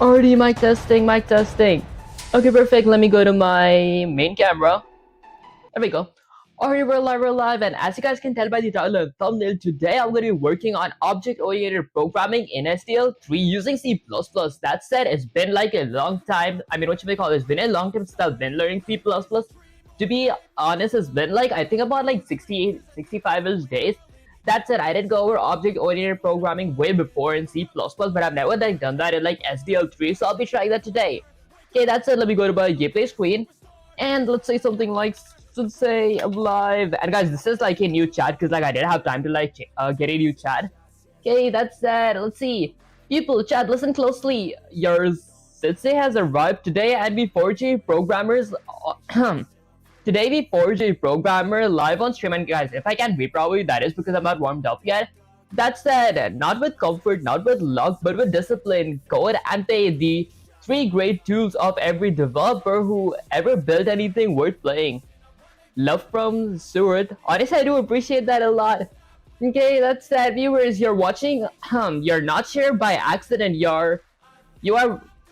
Already mic testing, mic testing. Okay, perfect. Let me go to my main camera. There we go. Alright, we're live, and as you guys can tell by the title and thumbnail, today I'm going to be working on object-oriented programming in SDL3 using C++. That said, it's been like a long time. I mean, what you may call it, it's been a long time since I've been learning C++. To be honest, it's been like, I think about like 65-ish days. That said, I did go over object-oriented programming way before in C++, but I've never like done that in like SDL3, so I'll be trying that today. Okay, that's it. Let me go to my gameplay screen, and let's say something like, let's say I'm live. And guys, this is like a new chat because like I didn't have time to like get a new chat. Okay, that's that. Let's see. People, chat, listen closely. Your sensei has arrived today, and we 4G programmers. Today we 4G programmer live on stream, and guys, if I can't read probably that is because I'm not warmed up yet. That said, not with comfort, not with luck, but with discipline, code, and the three great tools of every developer who ever built anything worth playing. Love from Stuart. Honestly, I do appreciate that a lot. Okay, that's that. Viewers, you're watching. You're not here by accident. You're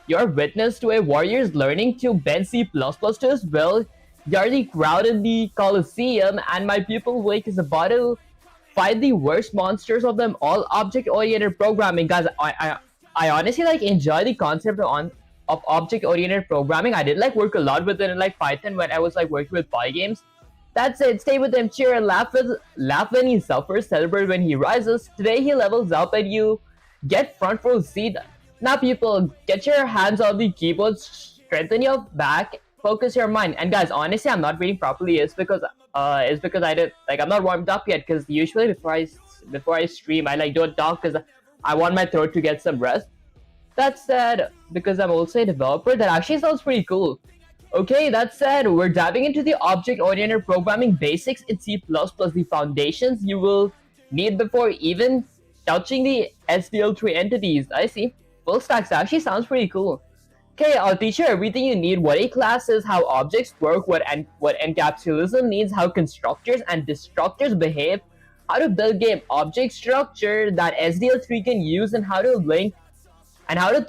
witness to a warrior's learning to bend C++ to his will. You're the crowd in the Colosseum, and my pupil Wake is about to fight the worst monsters of them all. Object-oriented programming, guys. I honestly like enjoy the concept of object-oriented programming. I did like work a lot with it in like Python when I was like working with Py games. That's it. Stay with him, cheer and laugh when he suffers, celebrate when he rises. Today he levels up and you get front row seat. Now people, get your hands on the keyboard, strengthen your back, focus your mind. And guys, honestly, I'm not reading properly. It's because I did like I'm not warmed up yet. Because usually before I stream, I like don't talk because I want my throat to get some rest. That said, because I'm also a developer, that actually sounds pretty cool. Okay, that said, we're diving into the object-oriented programming basics in C++, the foundations you will need before even touching the SDL3 entities. I see. Full stacks actually sounds pretty cool. Okay, I'll teach you everything you need, what a class is, how objects work, what encapsulation means, how constructors and destructors behave, how to build game object structure that SDL3 can use, and how to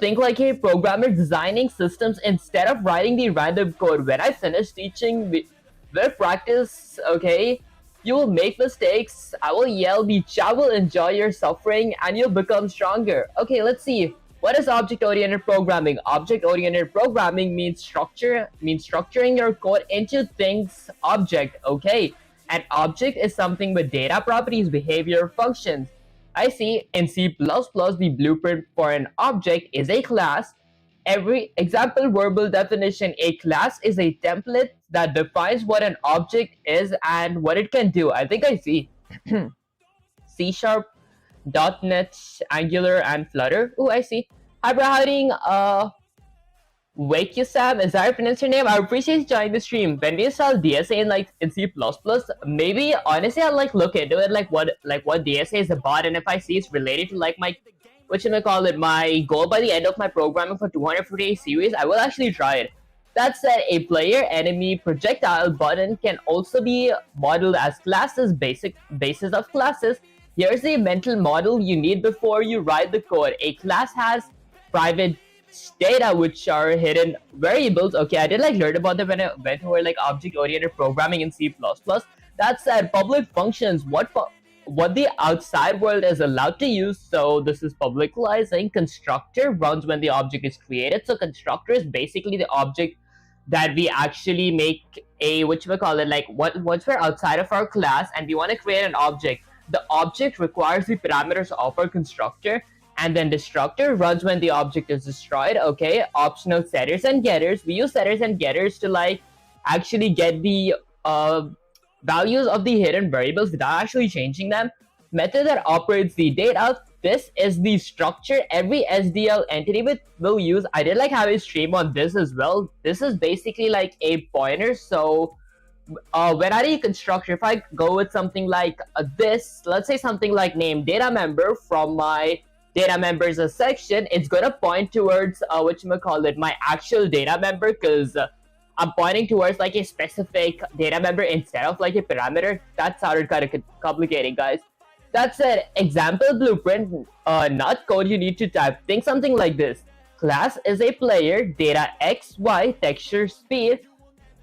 think like a programmer designing systems instead of writing the random code. When I finish teaching with practice, okay, you will make mistakes, I will yell, the chat will enjoy your suffering, and you'll become stronger. Okay, let's see. What is object-oriented programming? Object-oriented programming means structuring your code into things object, okay? An object is something with data properties, behavior, functions. I see. In C++, the blueprint for an object is a class. Every example verbal definition, a class is a template that defines what an object is and what it can do. I think I see. C#, .NET, Angular, and Flutter. Oh, I see. Hi, bro. Wake you, Sam. Is that how you pronounce your name? I appreciate you joining the stream. When we install DSA in C++, maybe honestly I'll like look into it, like what DSA is about, and if I see it's related to like my my goal by the end of my programming for 250 series, I will actually try it. That said, a player, enemy, projectile button can also be modeled as classes, basis of classes. Here's the mental model you need before you write the code. A class has private data, which are hidden variables. Okay, I did like learn about them when I went over like object-oriented programming in C++. That said, public functions, what the outside world is allowed to use. So this is publicizing. Constructor runs when the object is created. So constructor is basically the object that we actually make a once we're outside of our class and we want to create an object. The object requires the parameters of our constructor, and then destructor runs when the object is destroyed. Okay, optional setters and getters. We use setters and getters to like actually get the values of the hidden variables without actually changing them. Method that operates the data. This is the structure every SDL entity will use. I did like have a stream on this as well. This is basically like a pointer. So when I do constructor, if I go with something like this, let's say something like name data member from my data members section, it's gonna point towards my actual data member, because I'm pointing towards like a specific data member instead of like a parameter. That sounded kind of complicated, guys. That said, example blueprint, not code you need to type. Think something like this. class is a player, data X, Y, texture, speed,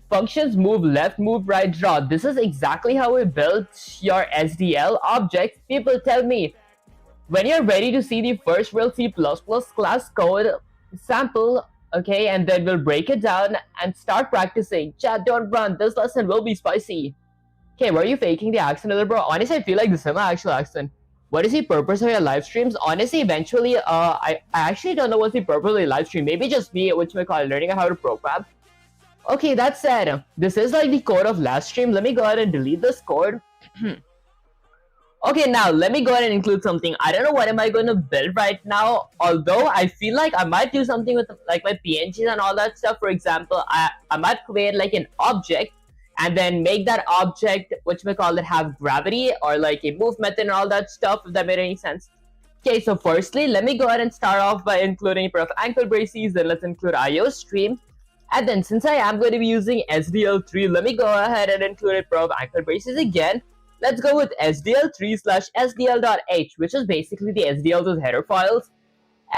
functions move left, move right, draw. This is exactly how we built your SDL objects. People tell me, when you're ready to see the first real C++ class code sample, okay, and then we'll break it down and start practicing. Chat, don't run, this lesson will be spicy. Okay, were you faking the accent, little bro? Honestly, I feel like this is my actual accent. What is the purpose of your live streams? Honestly, eventually, I actually don't know what's the purpose of the live stream. Maybe just me, which we call learning how to program. Okay, that said, this is like the code of last stream. Let me go ahead and delete this code. Okay, now let me go ahead and include something. I don't know what am I going to build right now, although I feel like I might do something with like my PNGs and all that stuff. For example, I might create like an object and then make that object, which we call it, have gravity or like a move method and all that stuff, if that made any sense. Okay, so firstly, let me go ahead and start off by including a pair of ankle braces. Then let's include IO stream. And then since I am going to be using SDL3, let me go ahead and include a pair of ankle braces again. Let's go with SDL3/SDL.h, which is basically the SDL's header files.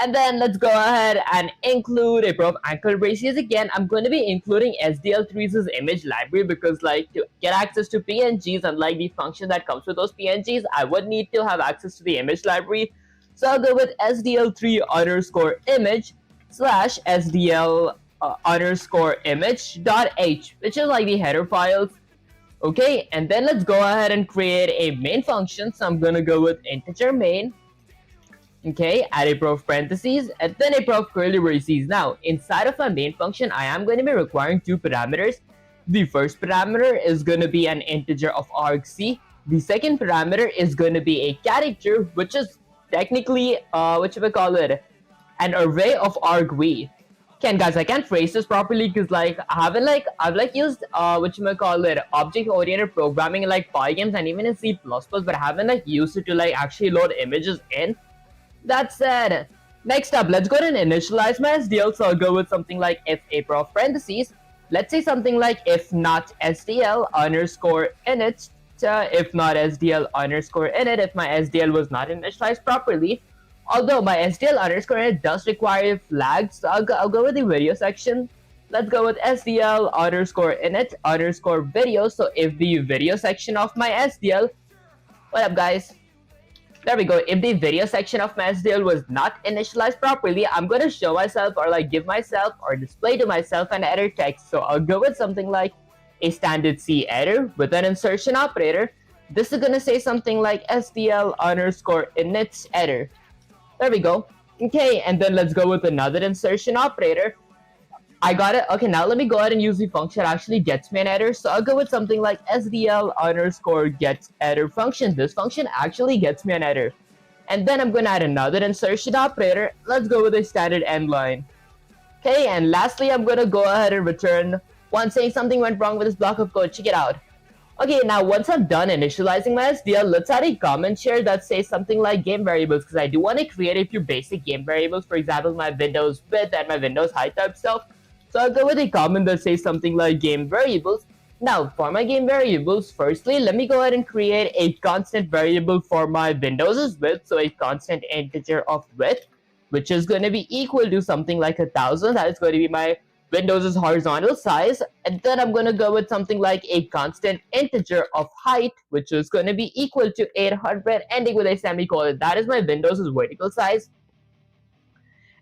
And then let's go ahead and include a pair of ankle braces again. I'm going to be including SDL3's image library because, like, to get access to PNGs, unlike the function that comes with those PNGs, I would need to have access to the image library. So I'll go with SDL3_image slash SDL underscore image.h, which is like the header files. Okay, and then let's go ahead and create a main function. So I'm gonna go with integer main. Okay, add a pair of parentheses and then a pair of curly braces. Now, inside of my main function, I am going to be requiring two parameters. The first parameter is going to be an integer of argc. The second parameter is going to be a character, which is technically, what should we call it? An array of argv. Okay, guys, I can't phrase this properly because like I've used what you might call it, object-oriented programming in like Pygames and even in C++, but I haven't like used it to like actually load images in. That said, next up, let's go ahead and initialize my SDL. So I'll go with something like if a pair of parentheses. Let's say something like if not SDL underscore init, if not SDL underscore init, if my SDL was not initialized properly. Although my SDL underscore init does require flags, so I'll go with the video section. Let's go with SDL underscore init underscore video. So if the video section of my SDL, what up guys? There we go. If the video section of my SDL was not initialized properly, I'm going to show myself or like give myself or display to myself an error text. So I'll go with something like a standard C error with an insertion operator. This is going to say something like SDL underscore init error. There we go. Okay, and then let's go with another insertion operator. I got it. Okay, now let me go ahead and use the function that actually gets me an error. So I'll go with something like SDL underscore gets error function. This function actually gets me an error. And then I'm going to add another insertion operator. Let's go with a standard end line. Okay, and lastly, I'm going to go ahead and return one saying something went wrong with this block of code. Check it out. Okay, now once I'm done initializing my SDL, let's add a comment here that says something like game variables, because I do want to create a few basic game variables. For example, my Windows width and my Windows height type stuff. So I'll go with a comment that says something like game variables. Now, for my game variables, firstly, let me go ahead and create a constant variable for my Windows' width. So a constant integer of width, which is going to be equal to something like 1000. That is going to be my Windows' horizontal size. And then I'm going to go with something like a constant integer of height, which is going to be equal to 800, ending with a semicolon. That is my Windows' vertical size.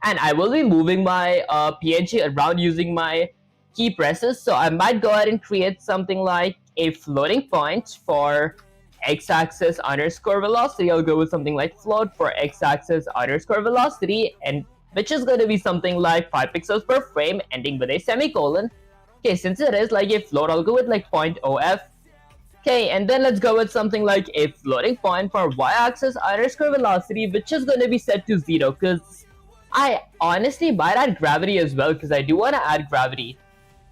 And I will be moving my PNG around using my key presses. So I might go ahead and create something like a floating point for x-axis underscore velocity. I'll go with something like float for x-axis underscore velocity, and which is going to be something like 5 pixels per frame, ending with a semicolon. Okay, since it is like a float, I'll go with like 0.0f. Okay, and then let's go with something like a floating point for y-axis underscore velocity, which is going to be set to 0, because I honestly might add gravity as well, because I do want to add gravity.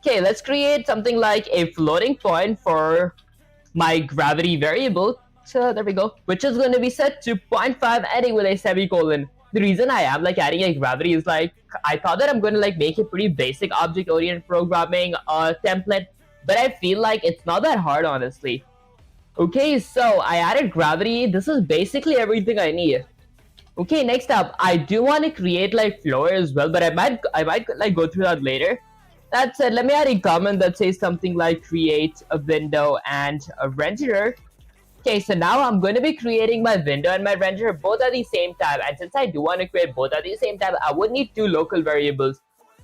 Okay, let's create something like a floating point for my gravity variable. So there we go, which is going to be set to 0.5, ending with a semicolon. The reason I am like adding a gravity is like I thought that I'm going to like make a pretty basic object-oriented programming template, but I feel like it's not that hard, honestly. Okay, so I added gravity. This is basically everything I need. Okay, next up, I do want to create like floor as well, but I might like go through that later. That said, let me add a comment that says something like create a window and a renderer. Okay, so now I'm going to be creating my window and my renderer both at the same time. And since I do want to create both at the same time, I would need two local variables.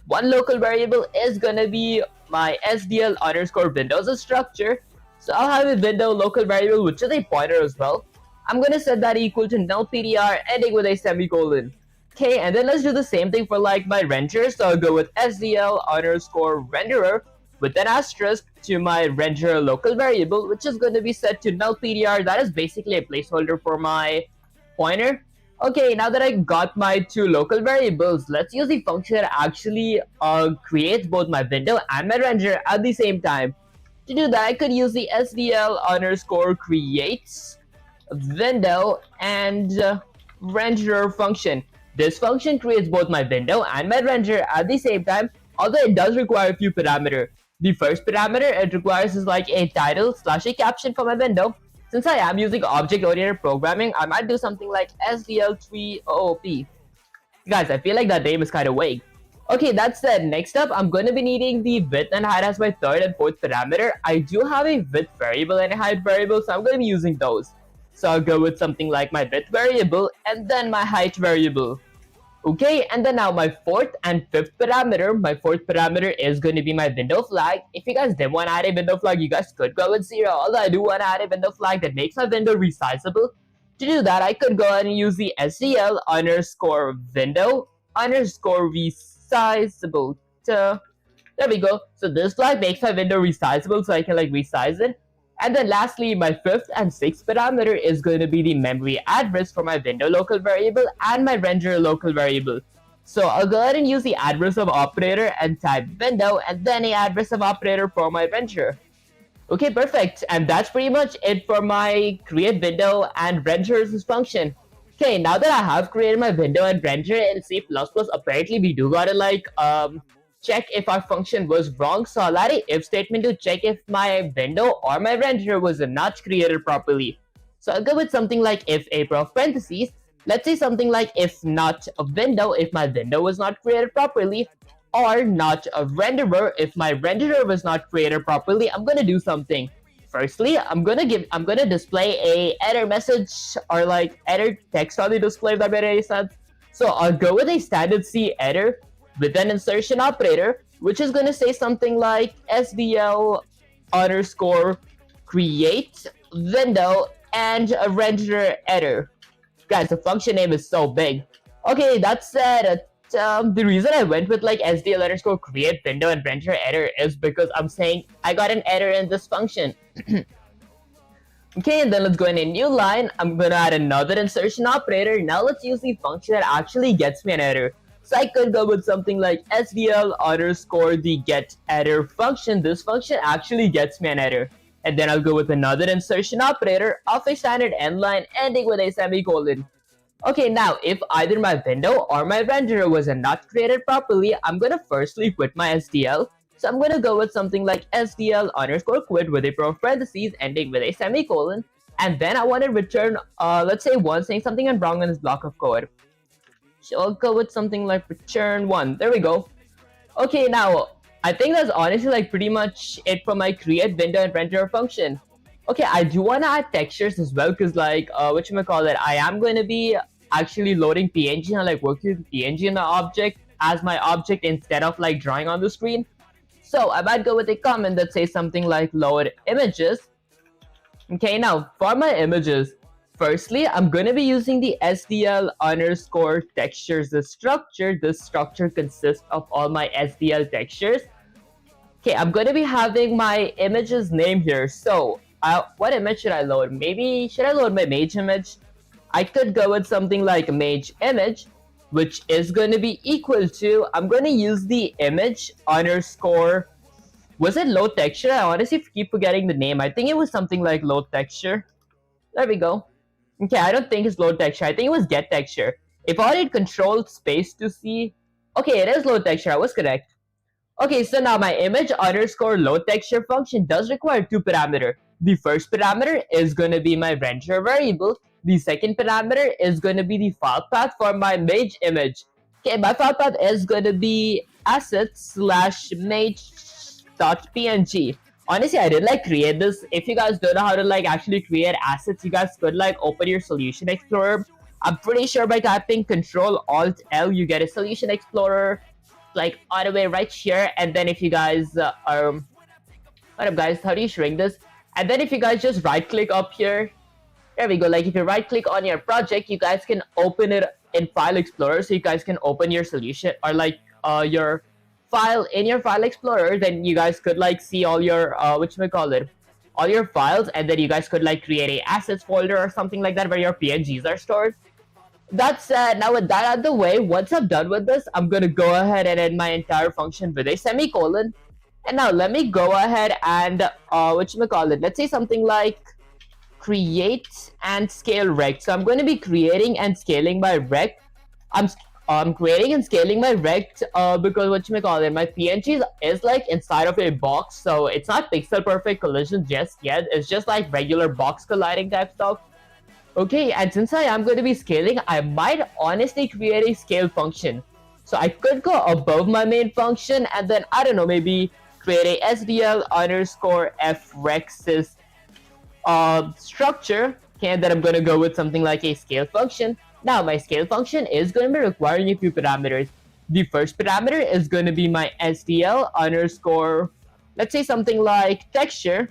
One local variable is going to be my SDL underscore windows structure. So I'll have a window local variable, which is a pointer as well. I'm going to set that equal to null PTR ending with a semicolon. Okay, and then let's do the same thing for like my renderer. So I'll go with SDL underscore renderer with an asterisk to my renderer local variable, which is going to be set to null PTR. That is basically a placeholder for my pointer. Okay, now that I got my two local variables, let's use the function that actually creates both my window and my renderer at the same time. To do that, I could use the SDL underscore creates window and renderer function. This function creates both my window and my renderer at the same time, although it does require a few parameters. The first parameter it requires is like a title / a caption for my window. Since I am using object-oriented programming, I might do something like SDL3 OOP. Guys, I feel like that name is kind of vague. Okay, that said, next up, I'm going to be needing the width and height as my third and fourth parameter. I do have a width variable and a height variable, so I'm going to be using those. So I'll go with something like my width variable and then my height variable. Okay, and then now my fourth and fifth parameter. My fourth parameter is going to be my window flag. If you guys didn't want to add a window flag, you guys could go with 0. Although I do want to add a window flag that makes my window resizable. To do that, I could go ahead and use the SDL underscore window underscore resizable. There we go. So this flag makes my window resizable, so I can like resize it. And then lastly, my fifth and sixth parameter is going to be the memory address for my window local variable and my renderer local variable. So I'll go ahead and use the address of operator and type window and then a address of operator for my renderer. Okay, perfect. And that's pretty much it for my create window and renderers function. Okay, now that I have created my window and renderer in C++, apparently we do gotta like check if our function was wrong. So I'll add a if statement to check if my window or my renderer was not created properly. So I'll go with something like if a parentheses. Let's say something like if not a window, if my window was not created properly, or not a renderer, if my renderer was not created properly. I'm gonna do something. Firstly, I'm gonna display a error message or like error text on the display, if that made any sense. So I'll go with a standard C error with an insertion operator, which is going to say something like SDL underscore create window and a renderer error. Guys, the function name is so big. Okay, that said, the reason I went with like SDL underscore create window and renderer error is because I'm saying I got an error in this function. Okay, and then let's go in a new line. I'm going to add another insertion operator. Now let's use the function that actually gets me an error. So I could go with something like SDL underscore the get error function. This function actually gets me an error. And then I'll go with another insertion operator of a standard end line ending with a semicolon. Okay, now if either my window or my renderer was not created properly, I'm going to firstly quit my SDL. So I'm going to go with something like SDL underscore quit with a parentheses ending with a semicolon. And then I want to return, let's say 1 saying something went wrong in this block of code. So I'll go with something like return 1. There we go. Okay, now I think that's honestly like pretty much it for my create window and renderer function. Okay, I do want to add textures as well because like whatchamacallit, I am going to be actually loading PNG and like working with PNG in the object as my object instead of like drawing on the screen. So I might go with a comment that says something like load images. Okay, now for my images, firstly, I'm going to be using the SDL underscore textures, the structure. This structure consists of all my SDL textures. Okay, I'm going to be having my image's name here. So, what image should I load? Maybe, should I load my Mage image? I could go with something like Mage image, which is going to be equal to, I'm going to use the image underscore, was it load texture? I honestly keep forgetting the name. I think it was something like load texture. There we go. Okay, I don't think it's load texture. I think it was get texture. If I did control space to see, okay, it is load texture. I was correct. Okay, so now my image underscore load texture function does require 2 parameters. The first parameter is going to be my renderer variable, The second parameter is going to be the file path for my Mage image. Okay, my file path is going to be assets/mage.png. Honestly, I did like create this. If you guys don't know how to like actually create assets, you guys could like open your Solution Explorer. I'm pretty sure by typing Control-Alt-L, you get a Solution Explorer like all the way right here. And then if you guys are, what up guys, how do you shrink this? And then if you guys just right click up here, there we go. Like if you right click on your project, you guys can open it in File Explorer. So you guys can open your solution or like your file in your File Explorer. Then you guys could like see all your all your files, and then you guys could like create a assets folder or something like that where your PNGs are stored. That said, now with that out of the way, once I'm done with this, I'm gonna go ahead and end my entire function with a semicolon. And now let me go ahead and let's say something like create and scale rect. So I'm going to be creating and scaling my rect. I'm creating and scaling my rect because my PNG is like inside of a box, so it's not pixel perfect collision just yet. It's just like regular box colliding type stuff. Okay, and since I am going to be scaling, I might honestly create a scale function. So I could go above my main function and then, I don't know, maybe create a SDL_frexes structure. Okay, and then I'm going to go with something like a scale function. Now, my scale function is going to be requiring a few parameters. The first parameter is going to be my SDL_, let's say something like texture.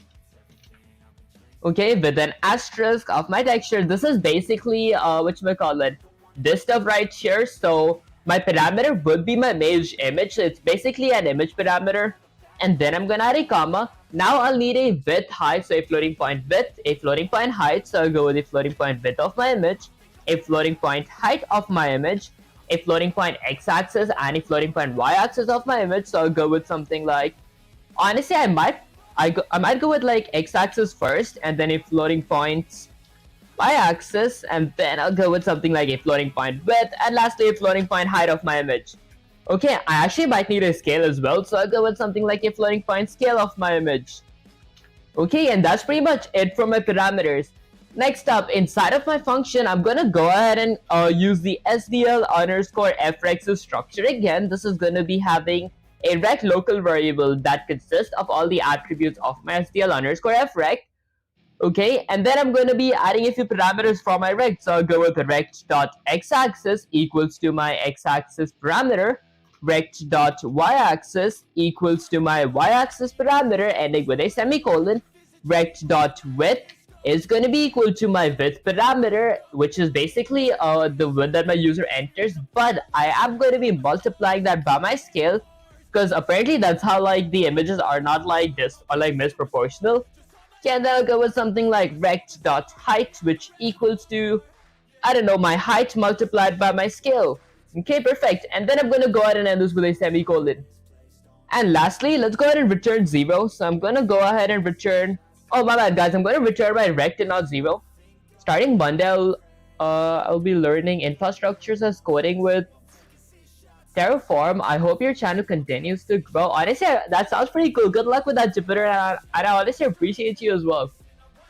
Okay, with an asterisk of my texture. This is basically this stuff right here. So my parameter would be my Mage image. So it's basically an image parameter. And then I'm gonna add a comma. Now I'll need a width height, so a floating point width, a floating point height. So I'll go with a floating point width of my image, a floating point height of my image, a floating point x-axis, and a floating point y-axis of my image. So I'll go with something like, honestly, I might go with like x-axis first, and then a floating point y-axis, and then I'll go with something like a floating point width, and lastly a floating point height of my image. Okay, I actually might need a scale as well, so I'll go with something like a floating point scale of my image. Okay, and that's pretty much it for my parameters. Next up, inside of my function, I'm gonna go ahead and use the SDL_frexes structure again. This is gonna be having a rect local variable that consists of all the attributes of my SDL_frect. Okay, and then I'm going to be adding a few parameters for my rect. So I'll go with rect.x-axis equals to my x-axis parameter, rect.y-axis equals to my y-axis parameter, ending with a semicolon. Rect.width is going to be equal to my width parameter, which is basically the width that my user enters, but I am going to be multiplying that by my scale, because apparently that's how like the images are not like this or like misproportional. Okay, and then I'll go with something like rect.height, which equals to, I don't know, my height multiplied by my scale. Okay, perfect. And then I'm going to go ahead and end this with a semicolon. And lastly, let's go ahead and return 0. So I'm going to go ahead and return, oh my bad guys, I'm going to return my rect and not 0. Starting Monday, I'll be learning infrastructures as coding with Terraform. I hope your channel continues to grow. Honestly, that sounds pretty cool. Good luck with that, Jupiter, and I honestly appreciate you as well.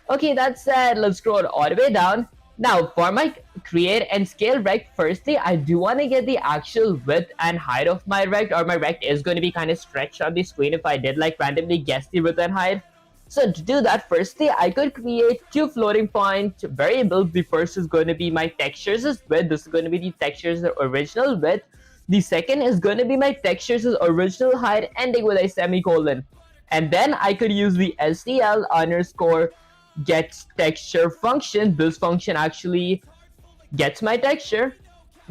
Okay, that said, let's scroll all the way down. Now, for my create and scale rect, firstly, I do want to get the actual width and height of my rect, or my rect is going to be kind of stretched on the screen if I did like randomly guess the width and height. So to do that, firstly, I could create two floating point variables. The first is going to be my textures' width. This is going to be the textures' original width. The second is going to be my textures' original height, ending with a semicolon. And then I could use the SDL_getTexture function. This function actually gets my texture.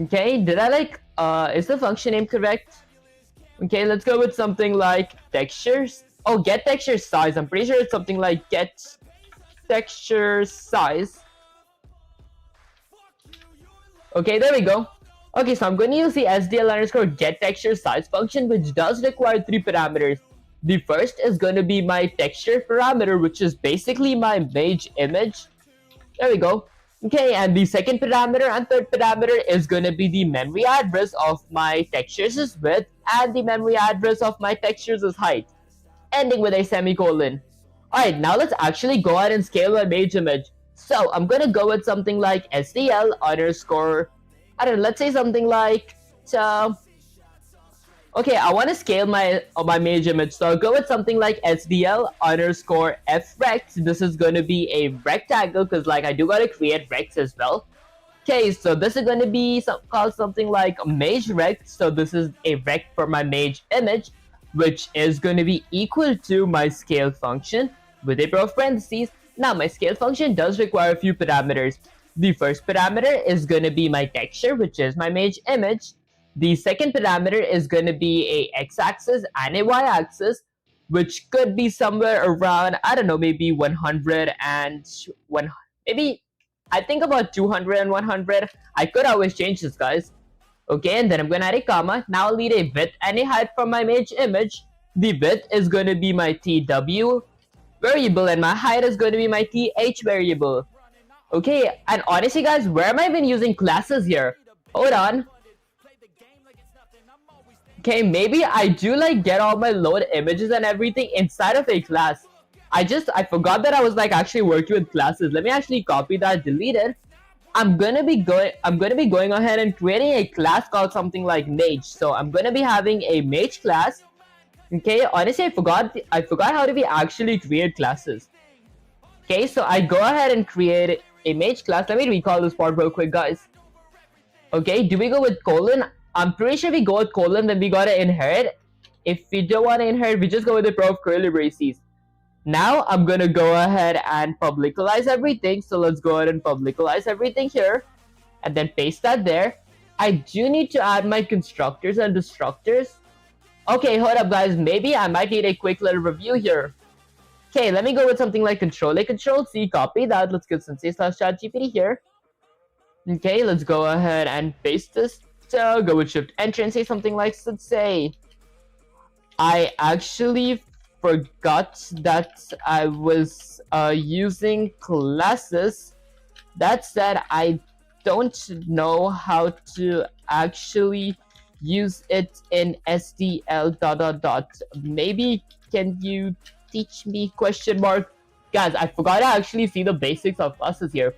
Okay, did I like, is the function name correct? Okay, let's go with something like textures. Oh, get texture size. I'm pretty sure it's something like get texture size. Okay, there we go. Okay, so I'm going to use the SDL_getTextureSize function, which does require 3 parameters. The first is going to be my texture parameter, which is basically my Mage image. There we go. Okay, and the second parameter and third parameter is going to be the memory address of my textures' width and the memory address of my textures' height, ending with a semicolon. Alright, now let's actually go ahead and scale my Mage image. So I'm gonna go with something like SDL underscore, I don't know, let's say something like, uh, okay, I want to scale my Mage image, so I'll go with something like SDL underscore FRECT. This is going to be a rectangle because like I do got to create rects as well. Okay, so this is going to be called something like Mage rect. So this is a rect for my Mage image, which is going to be equal to my scale function with a pair of parentheses. Now my scale function does require a few parameters. The first parameter is going to be my texture, which is my Mage image. The second parameter is going to be a x-axis and a y-axis, which could be somewhere around, I don't know, maybe 100 and maybe I think about 200 and 100. I could always change this, guys. Okay, and then I'm going to add a comma. Now I'll need a width and a height from my Mage image. The width is going to be my TW variable and my height is going to be my TH variable. Okay, and honestly, guys, where am I even using classes here? Hold on. Okay, maybe I do like get all my load images and everything inside of a class. I forgot that I was like actually working with classes. Let me actually copy that, delete it. I'm gonna be going ahead and creating a class called something like Mage. So I'm gonna be having a Mage class. Okay, honestly, I forgot how do we actually create classes. Okay, so I go ahead and create a Mage class. Let me recall this part real quick, guys. Okay, do we go with colon? I'm pretty sure we go with colon when we gotta inherit. If we don't want to inherit, we just go with the pair of curly braces. Now I'm gonna go ahead and publicalize everything. So let's go ahead and publicalize everything here and then paste that there. I do need to add my constructors and destructors. Okay, hold up, guys. Maybe I might need a quick little review here. Okay, let me go with something like Control A, Control C, copy that. Let's get sensei/ChatGPT here. Okay, let's go ahead and paste this. So go with Shift Enter and say something like, let's say, I actually forgot that I was using classes. That said, I don't know how to actually use it in SDL ... Maybe can you teach me question mark? Guys, I forgot to actually see the basics of classes here.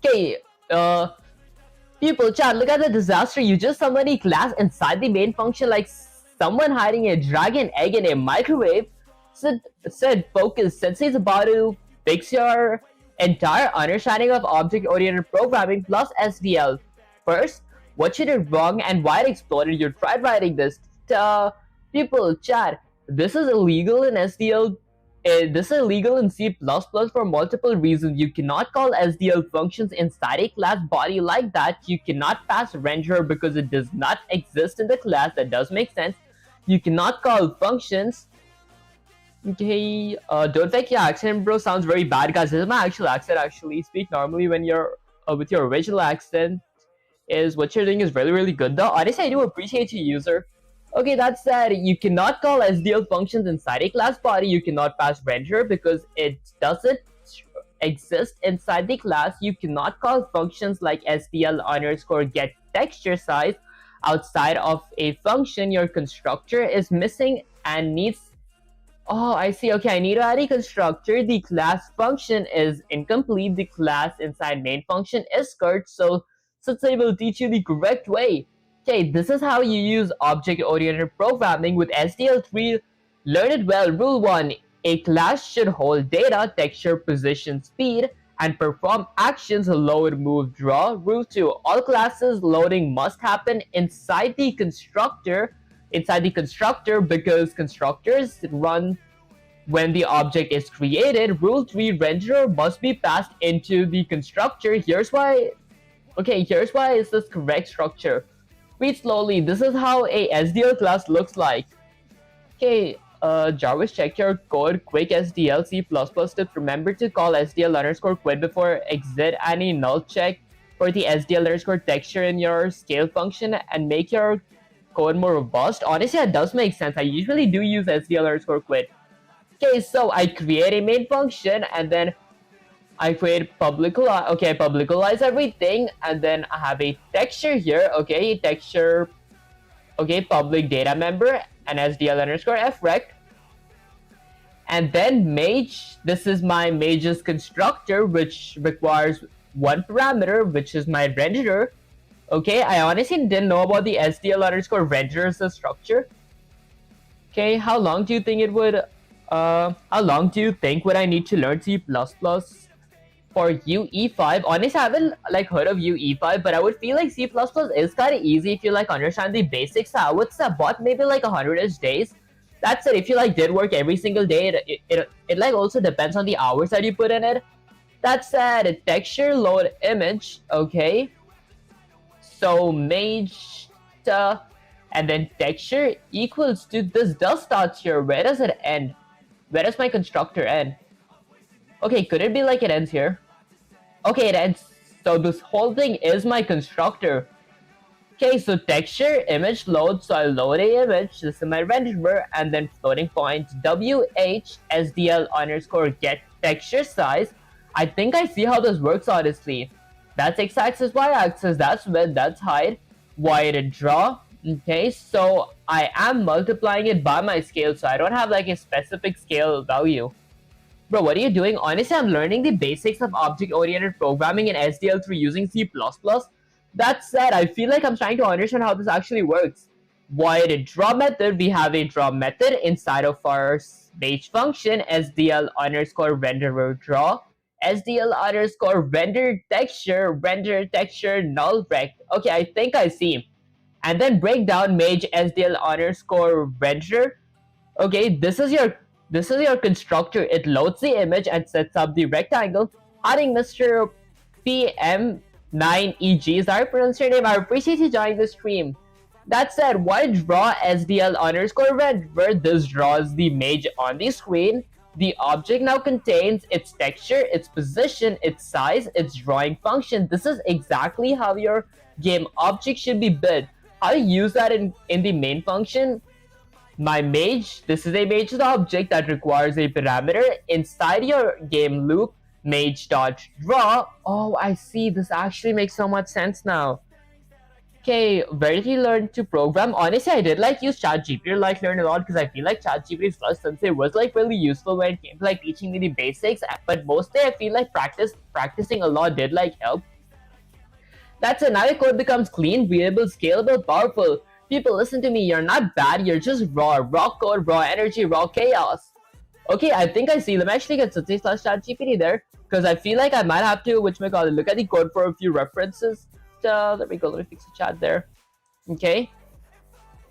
Okay, people, chat, look at the disaster. You just summoned a class inside the main function like someone hiding a dragon egg in a microwave. Said focus, Sensei's about to fix your entire understanding of object-oriented programming plus SDL. First, what you did wrong and why it exploded. You tried writing this. People, chat, this is illegal in SDL. This is illegal in C++ for multiple reasons. You cannot call SDL functions inside a class body like that. You cannot pass renderer because it does not exist in the class. That does make sense. You cannot call functions. Okay, don't fake your accent, bro. Sounds very bad, guys. This is my actual accent, actually. Speak normally when you're with your original accent. Is what you're doing is really, really good, though. Honestly, I do appreciate you, user. Okay, that said, you cannot call SDL functions inside a class body. You cannot pass renderer because it doesn't exist inside the class. You cannot call functions like SDL underscore get texture size outside of a function. Your constructor is missing and needs... Oh, I see. Okay, I need to add a constructor. The class function is incomplete. The class inside main function is skirt. So Sensei will teach you the correct way. Okay, this is how you use object-oriented programming with SDL3. Learn it well. Rule 1. A class should hold data, texture, position, speed, and perform actions load, move, draw. Rule 2. All classes loading must happen inside the constructor because constructors run when the object is created. Rule 3. Renderer must be passed into the constructor. Here's why is this correct structure. Read slowly. This is how a SDL class looks like. Okay, Jarvis, check your code. Quick SDL C++ tips. Remember to call SDL underscore quit before exit any null check for the SDL underscore texture in your scale function and make your code more robust. Honestly, that does make sense. I usually do use SDL underscore quit. Okay, so I create a main function and then I create publicalize everything, and then I have a texture here. Okay, texture. Okay, public data member and SDL underscore FREC. And then Mage, this is my Mage's constructor, which requires one parameter, which is my renderer. Okay, I honestly didn't know about the SDL underscore renderer as a structure. Okay, how long do you think it would, how long do you think would I need to learn C++ for UE5? Honestly, I haven't like heard of UE5, but I would feel like C++ is kind of easy if you like understand the basics. So I would say about maybe like 100-ish days. That's it. If you like did work every single day, it like also depends on the hours that you put in it. That said, texture load image. Okay, so Mage, and then texture equals to this does start here. Where does it end? Where does my constructor end? Okay, could it be like it ends here? Okay, it ends. So this whole thing is my constructor. Okay, so texture image load. So I load a image. This is my renderer, and then floating point WH SDL underscore get texture size. I think I see how this works honestly. That's x-axis, y-axis. That's width. That's height. Wide draw. Okay, so I am multiplying it by my scale, so I don't have like a specific scale value. Bro, what are you doing? Honestly, I'm learning the basics of object-oriented programming in SDL3 using C++. That said, I feel like I'm trying to understand how this actually works. Wide draw method, we have a draw method inside of our Mage function, SDL underscore renderer draw, SDL underscore render texture null rect. Okay, I think I see. And then break down Mage SDL underscore renderer. Okay, this is your constructor. It loads the image and sets up the rectangle. Adding Mr. PM9EG, is that how you pronounce your name? I appreciate you joining the stream. That said, why draw SDL underscore renderer? This draws the Mage on the screen. The object now contains its texture, its position, its size, its drawing function. This is exactly how your game object should be built. How to use that in the main function? My Mage, this is a Mage object that requires a parameter inside your game loop, Mage.draw. Oh, I see. This actually makes so much sense now. Okay, where did you learn to program? Honestly, I did like use ChatGPT to like learn a lot because I feel like ChatGPT plus since it was like really useful when it came to like teaching me the basics. But mostly I feel like practicing a lot did like help. That's it. Now your code becomes clean, readable, scalable, powerful. People, listen to me. You're not bad. You're just raw. Raw code, raw energy, raw chaos. Okay, I think I see. Let me actually get Satya slash ChatGPT there because I feel like I might have to, look at the code for a few references. There we go. Let me fix the chat there. Okay.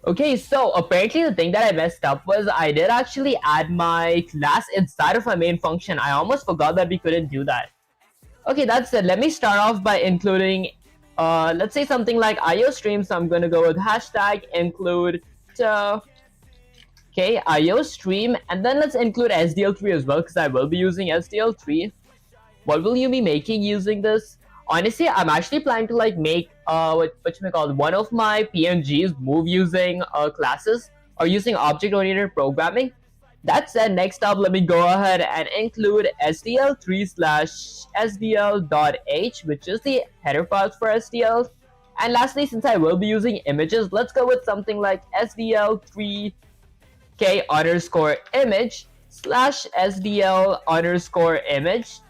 Okay, so apparently the thing that I messed up was I did actually add my class inside of my main function. I almost forgot that we couldn't do that. Okay, that's it. Let me start off by including, let's say something like IO stream. So I'm gonna go with hashtag include, okay, IO stream, and then let's include SDL3 as well because I will be using SDL3. What will you be making using this? Honestly, I'm actually planning to like make one of my PNGs move using classes or using object-oriented programming. That said, next up, let me go ahead and include SDL3 slash SDL.h, which is the header files for SDL. And lastly, since I will be using images, let's go with something like SDL3k underscore image slash SDL underscore image.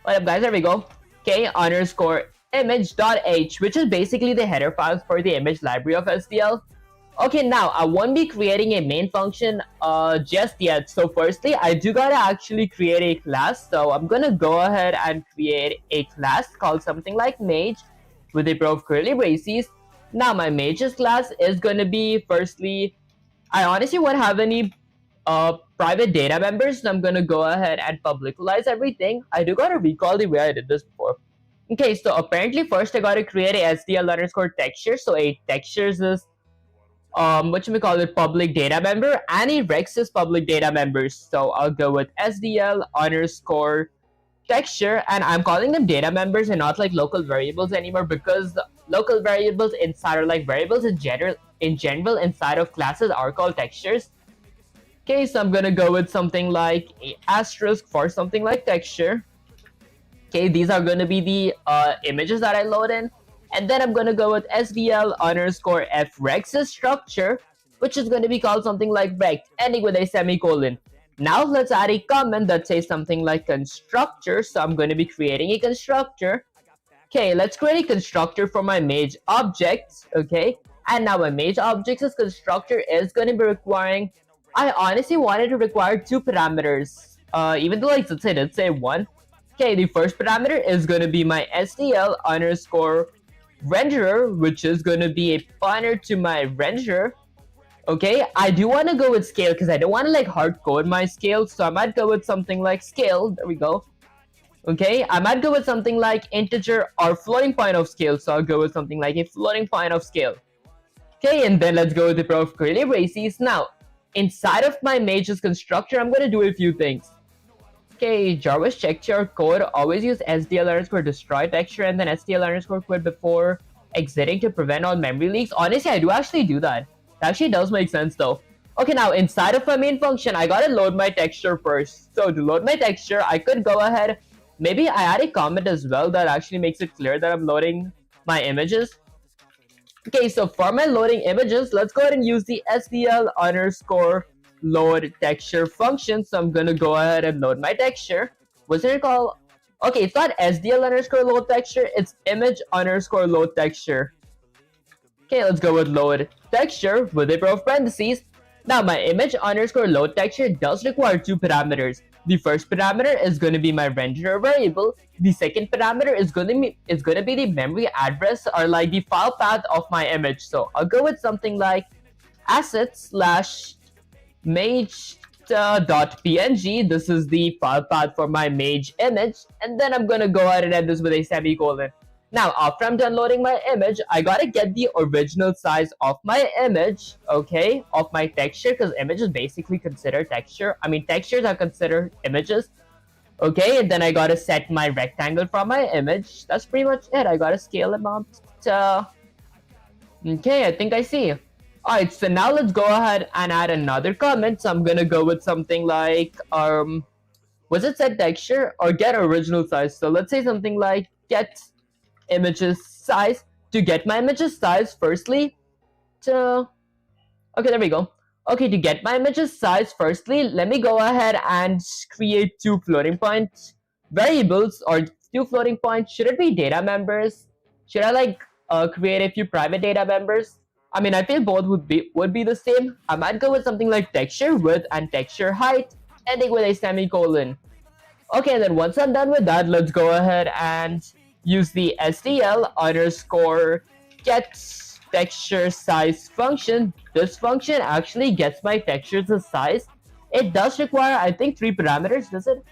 What up, guys? There we go. K underscore image.h, which is basically the header files for the image library of SDL. Okay, now I won't be creating a main function just yet. So firstly, I do gotta actually create a class. So I'm gonna go ahead and create a class called something like Mage with a pair of curly braces. Now my Mage's class is gonna be, firstly, I honestly won't have any private data members, so I'm gonna go ahead and publicize everything. I do gotta recall the way I did this before. Okay, so apparently first I gotta create a SDL underscore texture. So a textures is public data member, and a rex is public data members. So I'll go with SDL underscore texture, and I'm calling them data members and not like local variables anymore because local variables inside are like variables in general inside of classes are called textures. Okay, so I'm gonna go with something like a asterisk for something like texture. Okay, these are gonna be the images that I load in. And then I'm gonna go with SDL underscore f rex's structure, which is gonna be called something like rect, ending with a semicolon. Now let's add a comment that says something like constructor. So I'm going to be creating a constructor. Okay, let's create a constructor for my Mage objects. Okay, and now my Mage objects' constructor is going to be requiring. I honestly wanted to require two parameters. Even though like let's say one. Okay, the first parameter is going to be my SDL underscore renderer, which is going to be a pointer to my renderer. Okay, I do want to go with scale because I don't want to like hard code my scale, so I might go with something like scale. There we go. Okay, I might go with something like integer or floating point of scale, so I'll go with something like a floating point of scale. Okay, and then let's go with the pair of curly braces. Now, inside of my Mage's constructor, I'm going to do a few things. Okay, Jarvis, check your code. Always use SDL underscore destroy texture and then SDL underscore quit before exiting to prevent all memory leaks. Honestly, I do actually do that. It actually does make sense though. Okay, now inside of my main function, I gotta load my texture first. So to load my texture, I could go ahead. Maybe I add a comment as well that actually makes it clear that I'm loading my images. Okay, so for my loading images, let's go ahead and use the SDL underscore load texture function. So I'm gonna go ahead and load my texture. What's it called? Okay, it's not SDL underscore load texture, it's image underscore load texture. Okay, let's go with load texture with a pair of parentheses. Now my image underscore load texture does require two parameters. The first parameter is going to be my renderer variable. The second parameter is going to be the memory address or like the file path of my image. So I'll go with something like assets slash mage .png. This is the file path for my Mage image, and then I'm gonna go ahead and end this with a semicolon. Now, after I'm done loading my image, I gotta get the original size of my image, okay, of my texture, because image is basically considered texture. I mean, textures are considered images, okay, and then I gotta set my rectangle for my image. That's pretty much it. I gotta scale them up. Okay, I think I see. Alright, so now let's go ahead and add another comment. So I'm gonna go with something like, was it set texture or get original size? So let's say something like get images size. To get my images size, firstly, okay, there we go. Okay, to get my images size, firstly, let me go ahead and create two floating point variables or two floating points. Should it be data members? Should I like create a few private data members? I mean, I feel both would be the same. I might go with something like texture width and texture height, ending with a semicolon. Okay, then once I'm done with that, let's go ahead and use the SDL underscore get texture size function. This function actually gets my textures a size. It does require, I think, 3 parameters, does it?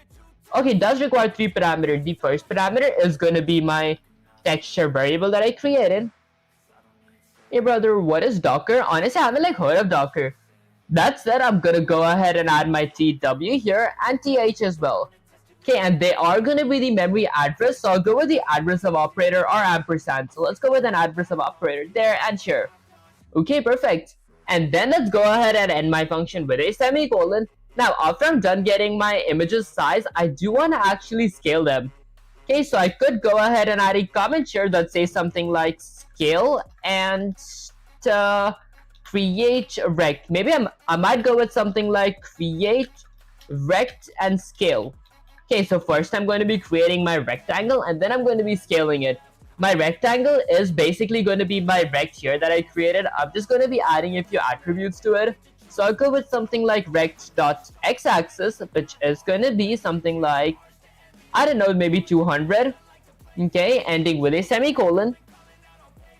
Okay, it does require 3 parameters. The first parameter is going to be my texture variable that I created. Hey brother, what is Docker? Honestly, I haven't like heard of Docker. That said, I'm gonna go ahead and add my TW here and TH as well. Okay, and they are gonna be the memory address, so I'll go with the address of operator or ampersand. So let's go with an address of operator there and sure. Okay, perfect. And then let's go ahead and end my function with a semicolon. Now, after I'm done getting my images size, I do want to actually scale them. Okay, so I could go ahead and add a comment here that says something like scale and create rect. Maybe I might go with something like create rect and scale. Okay, so first I'm going to be creating my rectangle and then I'm going to be scaling it. My rectangle is basically going to be my rect here that I created. I'm just going to be adding a few attributes to it. So I'll go with something like rect.x-axis, which is going to be something like, I don't know, maybe 200. Okay, ending with a semicolon.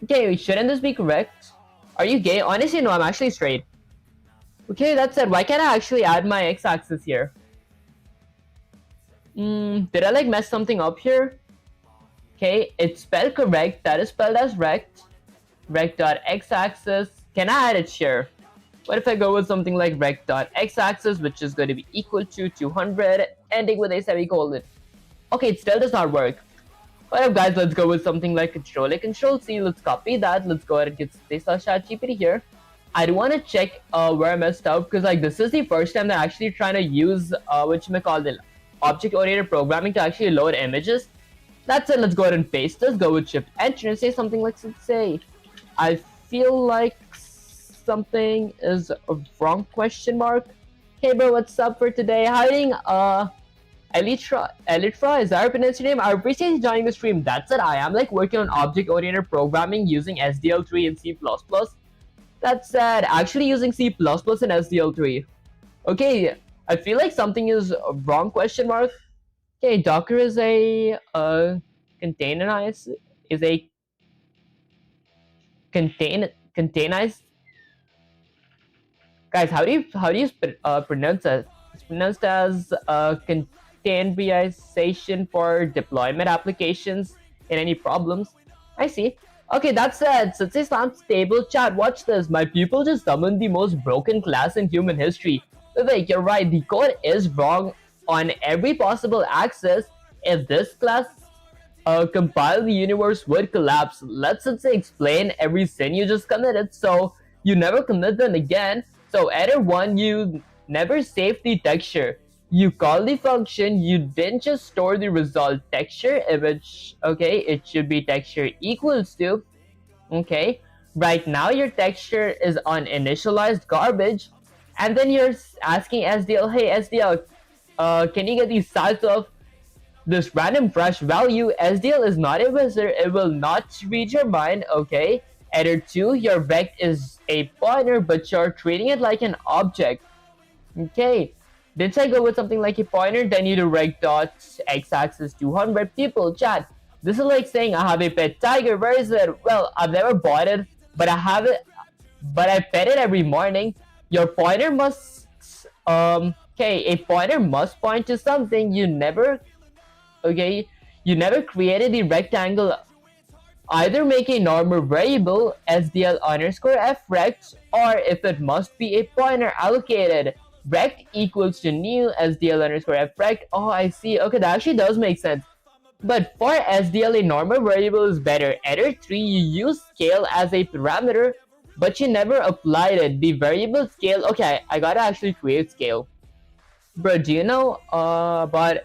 Okay, shouldn't this be correct? Are you gay? Honestly, no, I'm actually straight. Okay, that said, why can't I actually add my x-axis here? Did I like mess something up here? Okay, it's spelled correct. That is spelled as rect. Rect.x-axis. Can I add it here? What if I go with something like rect.x-axis, which is going to be equal to 200, ending with a semicolon? Okay, it still does not work. Alright guys, let's go with something like Control-C. Let's copy that. Let's go ahead and get ChatGPT here. I do want to check where I messed up because like this is the first time they're actually trying to use the object-oriented programming to actually load images. That's it. Let's go ahead and paste this. Go with Shift Enter and say something like, say, I feel like something is a wrong question mark. Hey bro, what's up for today? Hiding Elytra, is that our pronunciation name? I appreciate you joining the stream. That's it. I am like working on object-oriented programming using SDL3 and C++. That said, actually using C++ and SDL3. Okay, I feel like something is wrong, question mark. Okay, Docker is a containerized, is a containized. Guys, how do you pronounce that? It's pronounced as containerization for deployment applications in any problems. I see. Okay, that said, since Islam's stable, chat, watch this. My people just summoned the most broken class in human history. Vivek, you're right. The code is wrong on every possible axis. If this class compiled, the universe would collapse. Let's say explain every sin you just committed so you never commit them again. So error 1, you never saved the texture. You call the function, you didn't just store the result texture image. Okay, it should be texture equals to. Okay, right now your texture is on initialized garbage, and then you're asking SDL, hey SDL, can you get the size of this random fresh value? SDL is not a wizard, it will not read your mind. Okay, error 2, your rect is a pointer, but you're treating it like an object. Okay, did I go with something like a pointer? Then you do rect dot x-axis 200. People, chat. This is like saying I have a pet tiger. Where is it? Well, I've never bought it, but I have it. But I pet it every morning. Your pointer must okay, a pointer must point to something. You never created the rectangle. Either make a normal variable SDL underscore f rect, or if it must be a pointer allocated, rect equals to new SDL underscore f rect. Oh, I see. Okay, that actually does make sense. But for SDL, a normal variable is better. Error 3, you use scale as a parameter, but you never applied it. The variable scale. Okay, I gotta actually create scale. Bro, do you know about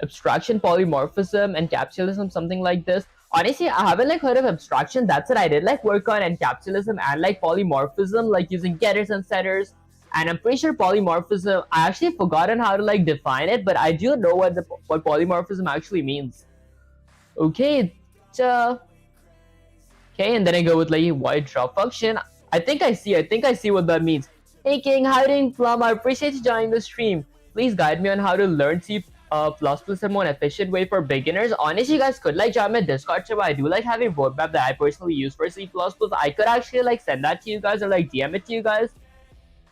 abstraction, polymorphism, encapsulism, something like this? Honestly, I haven't like heard of abstraction. That's it. I did like work on encapsulism and like polymorphism, like using getters and setters. And I'm pretty sure polymorphism, I actually forgotten how to like define it, but I do know what polymorphism actually means. Okay, okay, and then I go with like a void drop function. I think I see what that means. Hey King, hiding plum, I appreciate you joining the stream. Please guide me on how to learn C++ in a more efficient way for beginners. Honestly, you guys could like join my Discord server. I do like have a roadmap that I personally use for C++. I could actually like send that to you guys or like DM it to you guys.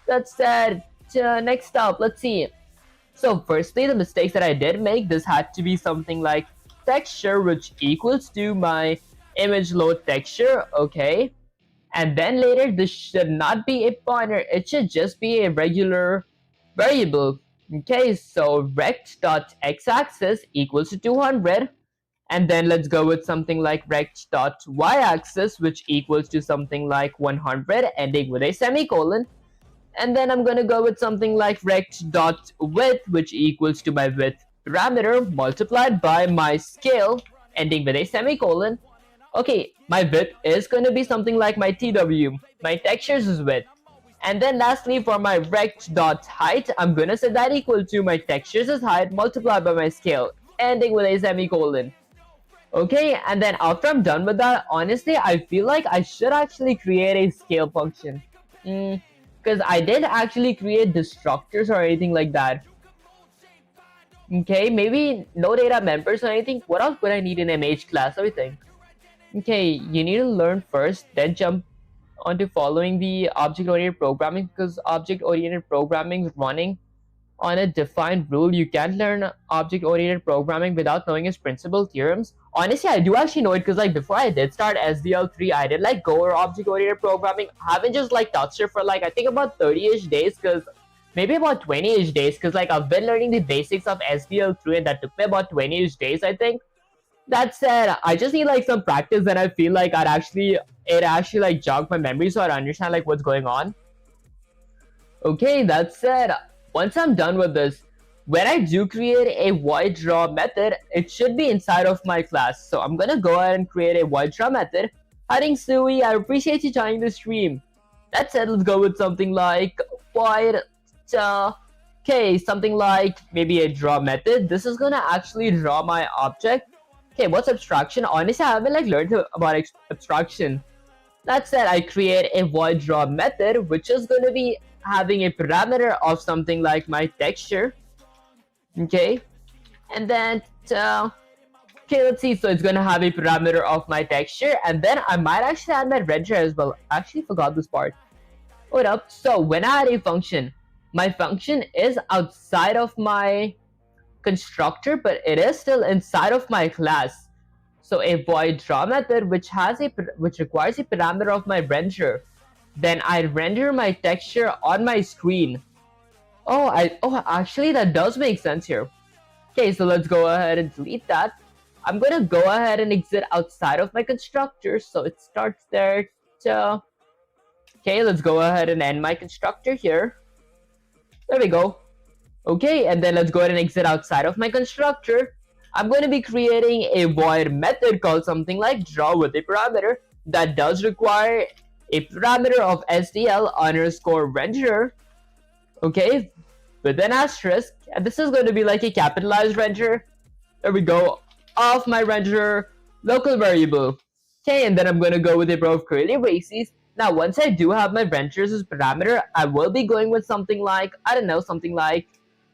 That said, next up, let's see. So firstly, the mistakes that I did make, this had to be something like texture, which equals to my image load texture. Okay, and then later this should not be a pointer, it should just be a regular variable. Okay, so rect.x-axis equals to 200, and then let's go with something like rect.y-axis, which equals to something like 100 ending with a semicolon. And then I'm gonna go with something like rect.width, which equals to my width parameter multiplied by my scale ending with a semicolon. Okay, my width is going to be something like my TW, my textures is width. And then lastly, for my rect.height, I'm going to set that equal to my textures is height multiplied by my scale, ending with a semicolon. Okay, and then after I'm done with that, honestly, I feel like I should actually create a scale function. Because I didn't actually create destructors or anything like that. Okay, maybe no data members or anything. What else would I need in a Mage class? Let me think. Okay, you need to learn first, then jump onto following the object-oriented programming, because object-oriented programming is running on a defined rule. You can't learn object-oriented programming without knowing its principal theorems. Honestly, I do actually know it because like before I did start SDL3, I did like Go or object-oriented programming. I haven't just like touched it for like I think about 30-ish days, because maybe about 20-ish days, because like I've been learning the basics of SDL3 and that took me about 20-ish days, I think. That said, I just need like some practice, and I feel like it actually like jog my memory so I understand like what's going on. Okay, that said, once I'm done with this, when I do create a void draw method, it should be inside of my class. So I'm gonna go ahead and create a void draw method. Hiding Sui, I appreciate you joining the stream. That said, let's go with something like void Okay, something like maybe a draw method. This is gonna actually draw my object. Okay, what's abstraction? Honestly, I haven't like learned about abstraction. That said, I create a void draw method, which is gonna be having a parameter of something like my texture. Okay, and then okay, let's see. So it's gonna have a parameter of my texture, and then I might actually add my render as well. I actually forgot this part. Hold up. So when I add a function, my function is outside of my constructor, but it is still inside of my class. So a void draw method which requires a parameter of my render. Then I render my texture on my screen. Actually that does make sense here. Okay, so let's go ahead and delete that. I'm gonna go ahead and exit outside of my constructor, so it starts there. Okay, let's go ahead and end my constructor here. There we go. Okay, and then let's go ahead and exit outside of my constructor. I'm going to be creating a void method called something like draw with a parameter that does require a parameter of SDL underscore renderer. Okay, with an asterisk, and this is going to be like a capitalized renderer. There we go, of my renderer local variable. Okay, and then I'm going to go with a row of curly braces. Now, once I do have my renderers as parameter, I will be going with something like, I don't know, something like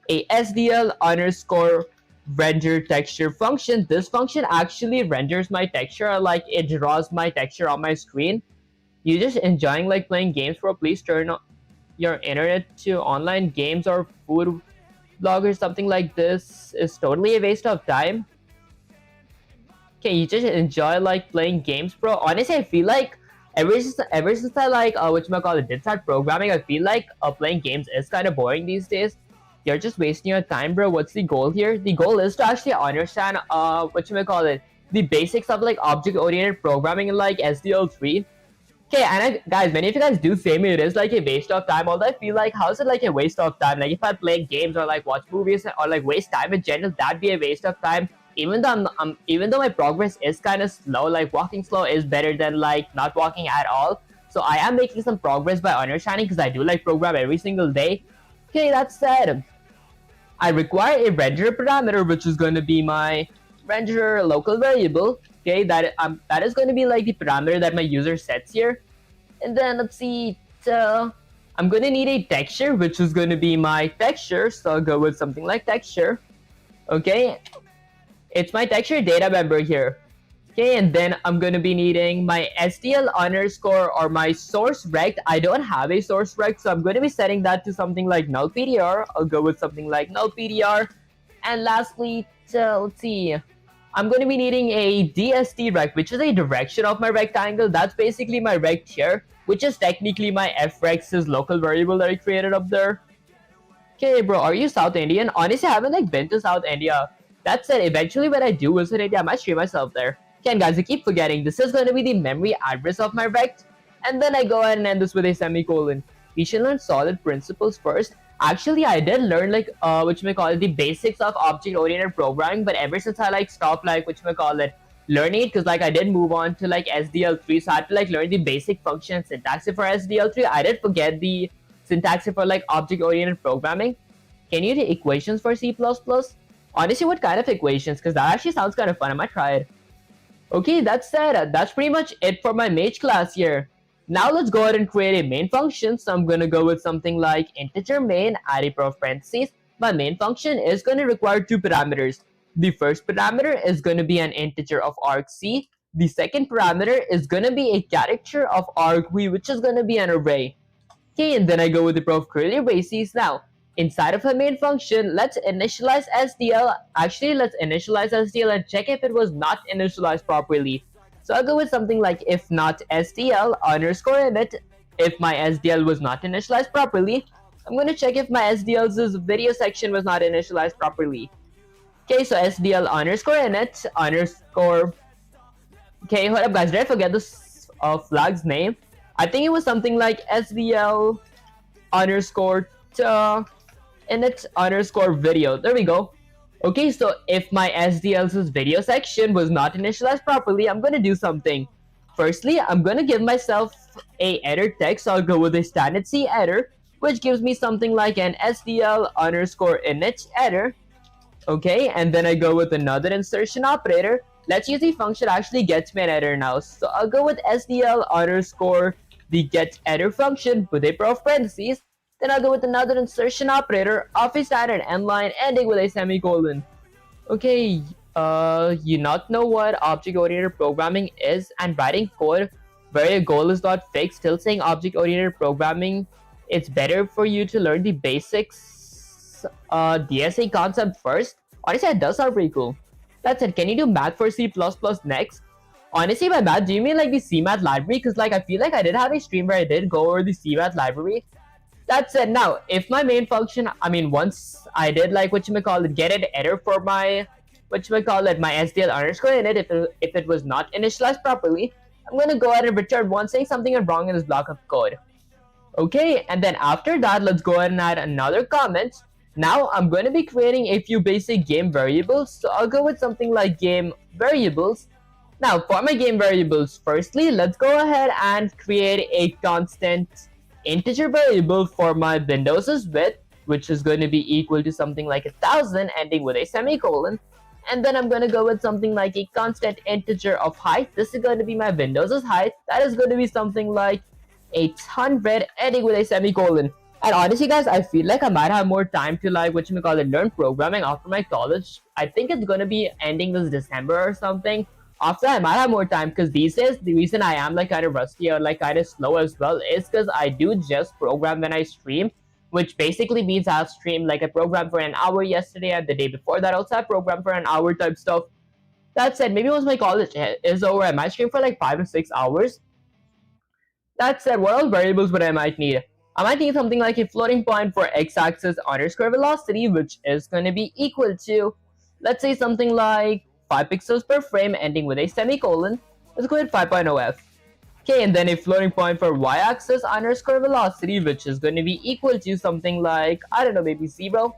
a SDL underscore render texture function. This function actually renders my texture, like it draws my texture on my screen. You just enjoying like playing games, bro? Please turn your internet to online games or food vlog or something like this. Is totally a waste of time. Okay, you just enjoy like playing games, bro. Honestly, I feel like ever since I like did start programming, I feel like playing games is kind of boring these days. You're just wasting your time, bro. What's the goal here? The goal is to actually understand the basics of like object-oriented programming in like SDL3. Okay, and guys, many of you guys do say me it is like a waste of time. Although I feel like, how is it like a waste of time? Like if I play games or like watch movies or like waste time in general, that'd be a waste of time. Even though even though my progress is kind of slow, like walking slow is better than like not walking at all. So I am making some progress by understanding, because I do like program every single day. Okay, that said, I require a renderer parameter, which is going to be my renderer local variable. Okay, that is going to be like the parameter that my user sets here. And then let's see, I'm going to need a texture, which is going to be my texture. So I'll go with something like texture. Okay, it's my texture data member here. Okay, and then I'm going to be needing my SDL underscore or my source rect. I don't have a source rect, so I'm going to be setting that to something like null PDR. I'll go with something like null PDR. And lastly, let's see, I'm going to be needing a DST rect, which is a direction of my rectangle. That's basically my rect here, which is technically my frex's local variable that I created up there. Okay, bro, are you South Indian? Honestly, I haven't like been to South India. That said, eventually when I do visit India, I might stream myself there. Okay, guys, I keep forgetting. This is going to be the memory address of my rect. And then I go ahead and end this with a semicolon. We should learn solid principles first. Actually, I did learn like the basics of object-oriented programming, but ever since I like stopped like learning it, because like I did move on to like SDL3, so I had to like learn the basic function and syntax for SDL3. I did forget the syntax for like object-oriented programming. Can you do equations for C++? Honestly, what kind of equations? Because that actually sounds kind of fun. I might try it. Okay, that said, that's pretty much it for my Mage class here. Now let's go ahead and create a main function. So I'm going to go with something like integer main, add a pair of parentheses. My main function is going to require two parameters. The first parameter is going to be an integer of argc. The second parameter is going to be a character of argv, which is going to be an array. Okay, and then I go with the pair of curly braces. Now, inside of a main function, let's initialize SDL. Actually, let's initialize SDL and check if it was not initialized properly. So I'll go with something like if not SDL underscore init. If my SDL was not initialized properly, I'm going to check if my SDL's video section was not initialized properly. Okay, so SDL underscore init underscore. Okay, hold up, guys. Did I forget this flag's name? I think it was something like SDL underscore init underscore video. There we go. Okay, so if my SDL's video section was not initialized properly, I'm going to do something. Firstly, I'm going to give myself a error text. So I'll go with a standard C error. which gives me something like an SDL underscore init header. Okay, and then I go with another insertion operator. Let's use the function actually gets me an header now. So I'll go with SDL underscore the get header function with a pair of parentheses. Then I'll go with another insertion operator of a standard end line ending with a semicolon. Okay, you not know what object-oriented programming is and writing code where your goal is not fixed, still saying object-oriented programming, it's better for you to learn the basics DSA concept first. Honestly, that does sound pretty cool. That's it. Can you do math for C++ next? Honestly, by math, do you mean like the CMath library? Because like I feel like I did have a stream where I did go over the CMath library. That said, now if my main function, once I did like get an error for my my SDL underscore init, if it was not initialized properly, I'm gonna go ahead and return one saying something is wrong in this block of code. Okay, and then after that, let's go ahead and add another comment. Now I'm going to be creating a few basic game variables, so I'll go with something like game variables. Now for my game variables, firstly, let's go ahead and create a constant integer variable for my Windows's width, which is going to be equal to something like 1000 ending with a semicolon. And then I'm going to go with something like a constant integer of height. This is going to be my Windows's height. That is going to be something like 800 ending with a semicolon. And honestly guys, I feel like I might have more time to learn programming after my college. I think it's gonna be ending this December or something. After I might have more time, because these days the reason I am kind of rusty or kind of slow as well is because I do just program when I stream, which basically means I'll stream I programmed for an hour yesterday and the day before that also I programmed for an hour type stuff. That said, maybe once my college is over I might stream for 5 to 6 hours. That said, what else variables would I might need? I might need something like a floating point for x-axis underscore velocity, which is going to be equal to, let's say something like 5 pixels per frame ending with a semicolon. Let's go with 5.0f. Okay, and then a floating point for y-axis underscore velocity, which is going to be equal to something like, I don't know, maybe 0.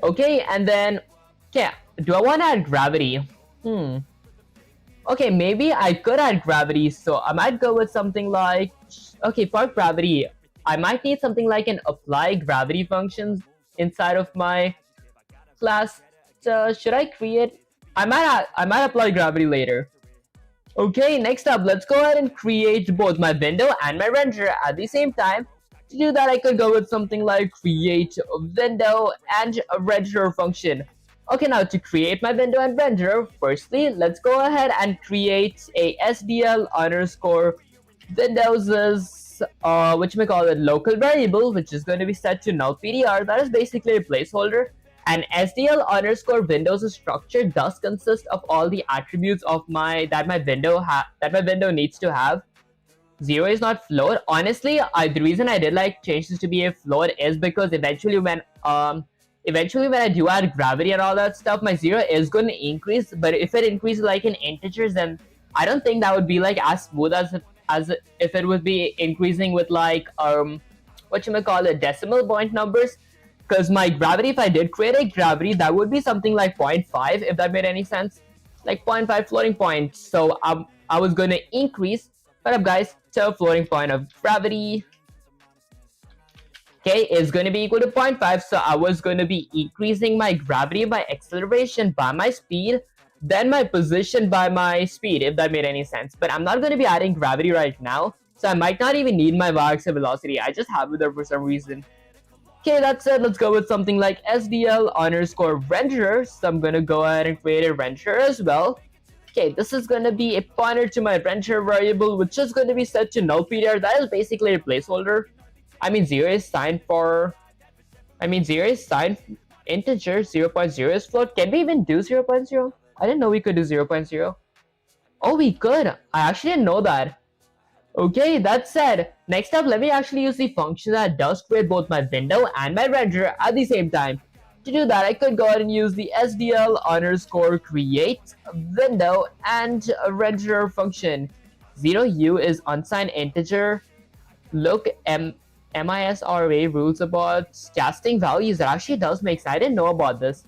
Okay, and then, okay, do I want to add gravity? Okay, maybe I could add gravity, so I might go with something like, okay, for gravity, I might need something like an apply gravity functions inside of my class. Should I create? I might apply gravity later. Okay, next up, let's go ahead and create both my window and my renderer at the same time. To do that, I could go with something like create window and a renderer function. Okay, now to create my window and renderer, firstly, let's go ahead and create a SDL underscore Windows's local variable, which is going to be set to null PDR. That is basically a placeholder. And SDL underscore Windows's structure does consist of all the attributes of that my window needs to have. 0 is not float. Honestly, the reason I did change this to be a float is because eventually when I do add gravity and all that stuff, my 0 is going to increase. But if it increases in integers, then I don't think that would be as smooth as if it would be increasing with decimal point numbers. Because my gravity, if I did create a gravity, that would be something like 0.5, if that made any sense. 0.5 floating point. So I was going to increase. What up guys? So floating point of gravity, okay, is going to be equal to 0.5. So I was going to be increasing my gravity by acceleration by my speed, then my position by my speed, if that made any sense. But I'm not going to be adding gravity right now, so I might not even need my y-axis velocity. I just have it there for some reason. Okay, that said, let's go with something like SDL underscore renderer. So I'm going to go ahead and create a renderer as well. Okay, this is going to be a pointer to my renderer variable, which is going to be set to null PDR. That is basically a placeholder. 0 is signed for... 0 is signed integer, 0.0 is float. Can we even do 0.0? I didn't know we could do 0.0. Oh, we could. I actually didn't know that. Okay, that said, next up, let me actually use the function that does create both my window and my renderer at the same time. To do that, I could go ahead and use the SDL underscore create window and a renderer function. 0u is unsigned integer. Look, MISRA rules about casting values. That actually does make sense. I didn't know about this.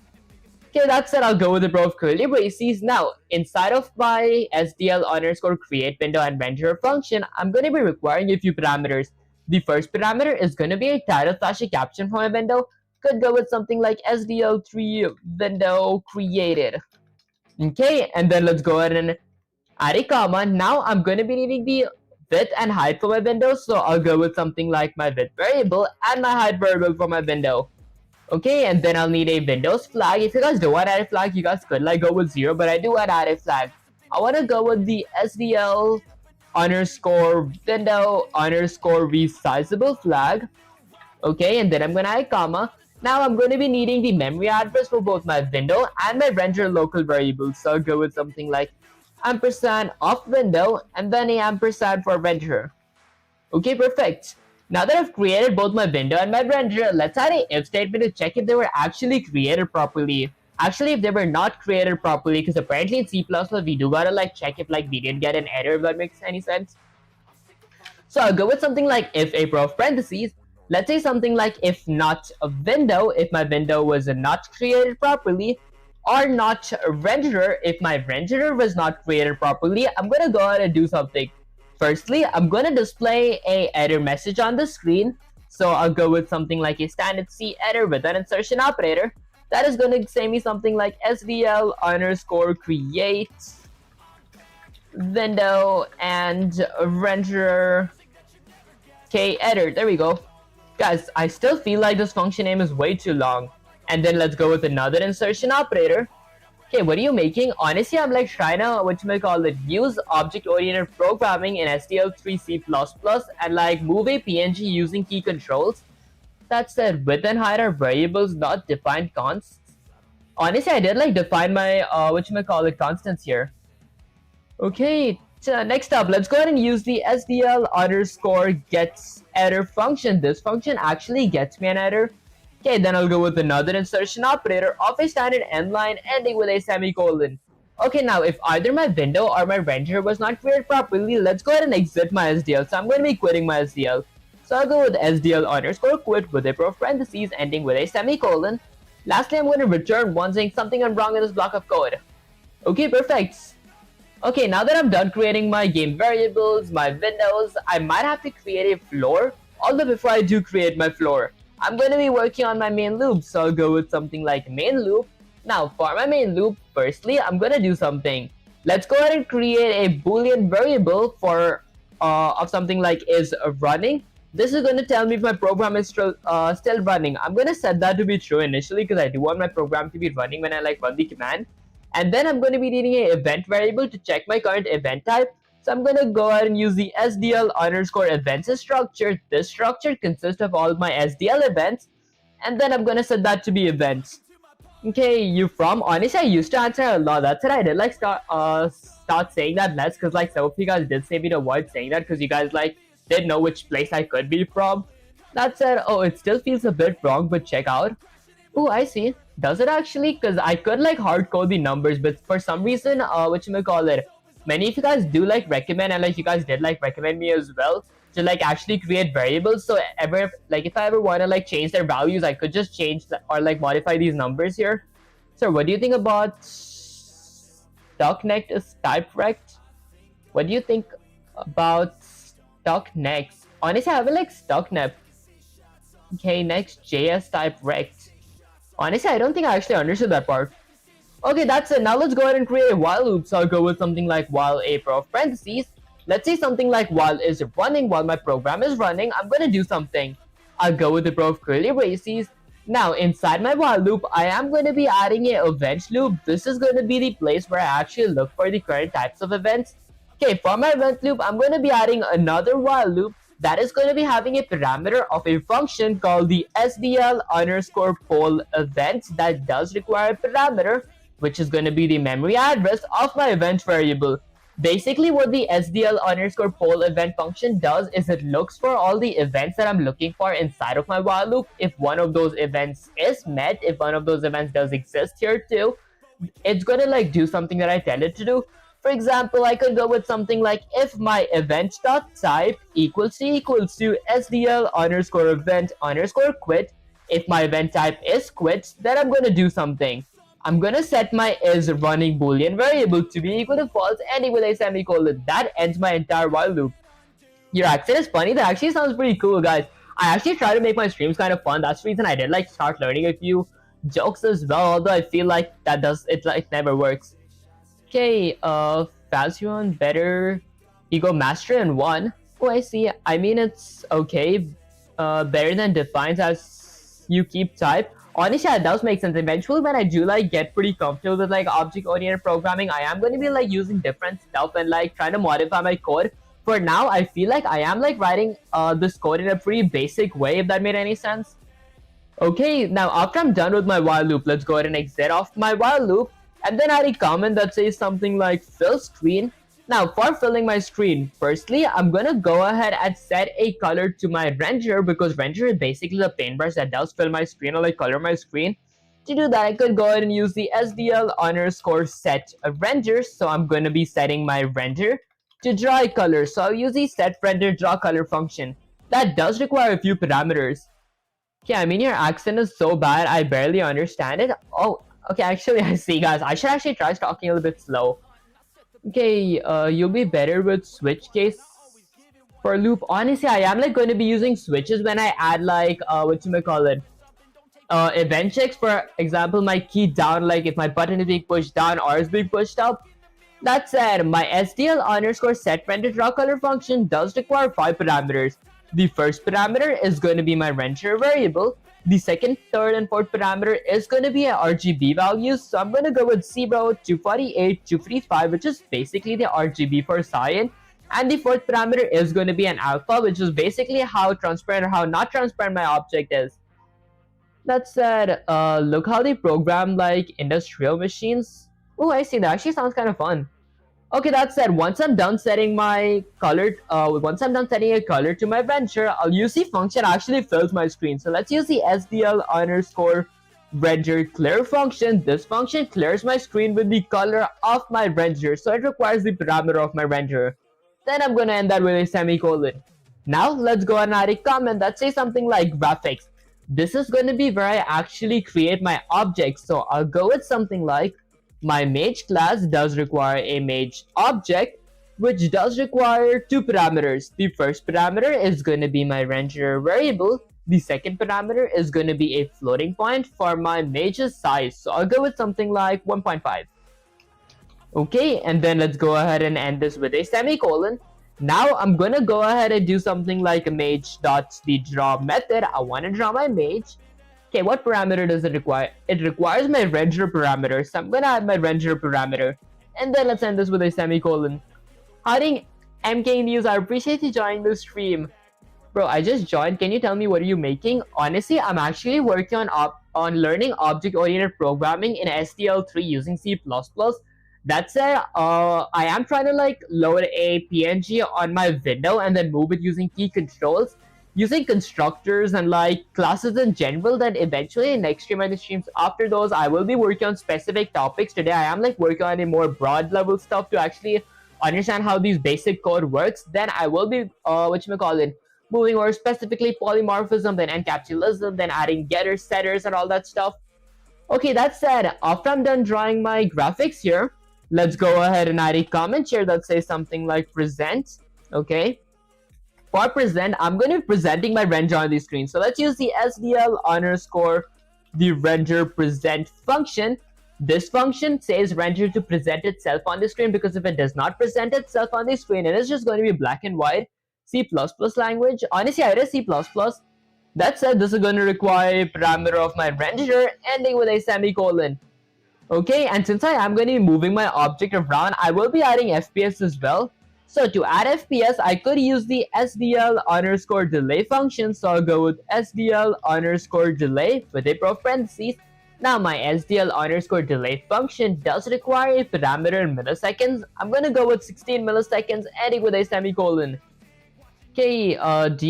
Okay, that said, I'll go with the row of curly braces. Now, inside of my SDL underscore create window and renderer function, I'm going to be requiring a few parameters. the first parameter is going to be a title slash a caption for my window. Could go with something like SDL3 window created. Okay, and then let's go ahead and add a comma. Now I'm going to be needing the width and height for my window, so I'll go with something like my width variable and my height variable for my window. Okay, and then I'll need a Windows flag. If you guys don't want to add a flag, you guys could like go with 0, but I do want to add a flag. I want to go with the SDL underscore window underscore resizable flag. Okay, and then I'm gonna add a comma. Now I'm going to be needing the memory address for both my window and my render local variables. So I'll go with something like ampersand of window and then a ampersand for render. Okay, perfect. Now that I've created both my window and my render, let's add a if statement to check if they were actually created properly. Actually, if they were not created properly, because apparently in C++ we do gotta like check if like we didn't get an error, if that makes any sense. So I'll go with something like if a prof parentheses. Let's say something like if not a window, if my window was not created properly, or not renderer, if my renderer was not created properly. I'm gonna go ahead and do something. Firstly, I'm gonna display a error message on the screen. So I'll go with something like a standard C error with an insertion operator. That is gonna say me something like SDL underscore create window and renderer k error. There we go. Guys, I still feel like this function name is way too long. And then let's go with another insertion operator. Okay, what are you making? Honestly, I'm like trying to, use object-oriented programming in SDL3 C++ and like move a PNG using key controls. That said, width and height are variables, not defined constants. Honestly, I did like define my, constants here. Okay, next up, let's go ahead and use the SDL underscore gets error function. This function actually gets me an error. Okay, then I'll go with another insertion operator of a standard end line ending with a semicolon. Okay, now if either my window or my renderer was not created properly, let's go ahead and exit my SDL. So I'm going to be quitting my SDL. So I'll go with SDL underscore quit with a prof parentheses ending with a semicolon. Lastly, I'm going to return one saying something went wrong in this block of code. Okay, perfect. Okay, now that I'm done creating my game variables, my windows, I might have to create a floor. Although before I do create my floor, I'm going to be working on my main loop. So I'll go with something like main loop. Now for my main loop, firstly, I'm going to do something. Let's go ahead and create a boolean variable for of something like is running. This is going to tell me if my program is still running. I'm going to set that to be true initially because I do want my program to be running when I like run the command. And then I'm going to be needing an event variable to check my current event type. So I'm going to go ahead and use the SDL underscore events structure. This structure consists of all my SDL events. And then I'm going to set that to be events. Okay, you from? Honestly, I used to answer a lot. That's what I did like start saying that less because like some of you guys did say me to avoid saying that because you guys like didn't know which place I could be from. That said, oh, it still feels a bit wrong, but check out. Oh, I see. Does it actually? Because I could like hard code the numbers, but for some reason, many of you guys do like recommend, and like you guys did like recommend me as well to like actually create variables. So if I ever want to like change their values, I could just change or like modify these numbers here. So what do you think about StuckNext is type rect? What do you think about StuckNext? Honestly, I haven't like StuckNext. Okay, next JS type rect. Honestly, I don't think I actually understood that part. Okay, that's it. Now let's go ahead and create a while loop. So I'll go with something like while a prof parentheses. Let's say something like while is running, while my program is running, I'm going to do something. I'll go with the prof curly braces. Now inside my while loop, I am going to be adding a event loop. This is going to be the place where I actually look for the current types of events. Okay, for my event loop, I'm going to be adding another while loop. That is going to be having a parameter of a function called the SDL underscore poll event that does require a parameter, which is going to be the memory address of my event variable. Basically, what the SDL underscore poll event function does is it looks for all the events that I'm looking for inside of my while loop. If one of those events is met, if one of those events does exist here too, it's going to like do something that I tell it to do. For example, I could go with something like if my event.type equals to SDL underscore event underscore quit. If my event type is quit, then I'm going to do something. I'm going to set my is running boolean variable to be equal to false ending with a semicolon. That ends my entire while loop. Your accent is funny. That actually sounds pretty cool, guys. I actually try to make my streams kind of fun. That's the reason I did like start learning a few jokes as well. Although I feel like that does it like never works. Okay, fancy one, better. Ego master in one. Oh, I see. I mean, it's okay. Better than defines as you keep type. Honestly, that does make sense. Eventually, when I do like get pretty comfortable with like object-oriented programming, I am going to be like using different stuff and like trying to modify my code. For now, I feel like I am like writing this code in a pretty basic way, if that made any sense. Okay, now after I'm done with my while loop, let's go ahead and exit off my while loop and then add a comment that says something like fill screen. Now for filling my screen, firstly, I'm gonna go ahead and set a color to my render because render is basically the paintbrush that does fill my screen or like color my screen. To do that, I could go ahead and use the SDL underscore set render. So I'm gonna be setting my render to draw a color. So I'll use the set render draw color function. That does require a few parameters. Yeah, I mean, your accent is so bad, I barely understand it. Oh, okay, actually, I see, guys. I should actually try talking a little bit slow. Okay, you'll be better with switch case for loop. Honestly, I am, like, going to be using switches when I add, like, whatchamacallit, event checks. For example, my key down, like, if my button is being pushed down or is being pushed up. That said, my SDL underscore set render draw color function does require 5 parameters. The first parameter is going to be my render variable. The second, third, and fourth parameter is going to be a RGB values. So I'm going to go with 0, 248, 255, which is basically the RGB for cyan. And the fourth parameter is going to be an alpha, which is basically how transparent or how not transparent my object is. That said, look how they program like industrial machines. Oh, I see. That actually sounds kind of fun. Okay, that said, once I'm done setting my color, once I'm done setting a color to my render, I'll use the function actually fills my screen. So let's use the SDL underscore render clear function. This function clears my screen with the color of my render. So it requires the parameter of my render. Then I'm going to end that with a semicolon. Now let's go and add a comment that says something like graphics. This is going to be where I actually create my objects. So I'll go with something like my Mage class does require a Mage object, which does require 2 parameters. The first parameter is going to be my render variable. The second parameter is going to be a floating point for my Mage's size. So I'll go with something like 1.5. Okay, and then let's go ahead and end this with a semicolon. Now I'm going to go ahead and do something like a Mage.the_draw method. I want to draw my Mage. Okay, what parameter does it require? It requires my render parameter, so I'm gonna add my render parameter. And then let's end this with a semicolon. Howdy, MK News, I appreciate you joining the stream. Bro, I just joined. Can you tell me what are you making? Honestly, I'm actually working on learning object-oriented programming in SDL3 using C++. That said, I am trying to like load a PNG on my window and then move it using key controls. Using constructors and like classes in general, then eventually in next stream and the streams after those, I will be working on specific topics. Today, I am like working on a more broad level stuff to actually understand how these basic code works. Then I will be, moving over specifically polymorphism, then encapsulism, then adding getters, setters, and all that stuff. Okay, that said, after I'm done drawing my graphics here, let's go ahead and add a comment here that says something like present. Okay. For present, I'm going to be presenting my render on the screen. So let's use the SDL underscore the render present function. This function says render to present itself on the screen because if it does not present itself on the screen, it is just going to be black and white. C++ language. Honestly, it is C++. That said, this is going to require a parameter of my render ending with a semicolon. Okay, and since I am going to be moving my object around, I will be adding FPS as well. So to add FPS, I could use the SDL underscore delay function. So I'll go with SDL underscore delay with a parentheses. Now my SDL underscore delay function does require a parameter in milliseconds. I'm going to go with 16 milliseconds ending with a semicolon. Okay, do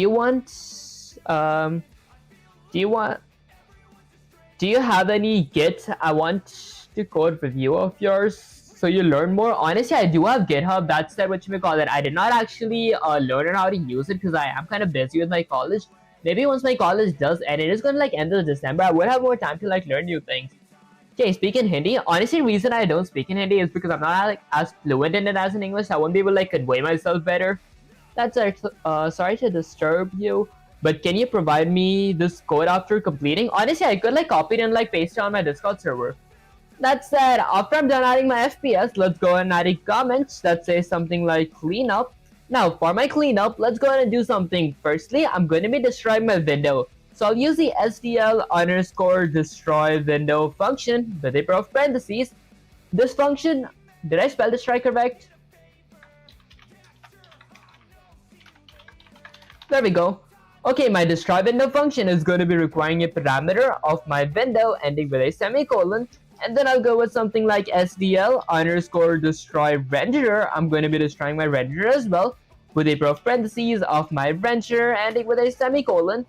you have any Git I want to code review of yours? So you learn more. Honestly, I do have GitHub. That's that whatchamacallit. I did not actually learn how to use it because I am kind of busy with my college. Maybe once my college does end, it is going to like end in December, I would have more time to like learn new things. Okay, speak in Hindi. Honestly, the reason I don't speak in Hindi is because I'm not like as fluent in it as in English. I won't be able to like convey myself better. That's sorry to disturb you, but can you provide me this code after completing? Honestly, I could like copy it and like paste it on my Discord server. That said, after I'm done adding my FPS, let's go ahead and add comments that say something like cleanup. Now, for my cleanup, let's go ahead and do something. Firstly, I'm going to be destroying my window. So I'll use the SDL underscore destroy window function with a pair of parentheses. This function, did I spell destroy correct? There we go. Okay, my destroy window function is going to be requiring a parameter of my window ending with a semicolon. And then I'll go with something like SDL underscore destroy renderer. I'm going to be destroying my renderer as well with a pair of parentheses of my renderer ending with a semicolon.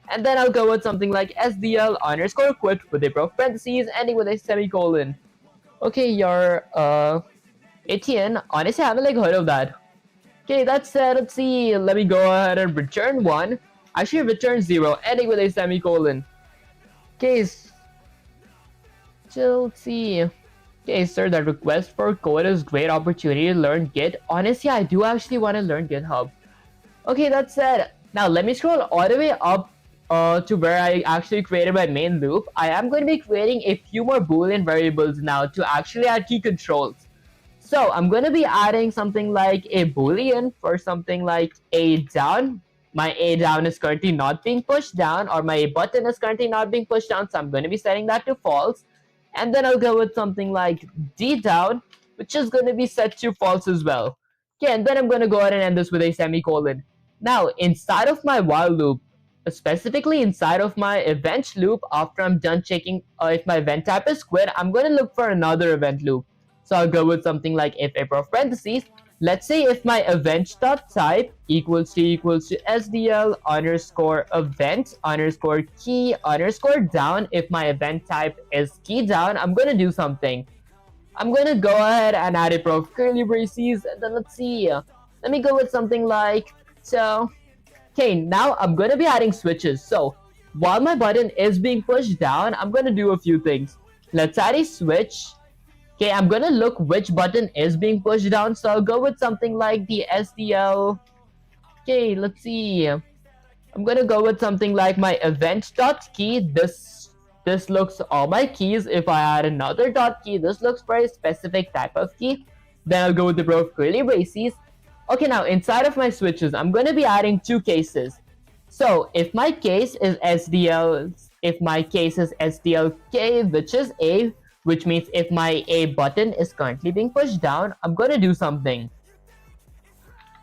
And then I'll go with something like SDL underscore quit with a pair of parentheses ending with a semicolon. Okay, your Etienne, honestly I haven't like heard of that. Okay, that said, let's see, let me go ahead and return 1. Actually return 0, ending with a semicolon. Okay, so let's see. Okay, sir, that request for code is great opportunity to learn Git. Honestly, I do actually want to learn GitHub. Okay, that said, now let me scroll all the way up to where I actually created my main loop. I am going to be creating a few more Boolean variables now to actually add key controls. So I'm going to be adding something like a Boolean for something like A down. My A down is currently not being pushed down, or my A button is currently not being pushed down, so I'm going to be setting that to false. And then I'll go with something like D down, which is going to be set to false as well. Okay, and then I'm going to go ahead and end this with a semicolon. Now, inside of my while loop, specifically inside of my event loop, after I'm done checking if my event type is quit, I'm going to look for another event loop. So I'll go with something like if a pair of parentheses. Let's say if my event.type equals to SDL underscore event underscore key underscore down. If my event type is key down, I'm going to do something. I'm going to go ahead and add a pair of curly braces. And then let's see. Let me go with something like, so, okay, now I'm going to be adding switches. So while my button is being pushed down, I'm going to do a few things. Let's add a switch. Okay, I'm gonna look which button is being pushed down, so I'll go with something like the SDL. Okay, let's see. I'm gonna go with something like my event.key. This looks all my keys. If I add another dot key, this looks for a specific type of key. Then I'll go with the row of curly braces. Okay, now inside of my switches, I'm gonna be adding two cases. So if my case is SDL, if my case is SDLK, which is A, which means if my A button is currently being pushed down, I'm going to do something.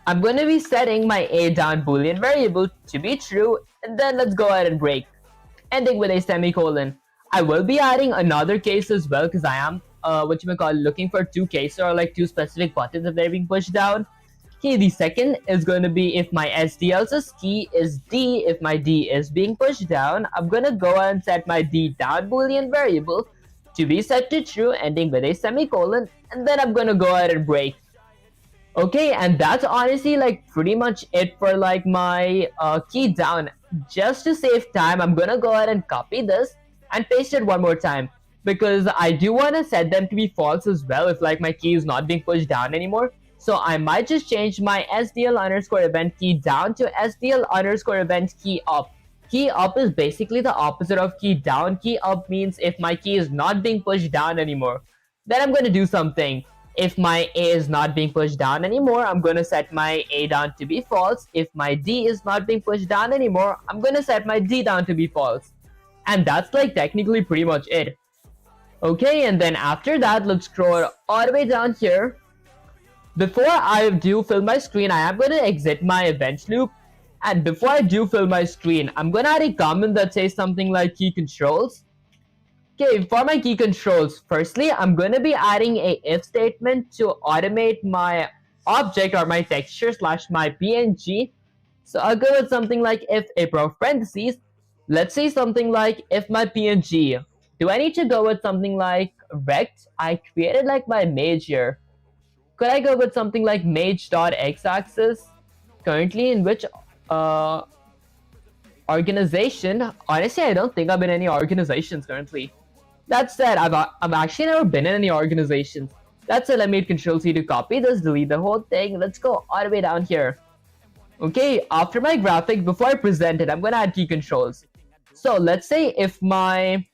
I'm going to be setting my A down Boolean variable to be true, and then let's go ahead and break, ending with a semicolon. I will be adding another case as well because I am looking for two cases or like two specific buttons if they're being pushed down. Okay, the second is going to be if my SDL's key is D. If my D is being pushed down, I'm going to go and set my D down Boolean variable to be set to true, ending with a semicolon, and then I'm gonna go ahead and break. Okay, and that's honestly like pretty much it for like my key down. Just to save time, I'm gonna go ahead and copy this and paste it one more time because I do want to set them to be false as well if like my key is not being pushed down anymore. So I might just change my SDL underscore event key down to SDL underscore event key up. Key up is basically the opposite of key down. Key up means if my key is not being pushed down anymore, then I'm going to do something. If my A is not being pushed down anymore, I'm going to set my A down to be false. If my D is not being pushed down anymore, I'm going to set my D down to be false. And that's like technically pretty much it. Okay, and then after that, let's scroll all the way down here. Before I do fill my screen, I am going to exit my event loop. And before I do fill my screen, I'm going to add a comment that says something like key controls. Okay, for my key controls, firstly, I'm going to be adding a if statement to automate my object or my texture slash my PNG. So I'll go with something like if a pair of parentheses. Let's say something like if my PNG. Do I need to go with something like rect? I created like my Mage here. Could I go with something like Mage.x-axis? Currently in which organization? Honestly, I don't think I'm in any organizations currently. That said, I've actually never been in any organizations. That said, I made Control C to copy this, delete the whole thing. Let's go all the way down here. Okay, after my graphic, before I present it, I'm gonna add key controls. So let's say if my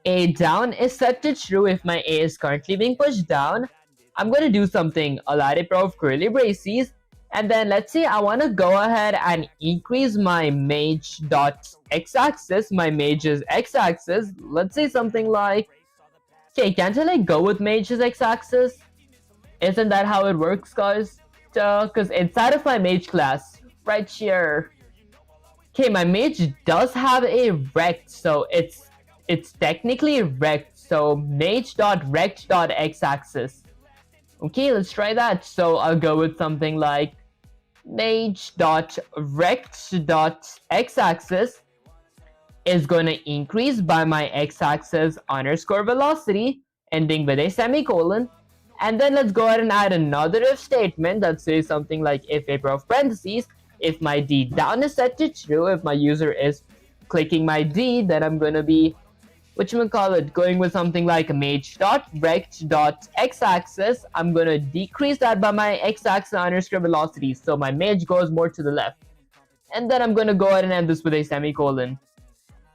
A down is set to true, if my A is currently being pushed down, I'm gonna do something. I'll add a pair of curly braces, and then let's say I wanna go ahead and increase my mage dot x-axis, my mage's x-axis. Let's say something like, okay, can't I like go with mage's x-axis? Isn't that how it works, guys? Because inside of my mage class, right here, okay, my mage does have a rect, so it's technically rect. So mage.rect.x-axis. Okay, let's try that. So I'll go with something like mage.rect.x-axis is going to increase by my x-axis underscore velocity, ending with a semicolon. And then let's go ahead and add another if statement that says something like if a pair of parentheses, if my D down is set to true, if my user is clicking my D, then I'm going to be, going with something like mage.rect.x-axis. I'm going to decrease that by my x-axis underscore velocity. So my mage goes more to the left. And then I'm going to go ahead and end this with a semicolon.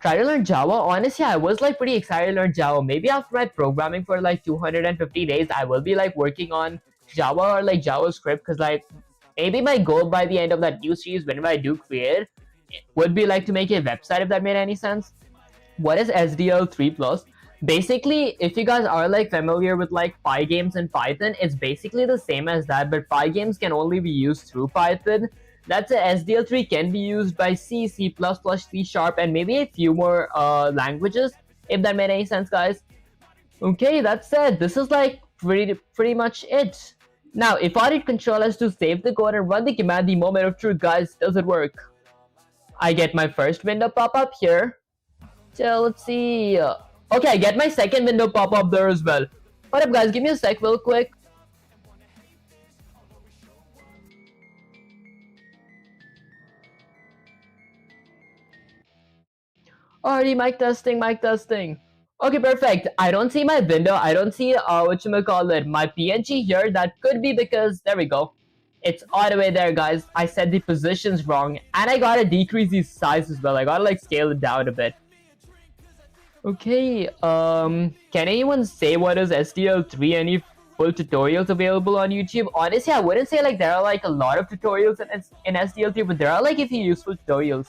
Try to learn Java. Honestly, I was like pretty excited to learn Java. Maybe after my programming for like 250 days, I will be like working on Java or like JavaScript, because like maybe my goal by the end of that new series, whenever I do create, would be like to make a website, if that made any sense. What is SDL3 plus? Basically, if you guys are like familiar with like Pygames and Python, it's basically the same as that, but Pygames can only be used through Python. That's a SDL3 can be used by C, C++, C#, and maybe a few more languages, if that made any sense, guys. Okay, that's it. This is like pretty much it. Now, if I hit Control S to save the code and run the command, the moment of truth, guys, does it work? I get my first window pop up here. So let's see. Okay, I get my second window pop up there as well. What up, guys? Give me a sec real quick. Already mic testing, mic testing. Okay, perfect. I don't see my window. I don't see my PNG here. That could be because there we go. It's all the way there, guys. I set the positions wrong, and I gotta decrease the size as well. I gotta like scale it down a bit. Okay, can anyone say what is SDL3? Any full tutorials available on YouTube? Honestly, I wouldn't say like there are like a lot of tutorials in SDL3, but there are like a few useful tutorials.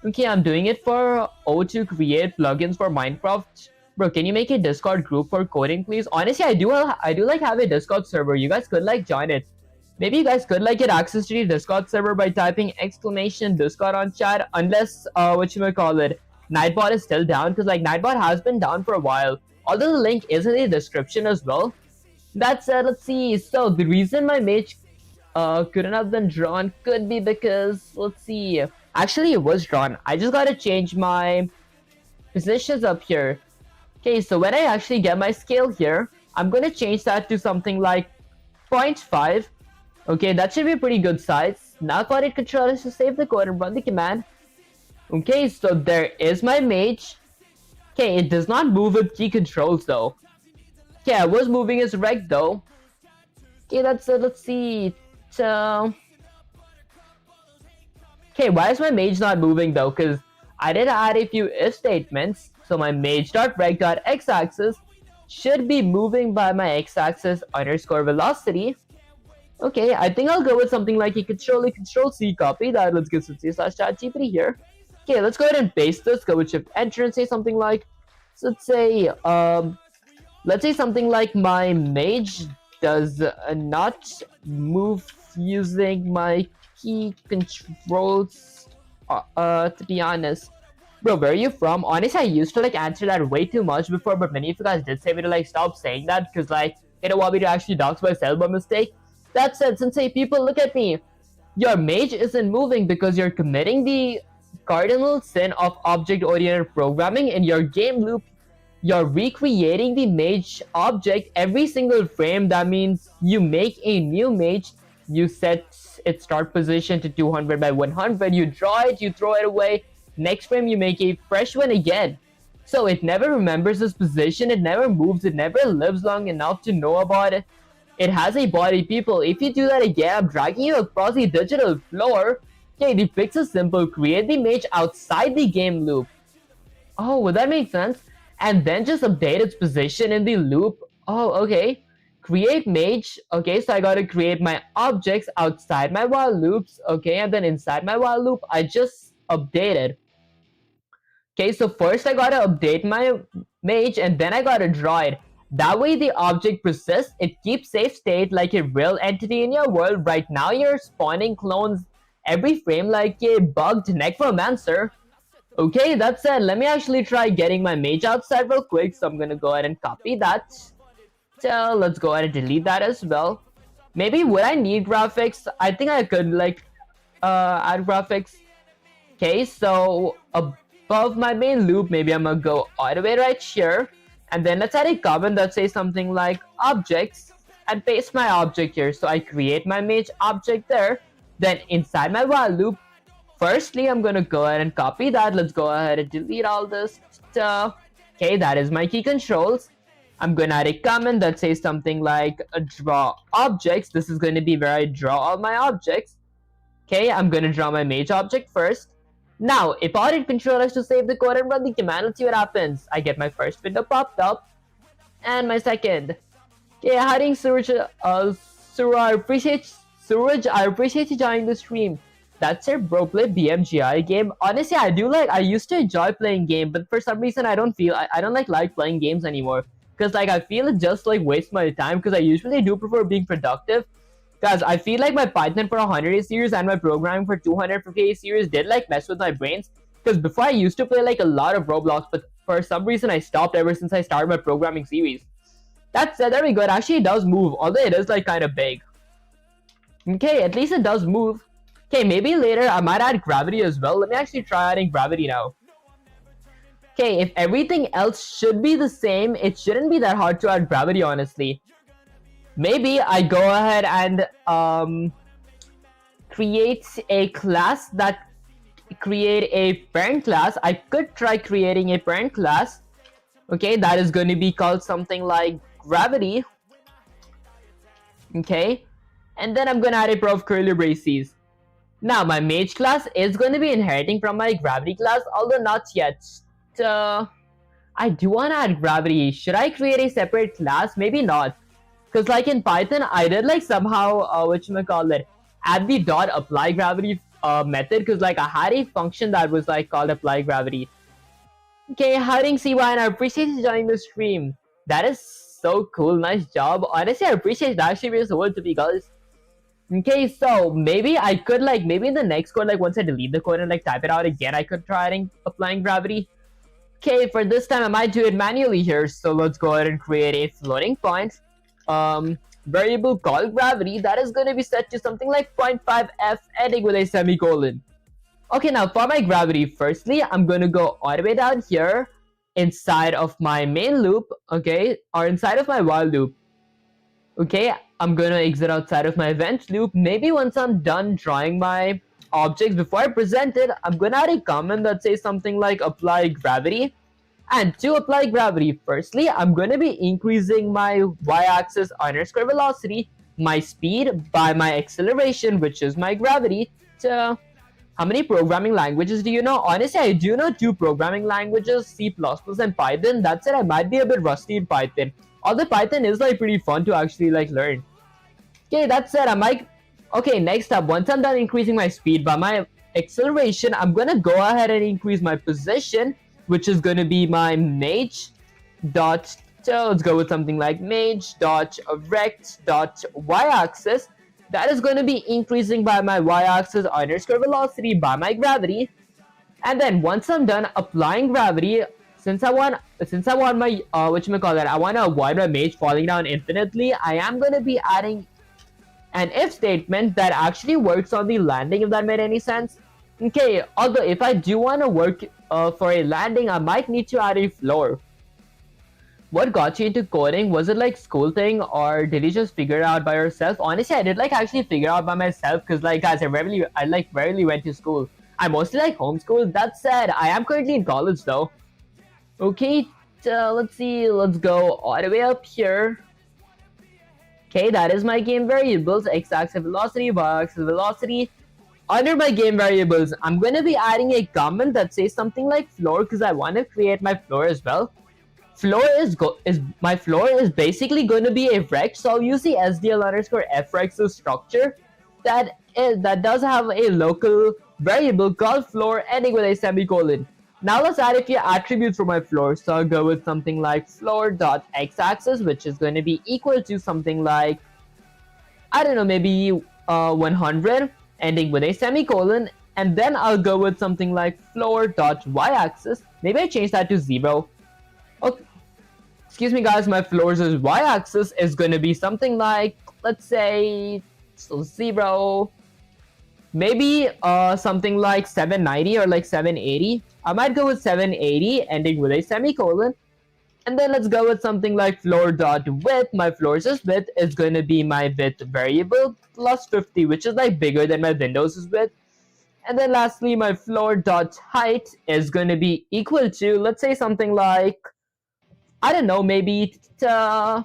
Okay, I'm doing it for to create plugins for Minecraft. Bro, can you make a Discord group for coding, please? Honestly, I do like have a Discord server. You guys could like join it. Maybe you guys could like get access to the Discord server by typing !Discord on chat, unless Nightbot is still down, because like Nightbot has been down for a while. Although the link is in the description as well. That said, let's see. So the reason my mage couldn't have been drawn could be because, let's see. Actually, it was drawn. I just gotta change my positions up here. Okay, so when I actually get my scale here, I'm gonna change that to something like 0.5. Okay, that should be a pretty good size. Now if I hit Control is to save the code and run the command. Okay, so there is my mage. Okay, it does not move with key controls though. Okay, I was moving as rect though. Okay, that's it. Let's see. So, okay, why is my mage not moving though? Because I did add a few if statements. So my mage.rect.x-axis should be moving by my x-axis underscore velocity. Okay, I think I'll go with something like a control-C copy that. Let's get some c/chatgpt here. Okay, let's go ahead and paste this. Go with shift enter and say something like, so let's say something like my mage does not move using my key controls. To be honest, bro, where are you from? Honestly, I used to like answer that way too much before, but many of you guys did say me to like stop saying that because like you don't want me to actually dox myself by mistake. That said, since people look at me, your mage isn't moving because you're committing the cardinal sin of object-oriented programming. In your game loop, you're recreating the mage object every single frame. That means you make a new mage, you set its start position to 200 by 100, you draw it, you throw it away, next frame you make a fresh one again. So it never remembers its position, it never moves, it never lives long enough to know about it. It has a body, people. If you do that again, I'm dragging you across the digital floor. Okay, the fix is simple. Create the mage outside the game loop. Oh, would that make sense? And then just update its position in the loop. Oh, okay. Create mage. Okay, so I gotta create my objects outside my while loops. Okay, and then inside my while loop, I just updated. Okay, so first I gotta update my mage and then I gotta draw it. That way the object persists, it keeps safe state like a real entity in your world. Right now you're spawning clones every frame like a bugged necromancer. Okay, that said, let me actually try getting my mage outside real quick. So I'm gonna go ahead and copy that. So let's go ahead and delete that as well. Maybe would I need graphics? I think I could like add graphics. Okay, so above my main loop, maybe I'm gonna go all the way right here. And then let's add a comment that says something like objects and paste my object here. So I create my mage object there. Then inside my while loop, firstly, I'm gonna go ahead and copy that. Let's go ahead and delete all this stuff. Okay, that is my key controls. I'm gonna add a comment that says something like draw objects. This is gonna be where I draw all my objects. Okay, I'm gonna draw my mage object first. Now, if I hit Control S to save the code and run the command, let's see what happens. I get my first window popped up, and my second. Okay, hiding Suraj, Suraj, I appreciate you joining the stream. That's it, bro. Play BMGI game. Honestly, I used to enjoy playing game, but for some reason I don't like playing games anymore. Cause like I feel it just like wastes my time. Cause I usually do prefer being productive. Guys, I feel like my Python for 100A series and my programming for 250A series did like mess with my brains. Because before I used to play like a lot of Roblox, but for some reason I stopped ever since I started my programming series. That said, there we go. It actually does move, although it is like kind of big. Okay, at least it does move. Okay, maybe later I might add gravity as well. Let me actually try adding gravity now. Okay, if everything else should be the same, it shouldn't be that hard to add gravity, honestly. Maybe I go ahead and create a class that create a parent class. I could try creating a parent class. Okay, that is going to be called something like gravity. Okay, and then I'm going to add a pair of curly braces. Now my mage class is going to be inheriting from my gravity class, although not yet. I do want to add gravity. Should I create a separate class? Maybe not. Because like in Python, I did like somehow, add the dot apply gravity method. Because like I had a function that was like called apply gravity. Okay, hiding CY, and I appreciate you joining the stream. That is so cool. Nice job. Honestly, I appreciate that. Actually means the world to me, guys. Okay, so maybe I could like, maybe in the next code, like once I delete the code and like type it out again, I could try applying gravity. Okay, for this time I might do it manually here. So let's go ahead and create a floating point variable called gravity that is going to be set to something like 0.5f ending with a semicolon. Okay, now for my gravity, firstly I'm going to go all the way down here inside of my main loop, okay, or inside of my while loop. Okay, I'm going to exit outside of my event loop. Maybe once I'm done drawing my objects, before I present it, I'm going to add a comment that says something like apply gravity. And to apply gravity, firstly, I'm going to be increasing my y-axis underscore velocity, my speed by my acceleration, which is my gravity. So, how many programming languages do you know? Honestly, I do know 2 programming languages, C++ and Python. That said, I might be a bit rusty in Python. Although Python is like pretty fun to actually like learn. Okay, that said, I might... Okay, next up, once I'm done increasing my speed by my acceleration, I'm going to go ahead and increase my position, which is going to be my mage dot, so let's go with something like mage dot rect dot y-axis. That is going to be increasing by my y-axis underscore velocity by my gravity. And then once I'm done applying gravity, since I want my I want to avoid my mage falling down infinitely, I am going to be adding an if statement that actually works on the landing, if that made any sense. Okay, although if I do want to work for a landing, I might need to add a floor. What got you into coding? Was it like school thing, or did you just figure it out by yourself? Honestly, I did like actually figure out by myself, because like guys, I rarely went to school. I mostly like homeschooled. That said, I am currently in college though. Okay, let's see, let's go all the way up here. Okay, that is my game variables, x-axis velocity, y-axis velocity. Under my game variables, I'm going to be adding a comment that says something like floor because I want to create my floor as well. My floor is basically going to be a rect, so I'll use the SDL underscore frexes structure that does have a local variable called floor ending with a semicolon. Now let's add a few attributes for my floor. So I'll go with something like floor.x-axis, which is going to be equal to something like, I don't know, maybe 100 ending with a semicolon. And then I'll go with something like floor.y-axis. Maybe I change that to 0. Okay. Excuse me guys, my floor's y-axis is going to be something like, let's say, so 0, maybe something like 790 or like 780. I might go with 780 ending with a semicolon. And then let's go with something like floor.width. My floor's width is going to be my width variable plus 50, which is like bigger than my window's width. And then lastly, my floor.height is going to be equal to, let's say something like, I don't know, maybe, okay,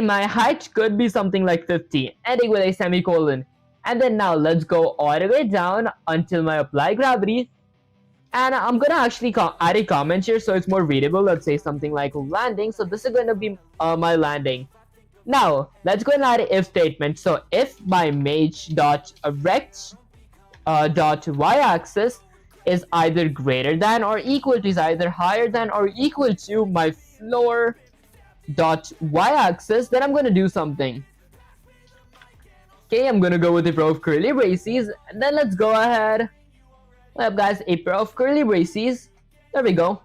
my height could be something like 50, ending with a semicolon. And then now let's go all the way down until my apply gravity. And I'm gonna actually add a comment here so it's more readable. Let's say something like landing. So this is gonna be my landing. Now let's go and add an if statement. So if my mage dot rect dot y-axis is either greater than or equal to, is either higher than or equal to my floor dot y-axis, then I'm gonna do something. Okay, I'm gonna go with a row of curly braces, and then let's go ahead. What up guys, a pair of curly braces. There we go.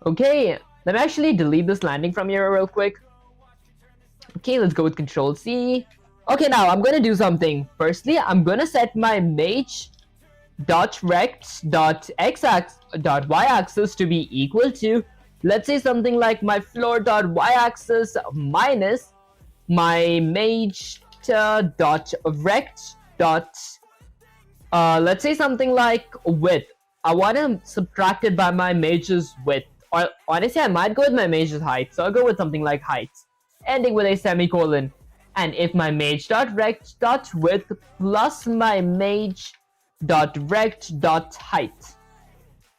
Okay, let me actually delete this landing from here real quick. Okay, let's go with Control C. Okay, now I'm gonna do something. Firstly, I'm gonna set my mage dot rect dot x-axis dot y-axis to be equal to, let's say something like my floor dot y-axis minus my mage dot rect dot let's say something like width. I want to subtract it by my mage's width, or honestly I might go with my mage's height, so I'll go with something like height ending with a semicolon. And if my mage dot rect dot width plus my mage dot rect dot height.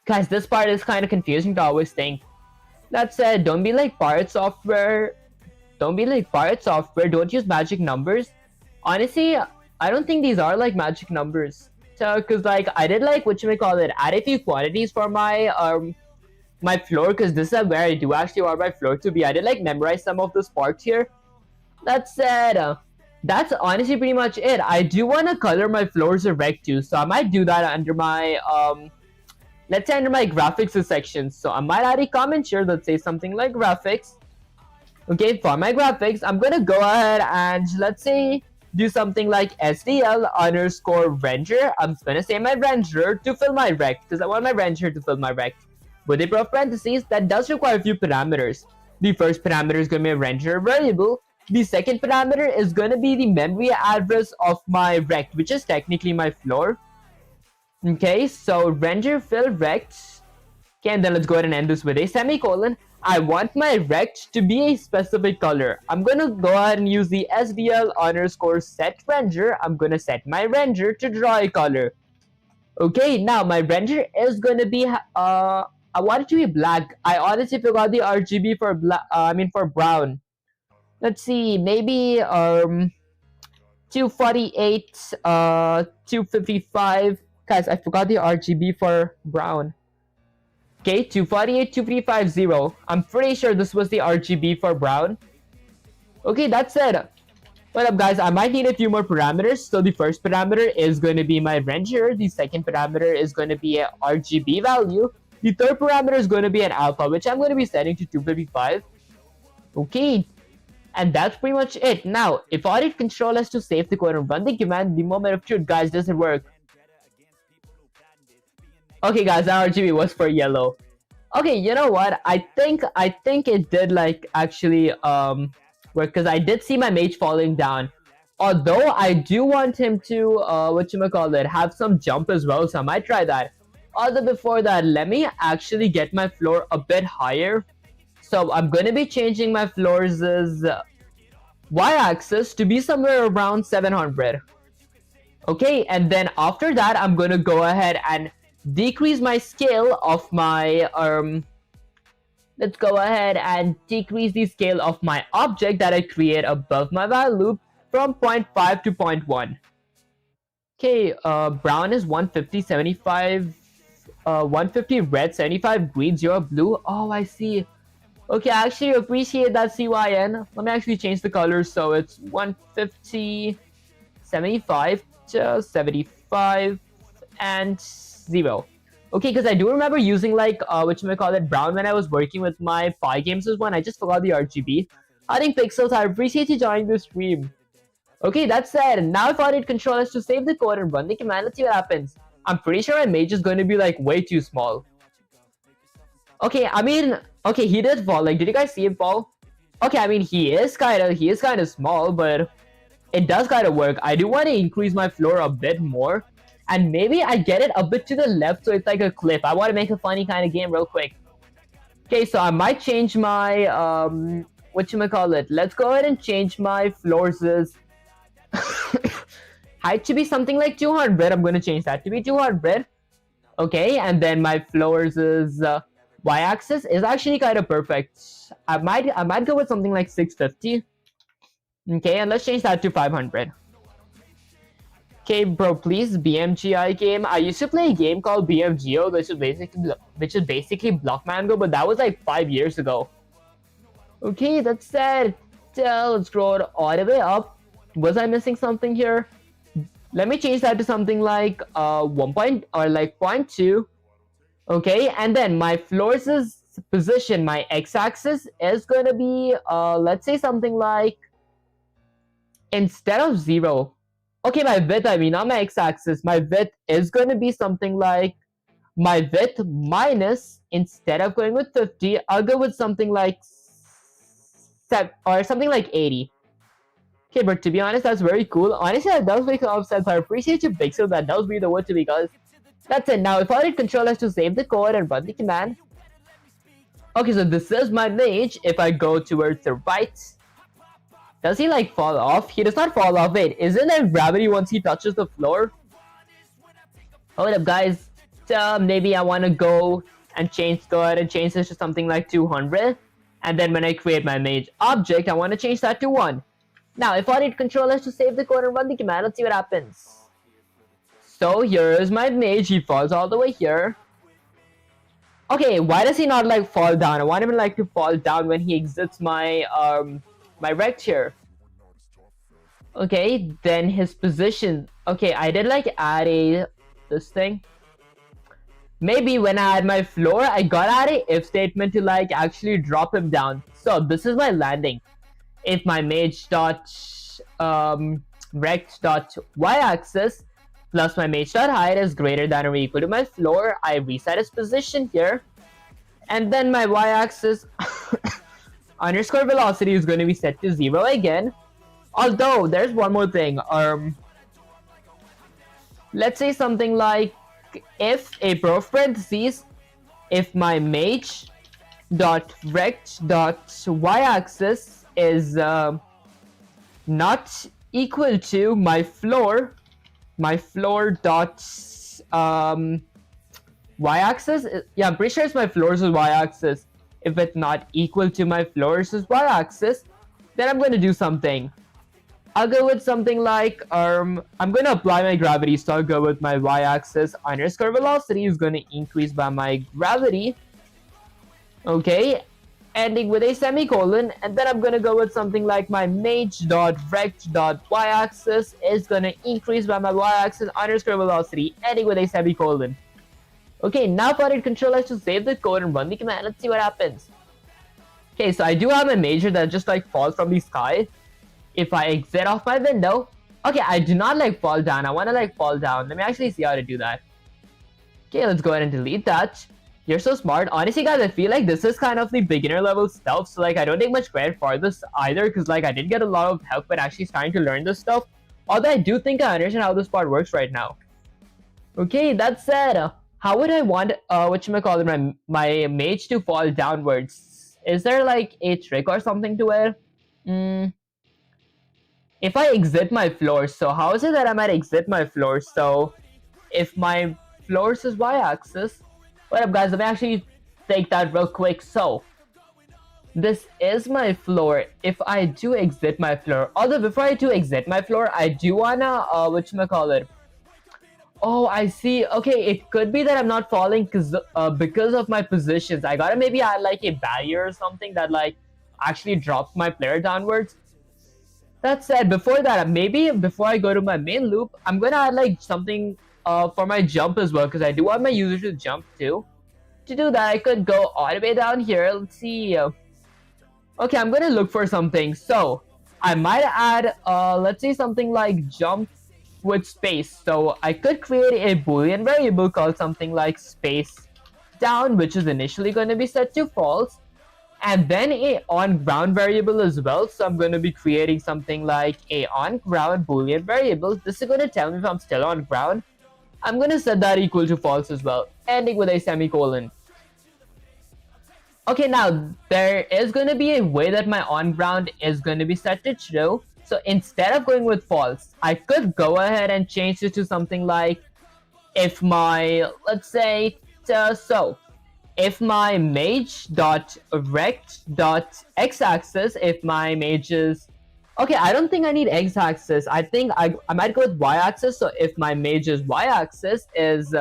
Guys, this part is kind of confusing to always think. That said, don't be like pirate software. Don't use magic numbers. Honestly, I don't think these are like magic numbers. So, cause like I did like add a few quantities for my my floor, cause this is where I do actually want my floor to be. I did like memorize some of those parts here. That said, that's honestly pretty much it. I do want to color my floors a rect too, so I might do that under my let's say under my graphics section. So I might add a comment here that says something like graphics. Okay, for my graphics, I'm gonna go ahead and let's say do something like SDL underscore render. I'm gonna say my renderer to fill my rect, because I want my renderer to fill my rect. With a pair of parentheses, that does require a few parameters. The first parameter is gonna be a renderer variable. The second parameter is gonna be the memory address of my rect, which is technically my floor. Okay, so render fill rect. Okay, and then let's go ahead and end this with a semicolon. I want my rect to be a specific color. I'm gonna go ahead and use the SDL underscore set render. I'm gonna set my render to draw a color. Okay, now my render is gonna be I want it to be black. I honestly forgot the RGB for for brown. Let's see, maybe 248 255. Guys, I forgot the RGB for brown. Okay, 248 2350. I'm pretty sure this was the RGB for brown. Okay, that's it. What up guys, I might need a few more parameters. So the first parameter is going to be my renderer. The second parameter is going to be a RGB value. The third parameter is going to be an alpha, which I'm going to be setting to 255. Okay, and that's pretty much it. Now, if audit control has to save the code and run the command, the moment of truth, guys, doesn't work. Okay guys, that RGB was for yellow. Okay, you know what? I think it did like actually work, because I did see my mage falling down. Although I do want him to have some jump as well, so I might try that. Although before that, let me actually get my floor a bit higher. So I'm gonna be changing my floors y-axis to be somewhere around 700. Okay, and then after that, I'm gonna go ahead and decrease my scale of my let's go ahead and decrease the scale of my object that I create above my while loop from 0.5 to 0.1. Okay, brown is 150, 75, 150 red, 75 green, 0 blue. Oh, I see. Okay, I actually appreciate that CYN. Let me actually change the colors so it's 150, 75 to 75 and 0. Okay, because I do remember using like whatchamacallit brown when I was working with my Pi Games one. I just forgot the RGB. I think Pixels, I appreciate you joining the stream. Okay, that said, now if I need controllers to save the code and run the command, let's see what happens. I'm pretty sure my Mage is going to be like way too small. Okay, I mean, okay, he did fall. Like, did you guys see him fall? Okay, I mean, he is kind of small, but it does kind of work. I do want to increase my floor a bit more, and maybe I get it a bit to the left so it's like a cliff. I want to make a funny kind of game real quick. Okay, so I might change my whatchamacallit. Let's go ahead and change my floors' height to be something like 200. I'm going to change that to be 200. Okay, and then my floors' y-axis is actually kind of perfect. I might go with something like 650. Okay, and let's change that to 500. Okay, bro, please, BMGI game. I used to play a game called BMGO, which is basically Block Mango, but that was like 5 years ago. Okay, that's said. Let's scroll it all the way up. Was I missing something here? Let me change that to something like 0.2. Okay, and then my floors' position, my x-axis is going to be let's say something like, instead of 0. Okay, my width, I mean, not my x-axis. My width is going to be something like my width minus, instead of going with 50, I'll go with something like 7 or something like 80. Okay, but to be honest, that's very cool. Honestly, that does make a lot of sense. I appreciate you, Pixel. That does be the word to me, guys. That's it. Now, if I hit Control S to save the code and run the command. Okay, so this is my Mage. If I go towards the right, does he like fall off? He does not fall off. Wait, isn't there gravity once he touches the floor? Hold up, guys. Maybe I want to go and go ahead and change this to something like 200. And then when I create my Mage object, I want to change that to 1. Now, if I need Control S to save the code and run the command, let's see what happens. So here is my Mage. He falls all the way here. Okay, why does he not like fall down? I want him like to fall down when he exits my my rect here. Okay, then his position. Okay, I did like add this thing. Maybe when I add my floor, I got add a if statement to like actually drop him down. So this is my landing. If my Mage dot rect dot y-axis plus my Mage dot height is greater than or equal to my floor, I reset its position here, and then my y-axis underscore velocity is going to be set to 0 again. Although there's one more thing. Let's say something like, if a parentheses, if my Mage dot rect dot y-axis is not equal to my floor dot y-axis. Yeah, I'm pretty sure it's my floor's y-axis. If it's not equal to my floor's y-axis, then I'm going to do something. I'll go with something like, I'm going to apply my gravity, so I'll go with my y-axis underscore velocity is going to increase by my gravity. Okay, ending with a semicolon, and then I'm going to go with something like my mage.rect.y-axis is going to increase by my y-axis underscore velocity, ending with a semicolon. Okay, now if I hit Control S to save the code and run the command, let's see what happens. Okay, so I do have a Major that just like falls from the sky. If I exit off my window, okay, I do not like fall down. I want to like fall down. Let me actually see how to do that. Okay, let's go ahead and delete that. You're so smart. Honestly, guys, I feel like this is kind of the beginner level stuff. So like, I don't take much credit for this either, because like I did get a lot of help when actually starting to learn this stuff. Although I do think I understand how this part works right now. Okay, that said, how would I want my Mage to fall downwards? Is there like a trick or something to it? if I exit my floor, so how is it that I might exit my floor? So if my floors is y-axis, what up guys, let me actually take that real quick. So this is my floor. If I do exit my floor, although before I do exit my floor, I do wanna whatchamacallit. Oh, I see. Okay, it could be that I'm not falling because of my positions. I gotta maybe add like a barrier or something that like actually drops my player downwards. That said, before that, maybe before I go to my main loop, I'm gonna add like something for my jump as well, because I do want my user to jump too. To do that, I could go all the way down here. Let's see. Okay, I'm gonna look for something. So I might add, let's say something like jump with space. So I could create a boolean variable called something like space down, which is initially going to be set to false, and then a on ground variable as well. So I'm going to be creating something like a on ground boolean variable. This is going to tell me if I'm still on ground. I'm going to set that equal to false as well, ending with a semicolon. Okay, now there is going to be a way that my on ground is going to be set to true. So instead of going with false, I could go ahead and change it to something like if my, let's say, if my mage dot rect dot x-axis, if my mage is, okay, I don't think I need x-axis. I think I might go with y-axis. So if my mage's y-axis is,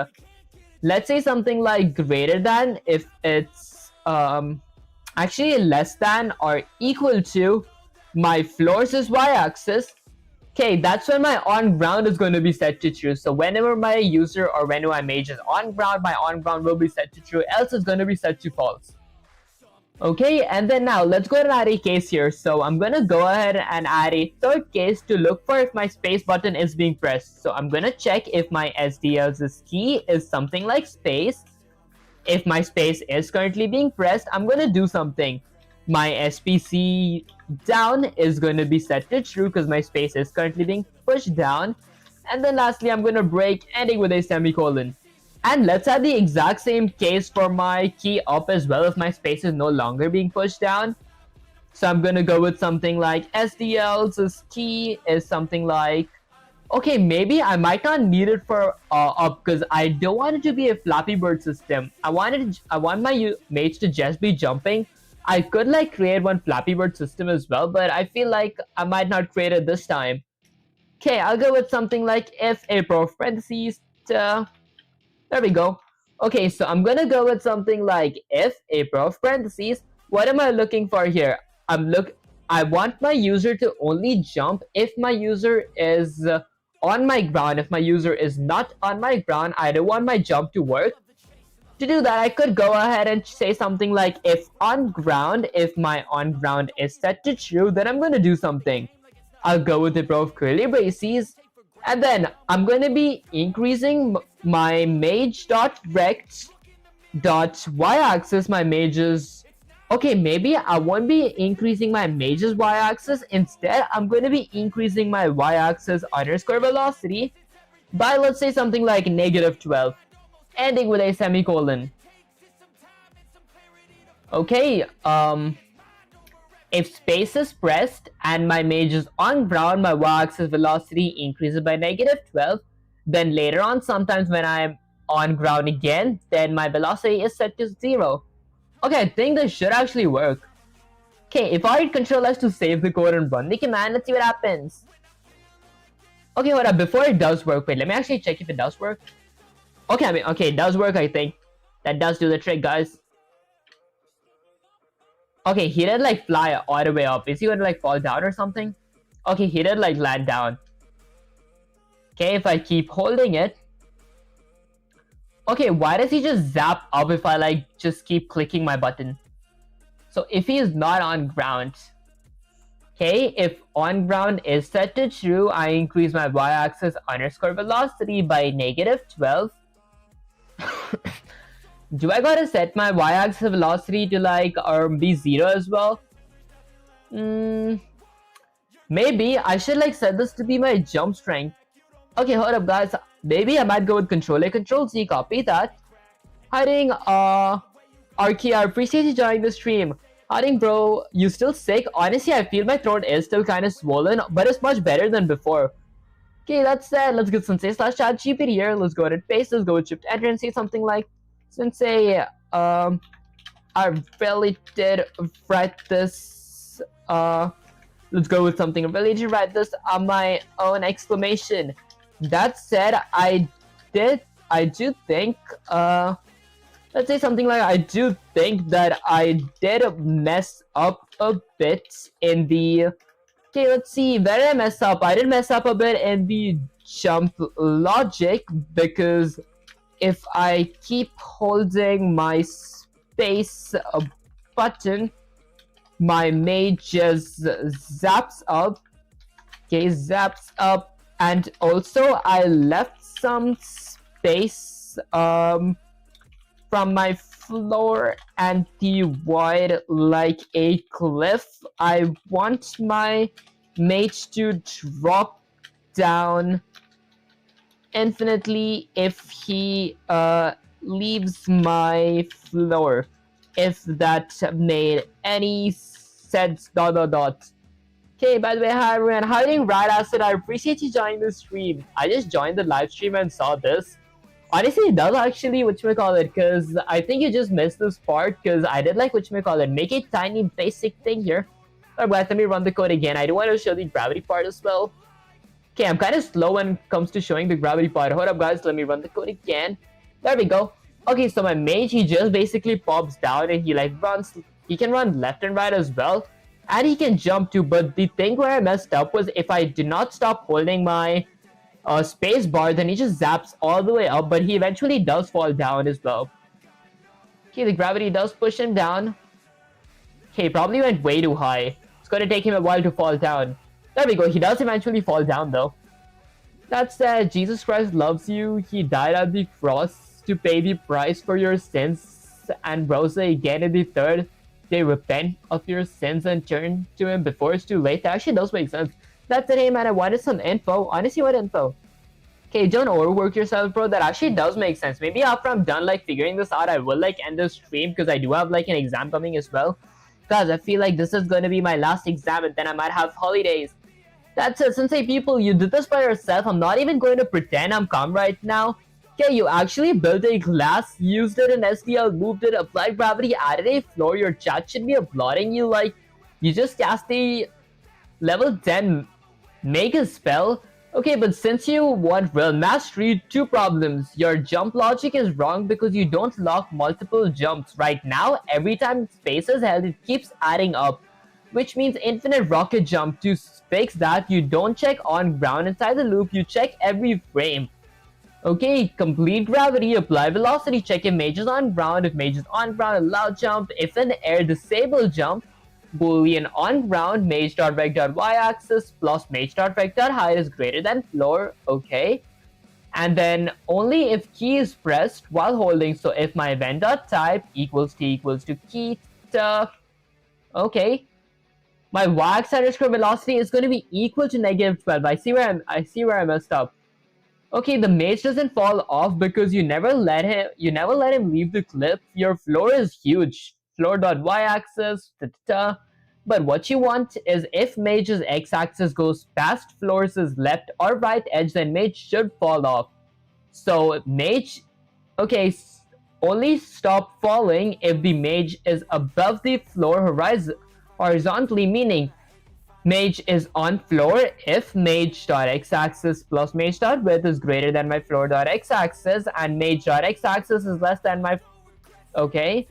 let's say something like greater than, if it's actually less than or equal to my floors is y-axis, okay, that's when my on ground is going to be set to true. So whenever my user or whenever my mage is on ground, my on ground will be set to true, else it's going to be set to false. Okay, and then now let's go ahead and add a case here. So I'm going to go ahead and add a third case to look for if my space button is being pressed. So I'm going to check if my SDL's key is something like space. If my space is currently being pressed, I'm going to do something. My SPC down is going to be set to true because my space is currently being pushed down. And then lastly, I'm going to break, ending with a semicolon. And let's add the exact same case for my key up as well if my space is no longer being pushed down. So I'm going to go with something like SDL's key is something like, okay, maybe I might not need it for up because I don't want it to be a Flappy Bird system. I want my mage to just be jumping. I could like create one Flappy Bird system as well, but I feel like I might not create it this time. Okay, I'll go with something like if a parentheses. There we go. Okay, so I'm gonna go with something like if a parentheses. What am I looking for here? I want my user to only jump if my user is on my ground. If my user is not on my ground, I don't want my jump to work. To do that, I could go ahead and say something like if on ground, if my on ground is set to true, then I'm going to do something. I'll go with the pair of curly braces, and then I'm going to be increasing my mage dot rect dot y-axis. My mage's, okay, maybe I won't be increasing my mage's y-axis. Instead, I'm going to be increasing my y-axis underscore velocity by, let's say, something like -12, ending with a semicolon. Okay, if space is pressed and my mage is on ground, my y-axis velocity increases by -12. Then later on, sometimes when I'm on ground again, then my velocity is set to 0. Okay, I think this should actually work. Okay, if I hit Control S to save the code and run the command, let's see what happens. Okay, hold up, before it does work, wait, let me actually check if it does work. Okay, okay, it does work, I think. That does do the trick, guys. Okay, he did like fly all the way up. Is he gonna like fall down or something? Okay, he did like land down. Okay, if I keep holding it. Okay, why does he just zap up if I like just keep clicking my button? So if he is not on ground. Okay, if on ground is set to true, I increase my y-axis underscore velocity by -12. Do I gotta set my y-axis velocity to like be 0 as well? Maybe I should like set this to be my jump strength. Okay, hold up guys. Maybe I might go with Control A, Control Z, copy that. Hiding Arky, I appreciate you joining the stream. Howdy, bro. You still sick? Honestly, I feel my throat is still kind of swollen, but it's much better than before. Okay, that's said. Let's get Sensei slash chat GPT here. Let's go ahead and paste this. Go with shift enter and say something like, Sensei, I really did write this. Let's go with something. I really did write this on my own exclamation. That said, I do think, let's say something like, I do think that I did mess up a bit in the, okay, let's see, where did I mess up? I did mess up a bit in the jump logic, because if I keep holding my space button, my mage just zaps up. Okay, zaps up, and also I left some space from my floor and the void like a cliff. I want my mage to drop down infinitely if he leaves my floor. If that made any sense. ... Okay, by the way, hi everyone. How are you doing, Rad Acid? I appreciate you joining the stream. I just joined the live stream and saw this. Honestly, it does actually, whatchamacallit, because I think you just missed this part, because I did like, whatchamacallit, make a tiny basic thing here. Alright, let me run the code again. I do want to show the gravity part as well. Okay, I'm kind of slow when it comes to showing the gravity part. Hold up, guys, let me run the code again. There we go. Okay, so my mage, he just basically pops down and he like runs. He can run left and right as well. And he can jump too, but the thing where I messed up was if I did not stop holding my space bar, then he just zaps all the way up, but he eventually does fall down as well. Okay, the gravity does push him down. Okay, probably went way too high. It's gonna take him a while to fall down. There we go, he does eventually fall down though. That said, Jesus Christ loves you. He died at the cross to pay the price for your sins, and rose again in the third day. Repent of your sins and turn to him before it's too late. That actually does make sense. That's it, hey man, I wanted some info. Honestly, what info? Okay, don't overwork yourself, bro. That actually does make sense. Maybe after I'm done like figuring this out, I will like end the stream, because I do have like an exam coming as well. Guys, I feel like this is going to be my last exam, and then I might have holidays. That's it, Sensei people, you did this by yourself. I'm not even going to pretend I'm calm right now. Okay, you actually built a glass, used it in SDL, moved it, applied gravity, added a floor. Your chat should be applauding you like you just cast a level 10 Mega spell. Okay, but since you want real mastery, two problems. Your jump logic is wrong because you don't lock multiple jumps. Right now, every time space is held, it keeps adding up, which means infinite rocket jump. To fix that, you don't check on ground inside the loop, you check every frame. Okay, complete gravity, apply velocity, check if mage is on ground. If mage is on ground, allow jump. If in air, disable jump. Boolean on ground, mage.rect.y-axis plus mage.rect.height is greater than floor. Okay. And then only if key is pressed while holding. So if my event.type equals to key. Okay. My y-axis underscore velocity is going to be equal to -12. I see where I messed up. Okay, the mage doesn't fall off because you never let him leave the cliff. Your floor is huge. Floor.y-axis, but what you want is if mage's x-axis goes past floor's left or right edge, then mage should fall off. So mage, okay, only stop falling if the mage is above the floor horizontally, meaning mage is on floor if mage.x-axis plus mage.width is greater than my floor.x-axis and mage.x-axis is less than my... Okay.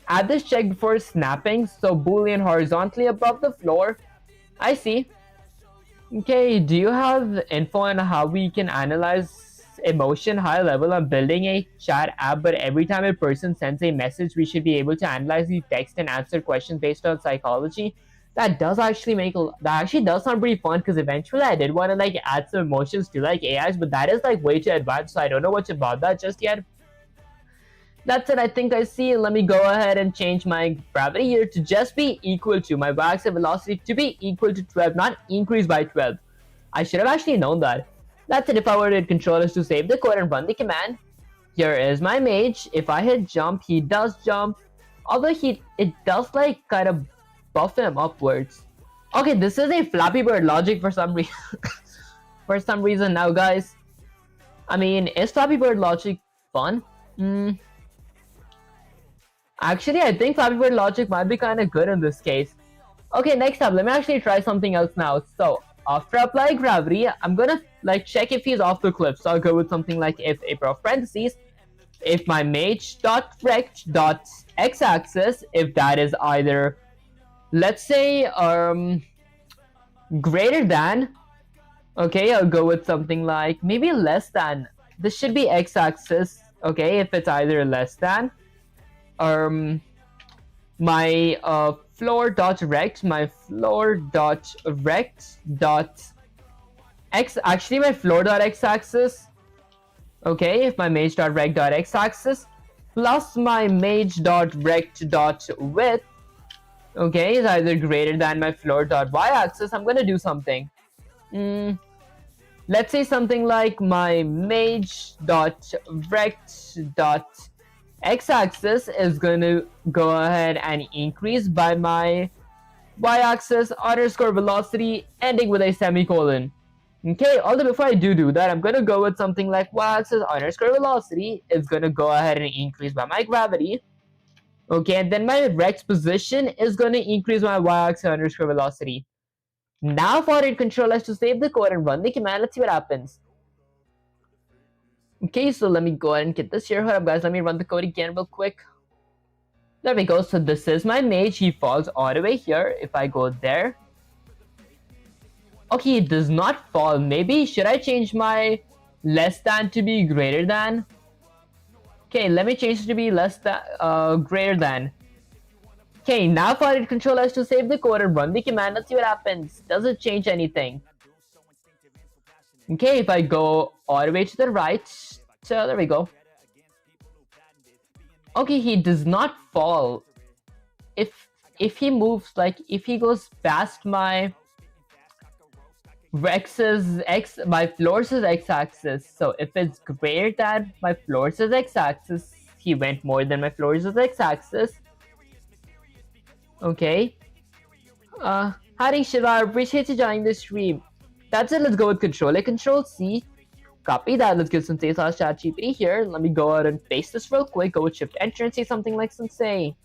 Add this check before snapping, so boolean horizontally above the floor. I see. Okay, do you have info on how we can analyze emotion high level? I'm building a chat app, but every time a person sends a message, we should be able to analyze the text and answer questions based on psychology. That actually does sound pretty fun, because eventually I did want to like add some emotions to like AIs, but that is like way too advanced, so I don't know much about that just yet. That's it, I think I see. Let me go ahead and change my gravity here to just be equal to my y-axis velocity to be equal to 12, not increase by 12. I should have actually known that. That's it. If I were to hit control is to save the code and run the command. Here is my mage. If I hit jump, he does jump. Although it does like kind of buff him upwards. Okay, this is a Flappy Bird logic for some reason. For some reason now, guys. I mean, is Flappy Bird logic fun? Actually, I think Flappy Bird logic might be kind of good in this case. Okay, next up, let me actually try something else now. So, after applying gravity, I'm gonna like check if he's off the cliff. So I'll go with something like if a pair of parentheses, if my mage dot rect dot x-axis, if that is either, let's say, greater than. Okay, I'll go with something like maybe less than. This should be x-axis. Okay, if it's either less than, my floor dot rect dot x, actually my floor dot x-axis. Okay, if my mage dot rect dot x-axis plus my mage dot rect dot width, okay, is either greater than my floor dot y-axis, I'm gonna do something. Let's say something like my mage dot rect dot x-axis is going to go ahead and increase by my y-axis underscore velocity ending with a semicolon. Okay, although before I do that, I'm going to go with something like y-axis underscore velocity is going to go ahead and increase by my gravity. Okay, and then my rect position is going to increase my y-axis underscore velocity. Now for it, Control S to save the code and run the command. Let's see what happens. Okay, so let me go ahead and get this here. Hold up, guys. Let me run the code again real quick. There we go. So this is my mage. He falls all the way here. If I go there. Okay, it does not fall. Maybe should I change my less than to be greater than? Okay, let me change it to be less than, greater than. Okay, now for it, Control S to save the code and run the command. Let's see what happens. Does it change anything? Okay, if I go all the way to the right, so there we go. Okay, he does not fall. If he moves, like if he goes past my my floor's x-axis. So if it's greater than my floor's x-axis, he went more than my floor's x-axis. Okay. Howdy Shiva, appreciate you joining the stream. That's it, let's go with Control A, Control C. Copy that, let's give Sensei slash ChatGPT here. Let me go ahead and paste this real quick. Go with Shift Enter and say something like Sensei.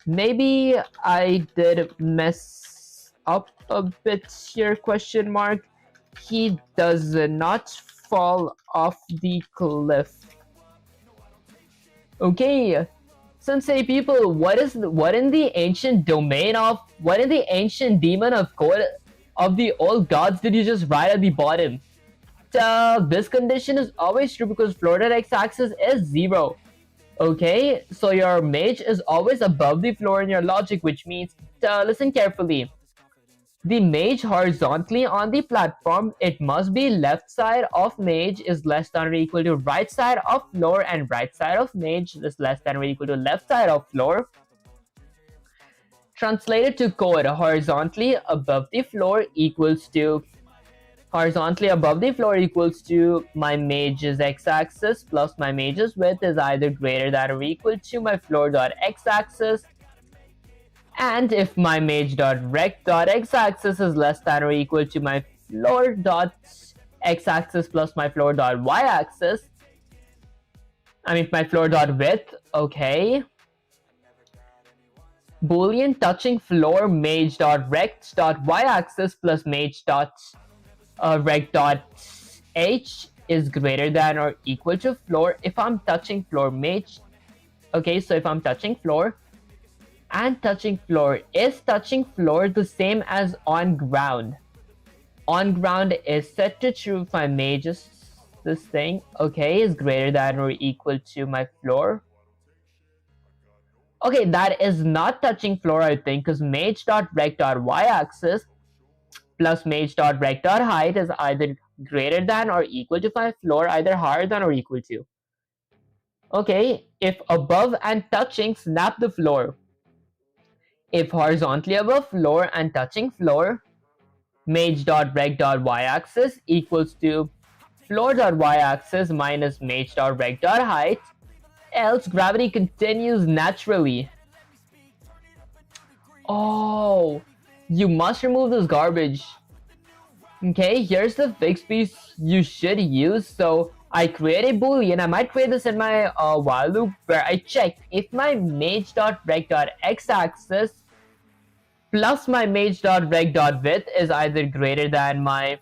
Maybe I did mess up a bit here, question mark. He does not fall off the cliff. Okay. Sensei people, what in the ancient demon of code of the old gods did you just write at the bottom? This condition is always true because floor dot x-axis is 0. Okay, so your mage is always above the floor in your logic, which means, listen carefully. The mage horizontally on the platform, it must be left side of mage is less than or equal to right side of floor, and right side of mage is less than or equal to left side of floor. Translated to code, horizontally above the floor equals to my mage's x-axis plus my mage's width is either greater than or equal to my floor dot x-axis. And if my mage dot rect dot x-axis is less than or equal to my floor dot x-axis plus my floor dot y-axis, I mean my floor dot width, okay. Boolean touching floor mage dot rect dot y-axis plus mage dot rect dot h is greater than or equal to floor if I'm touching floor mage. Okay, so if I'm touching floor and touching floor, is touching floor the same as on ground? On ground is set to true if my mage is this thing, okay, is greater than or equal to my floor. Okay, that is not touching floor, I think, because mage dot rect dot y-axis plus mage dot rect dot height is either greater than or equal to my floor, either higher than or equal to. Okay, if above and touching, snap the floor. If horizontally above floor and touching floor, mage dot rect dot y-axis equals to floor dot y-axis minus mage dot rect dot height. else gravity continues naturally. Oh, you must remove this garbage. Okay, here's the fixed piece you should use. So I create a boolean. I might create this in my while loop where I check if my mage.rect.x-axis plus my mage.rect.width is either greater than my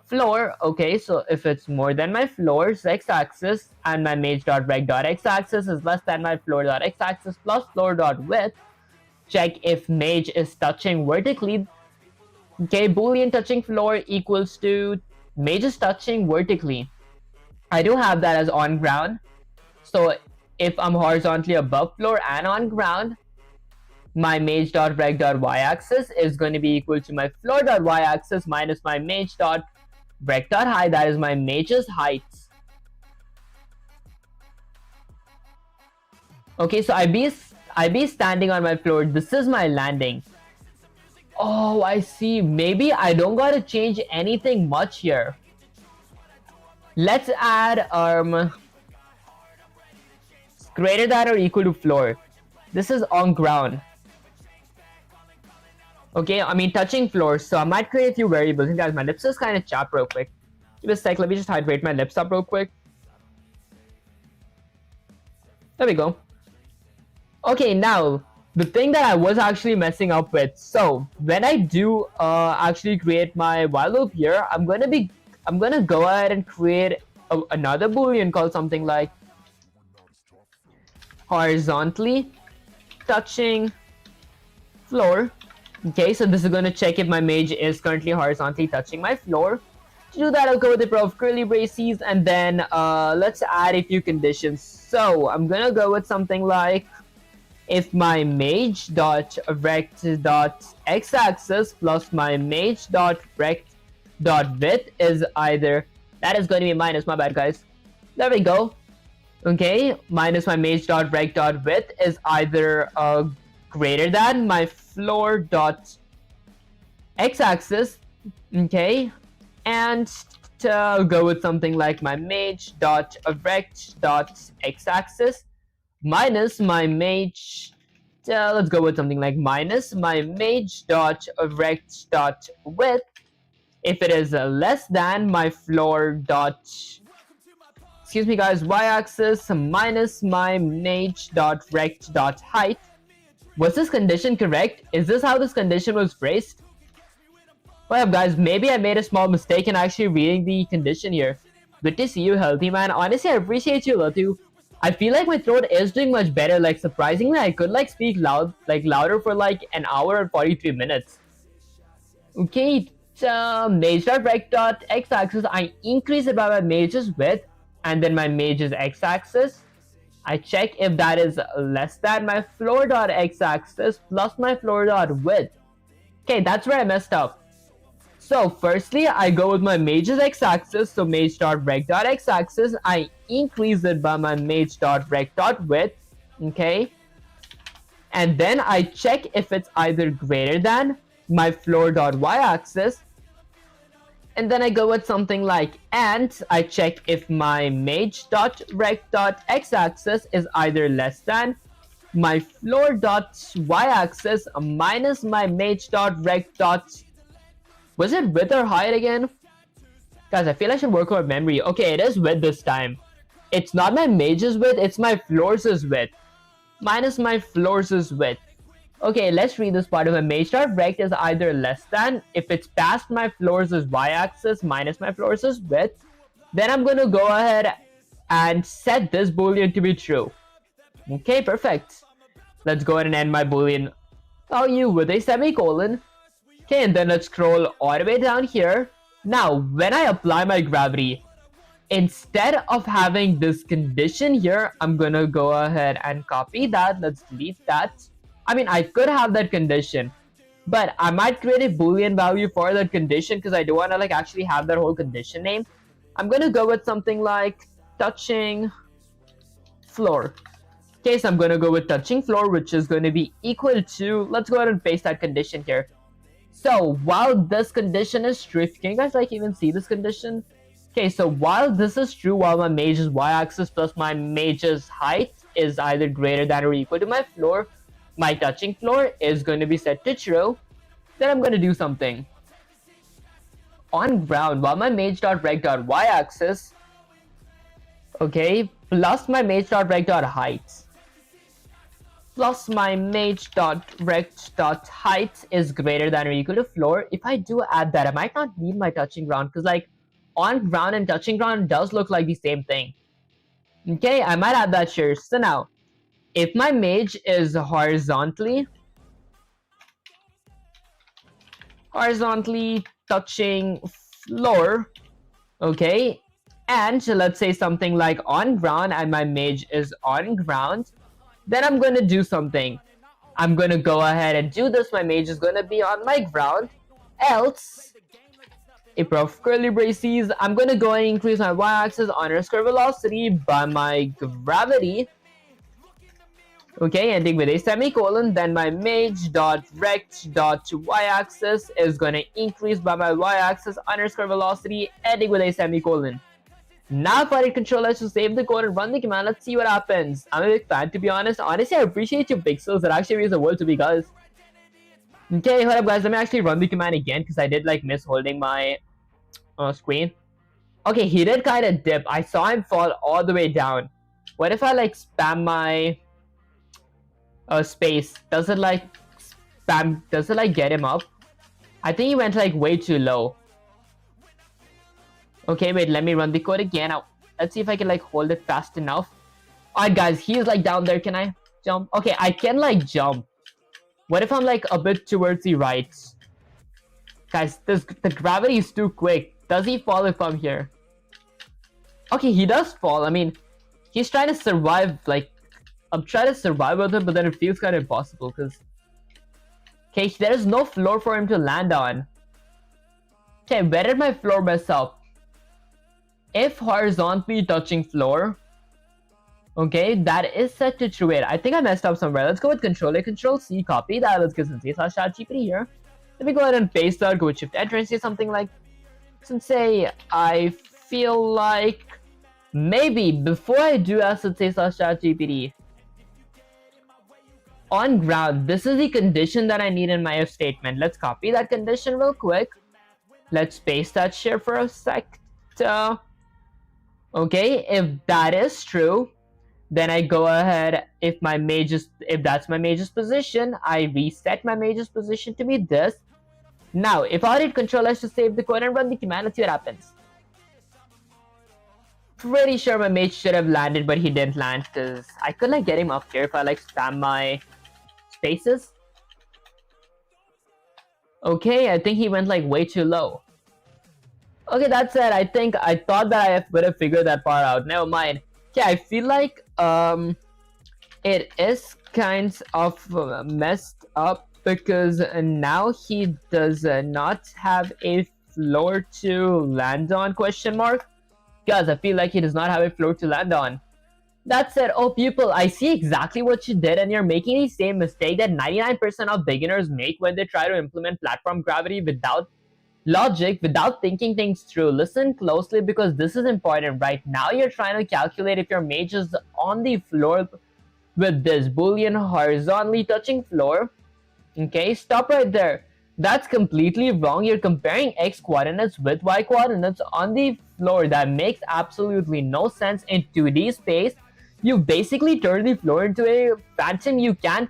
floor. Okay, so if it's more than my floor's x-axis and my mage.rect.x-axis is less than my floor.x-axis plus floor.width, check if mage is touching vertically. Okay, boolean touching floor equals to mage is touching vertically. I do have that as on ground. So if I'm horizontally above floor and on ground, my mage.rect.y-axis is going to be equal to my floor.y-axis minus my mage.rect.height, that is my mage's height. Okay, so I be standing on my floor. This is my landing. Oh, I see. Maybe I don't gotta change anything much here. Let's add greater than or equal to floor. This is on ground. Okay, I mean touching floor, so I might create a few variables. And guys, my lips is kind of chapped real quick. Give me a sec, let me just hydrate my lips up real quick. There we go. Okay, now the thing that I was actually messing up with. So when I do actually create my while loop here, I'm gonna go ahead and create another boolean called something like horizontally touching floor. Okay, so this is going to check if my mage is currently horizontally touching my floor. To do that, I'll go with the pair of curly braces, and then let's add a few conditions. So I'm going to go with something like if my mage.rect.x-axis plus my mage.rect.width is either, that is going to be minus, my bad guys. There we go. Okay, minus my mage.rect.width is either greater than my floor dot x-axis. Okay, and to go with something like my mage dot rect dot x-axis minus my mage, let's go with something like minus my mage dot rect dot width if it is less than my floor dot, excuse me guys, y-axis minus my mage dot rect dot height. Was this condition correct? Is this how this condition was phrased? What up guys, maybe I made a small mistake in actually reading the condition here. Good to see you, healthy man. Honestly, I appreciate you a lot too. I feel like my throat is doing much better. Like surprisingly, I could like speak louder for like an hour and 43 minutes. Okay, mage.rect.x-axis, I increase it by my mage's width and then my mage's x-axis. I check if that is less than my floor.x-axis plus my floor.width. Okay, that's where I messed up. So firstly, I go with my mage's x-axis, so mage.rect.x-axis, I increase it by my mage.rect.width, okay? And then I check if it's either greater than my floor.y-axis, and then I go with something like and I check if my mage.rect.x-axis is either less than my floor.y-axis minus my mage.rect. Was it width or height again? Guys, I feel I should work on memory. Okay, it is width this time. It's not my mage's width, it's my floor's width. Minus my floor's width. Okay, let's read this part. Of my mage.rect is either less than, if it's past my floor's y-axis minus my floor's width, then I'm going to go ahead and set this boolean to be true. Okay, perfect. Let's go ahead and end my boolean. Oh, you with a semicolon. Okay, and then let's scroll all the way down here. Now, when I apply my gravity, instead of having this condition here, I'm going to go ahead and copy that. Let's delete that. I mean, I could have that condition, but I might create a boolean value for that condition because I do want to like actually have that whole condition name. I'm going to go with something like touching floor. Okay, so I'm going to go with touching floor, which is going to be equal to, let's go ahead and paste that condition here. So while this condition is true, can you guys like even see this condition? Okay, so while this is true, while my mage's y-axis plus my mage's height is either greater than or equal to my floor, my touching floor is going to be set to true. Then I'm going to do something. On ground, while my mage.rect.y-axis, okay, plus my mage.rect.height, plus my mage.rect.height is greater than or equal to floor. If I do add that, I might not need my touching ground, because like on ground and touching ground does look like the same thing. Okay, I might add that here. So now, if my mage is horizontally touching floor, okay, and let's say something like on ground and my mage is on ground, then I'm going to do something. I'm going to go ahead and do this. My mage is going to be on my ground. Else, if of curly braces, I'm going to go and increase my y-axis underscore velocity by my gravity. Okay, ending with a semicolon. Then my mage.rect.y-axis is going to increase by my y-axis underscore velocity, ending with a semicolon. Now if I hit Control S to save the code and run the command, let's see what happens. I'm a big fan, to be honest. Honestly, I appreciate your pixels. It actually means the world to me, guys. Okay, hold up, guys. Let me actually run the command again, because I did like miss holding my screen. Okay, he did kind of dip. I saw him fall all the way down. What if I like spam my space? Does it like spam? Does it like get him up? I think he went like way too low. Okay, wait, let me run the code again. Now, let's see if I can like hold it fast enough. Alright, guys, he's like down there. Can I jump? Okay, I can like jump. What if I'm like a bit towards the right? Guys, the gravity is too quick. Does he fall if I'm here? Okay, he does fall. I mean, he's trying to survive. Like, I'm trying to survive with him, but then it feels kind of impossible because... Okay, there is no floor for him to land on. Okay, where did my floor mess up? If horizontally touching floor, okay, that is set to true. Wait, I think I messed up somewhere. Let's go with Control A, Control C, copy that. Let's get some C/ChatGPT here. Let me go ahead and paste that. Go with Shift Enter and say something like, let's say I feel like maybe before I do as let's say /ChatGPT. On ground, this is the condition that I need in my if statement. Let's copy that condition real quick. Let's paste that here for a sec. Okay, if that is true, then I go ahead, if that's my mage's position, I reset my mage's position to be this. Now, if I hit Control S to save the code and run the command, let's see what happens. Pretty sure my mage should have landed, but he didn't land because I could like get him up here if I like spam my spaces. Okay, I think he went like way too low. Okay, that's it. I thought that I would have figured that part out. Never mind. Okay, I feel like it is kind of messed up because now he does not have a floor to land on, question mark. Guys, I feel like he does not have a floor to land on. That said, oh people, I see exactly what you did and you're making the same mistake that 99% of beginners make when they try to implement platform gravity without logic, without thinking things through. Listen closely because this is important. Right now you're trying to calculate if your mage is on the floor with this boolean horizontally touching floor. Okay, stop right there. That's completely wrong. You're comparing x coordinates with y coordinates on the floor. That makes absolutely no sense in 2D space. You basically turn the floor into a phantom you can't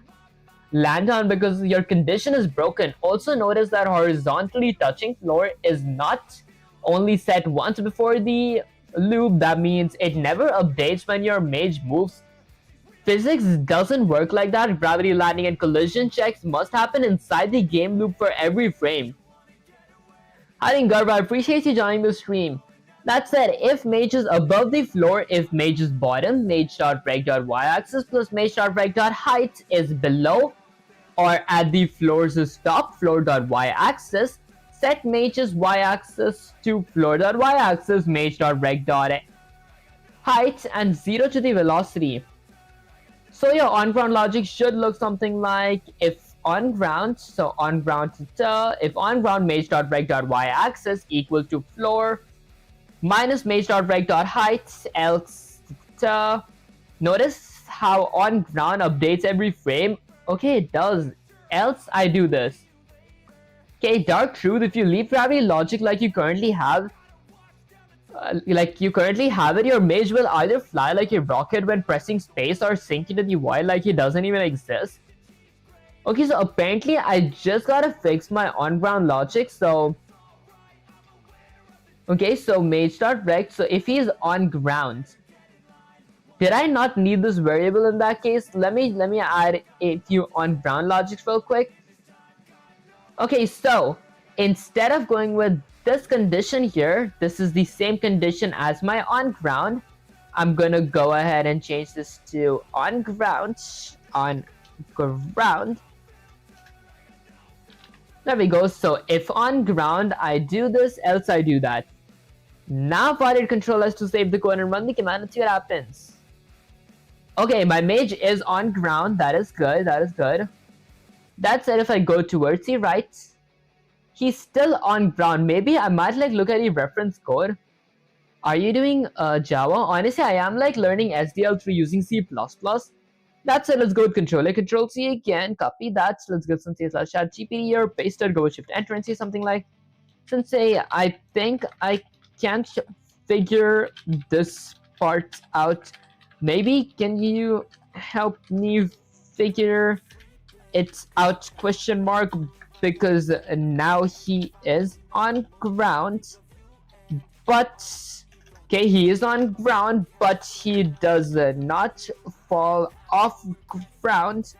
land on because your condition is broken. Also notice that horizontally touching floor is not only set once before the loop. That means it never updates when your mage moves. Physics doesn't work like that. Gravity landing and collision checks must happen inside the game loop for every frame. Hi Garba, I appreciate you joining the stream. That said, if mage is above the floor, if mage is bottom, mage.rect.y-axis plus mage.rect.height is below or at the floor's top, floor.y-axis, set mage's y-axis to floor.y-axis, mage.rect.height and 0 to the velocity. So your on-ground logic should look something like if on ground, so on ground if on ground mage.rect.y-axis equal to floor minus mage.rect.height, else notice how on ground updates every frame? Okay, it does. Else I do this. Okay, dark truth, if you leave gravity logic like you currently have, your mage will either fly like a rocket when pressing space or sink into the void like he doesn't even exist. Okay, so apparently I just gotta fix my on-ground logic, so... Okay, so mage.rect, so if he's on ground, did I not need this variable in that case? Let me add a few on-ground logics real quick. Okay, so instead of going with this condition here, this is the same condition as my on ground. I'm gonna go ahead and change this to on ground. There we go. So if on ground I do this, else I do that. Now if I did Control S to save the code and run the command and see what happens. Okay, my mage is on ground. That is good. That is good. That said, if I go towards the right, he's still on ground. Maybe I might like look at the reference code. Are you doing Java? Honestly, I am like learning SDL3 using C++. That's it. Let's go with controller. Control C again. Copy that. Let's get some C/chat GPT here. Paste it. Go with Shift Enter and say something like, Sensei, I think I can't figure this part out. Maybe can you help me figure it out? Question mark. Because now he is on ground, but okay, he is on ground, but he does not fall off ground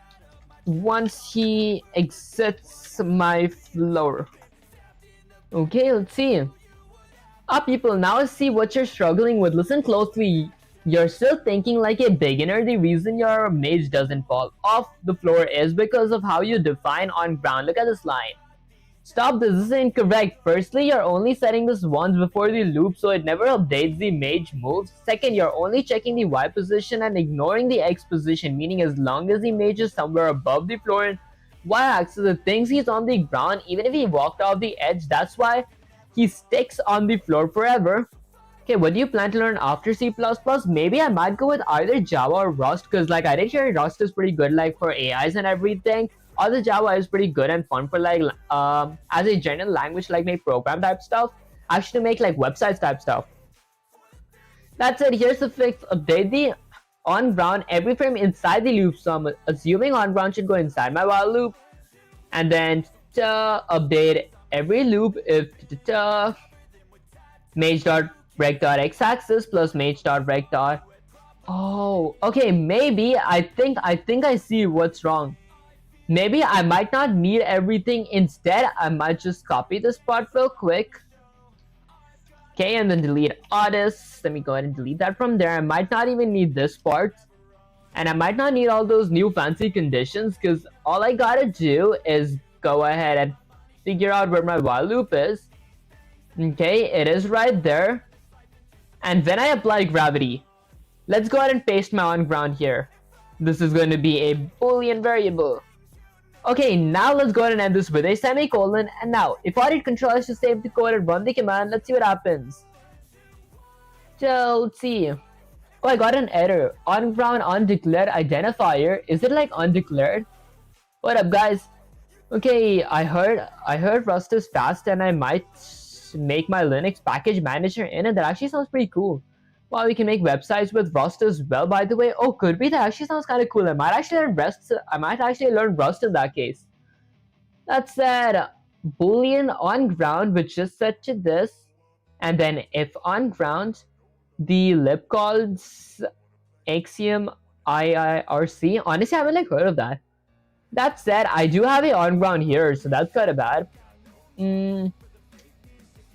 once he exits my floor. Okay, let's see. People, now see what you're struggling with. Listen closely. You're still thinking like a beginner. The reason your mage doesn't fall off the floor is because of how you define on ground. Look at this line. Stop, this is incorrect. Firstly, you're only setting this once before the loop, so it never updates the mage moves. Second, you're only checking the Y position and ignoring the X position, meaning as long as the mage is somewhere above the floor and Y-axis, it thinks he's on the ground even if he walked off the edge. That's why he sticks on the floor forever. Okay, what do you plan to learn after C++? Maybe I might go with either Java or Rust, because like I did hear Rust is pretty good like for AIs and everything. Although Java is pretty good and fun for like as a general language, like make program type stuff, actually make like websites type stuff. That's it. Here's the fix. Update the on ground every frame inside the loop. So I'm assuming on ground should go inside my while loop, and then update every loop if mage.rect.x-axis plus mage.rect. Oh, okay. Maybe I think I see what's wrong. Maybe I might not need everything. Instead, I might just copy this part real quick. Okay, and then delete all this. Let me go ahead and delete that from there. I might not even need this part. And I might not need all those new fancy conditions, because all I gotta do is go ahead and figure out where my while loop is. Okay, it is right there. And when I apply gravity, let's go ahead and paste my on ground here. This is going to be a Boolean variable. Okay, now let's go ahead and end this with a semicolon. And now, if I hit Control S to save the code and run the command, let's see what happens. So, let's see. Oh, I got an error. On ground undeclared identifier. Is it like undeclared? What up, guys? Okay, I heard Rust is fast, and I might make my Linux package manager in it. That actually sounds pretty cool. Wow, we can make websites with Rust as well, by the way. Oh, could be. That actually sounds kind of cool. I might actually learn Rust in that case. That said, Boolean on ground, which is set to this, and then if on ground, the libcalls axiom IIRC. Honestly, I haven't like heard of that. That said, I do have a on ground here, so that's kind of bad.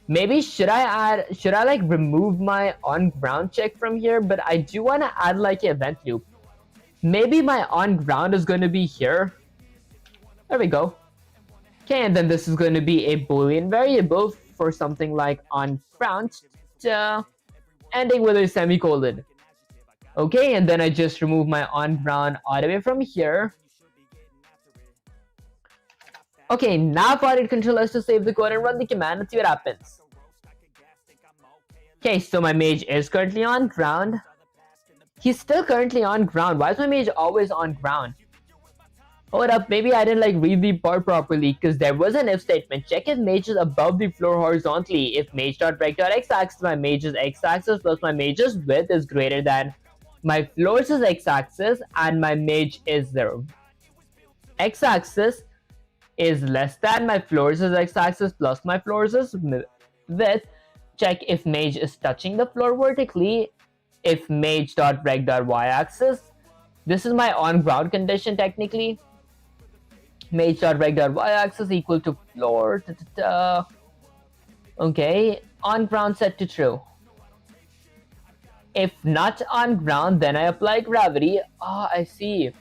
Maybe should I like remove my on ground check from here? But I do want to add like an event loop. Maybe my on ground is going to be here. There we go. Okay, and then this is going to be a Boolean variable for something like on ground, ending with a semicolon. Okay, and then I just remove my on ground all the way from here. Okay, now if I hit Control S to save the code and run the command, let's see what happens. Okay, so my mage is currently on ground. He's still currently on ground. Why is my mage always on ground? Hold up, maybe I didn't like read the part properly, because there was an if statement. Check if mage is above the floor horizontally. If mage.rect.x-axis, my mage's x-axis plus my mage's width is greater than my floor's x-axis, and my mage is 0. X-axis is less than my floor's x-axis plus my floor's width. Check if mage is touching the floor vertically. If mage.rect.y-axis, this is my on ground condition technically. Mage.rect.y-axis equal to floor. Okay, on ground set to true. If not on ground, then I apply gravity. I see.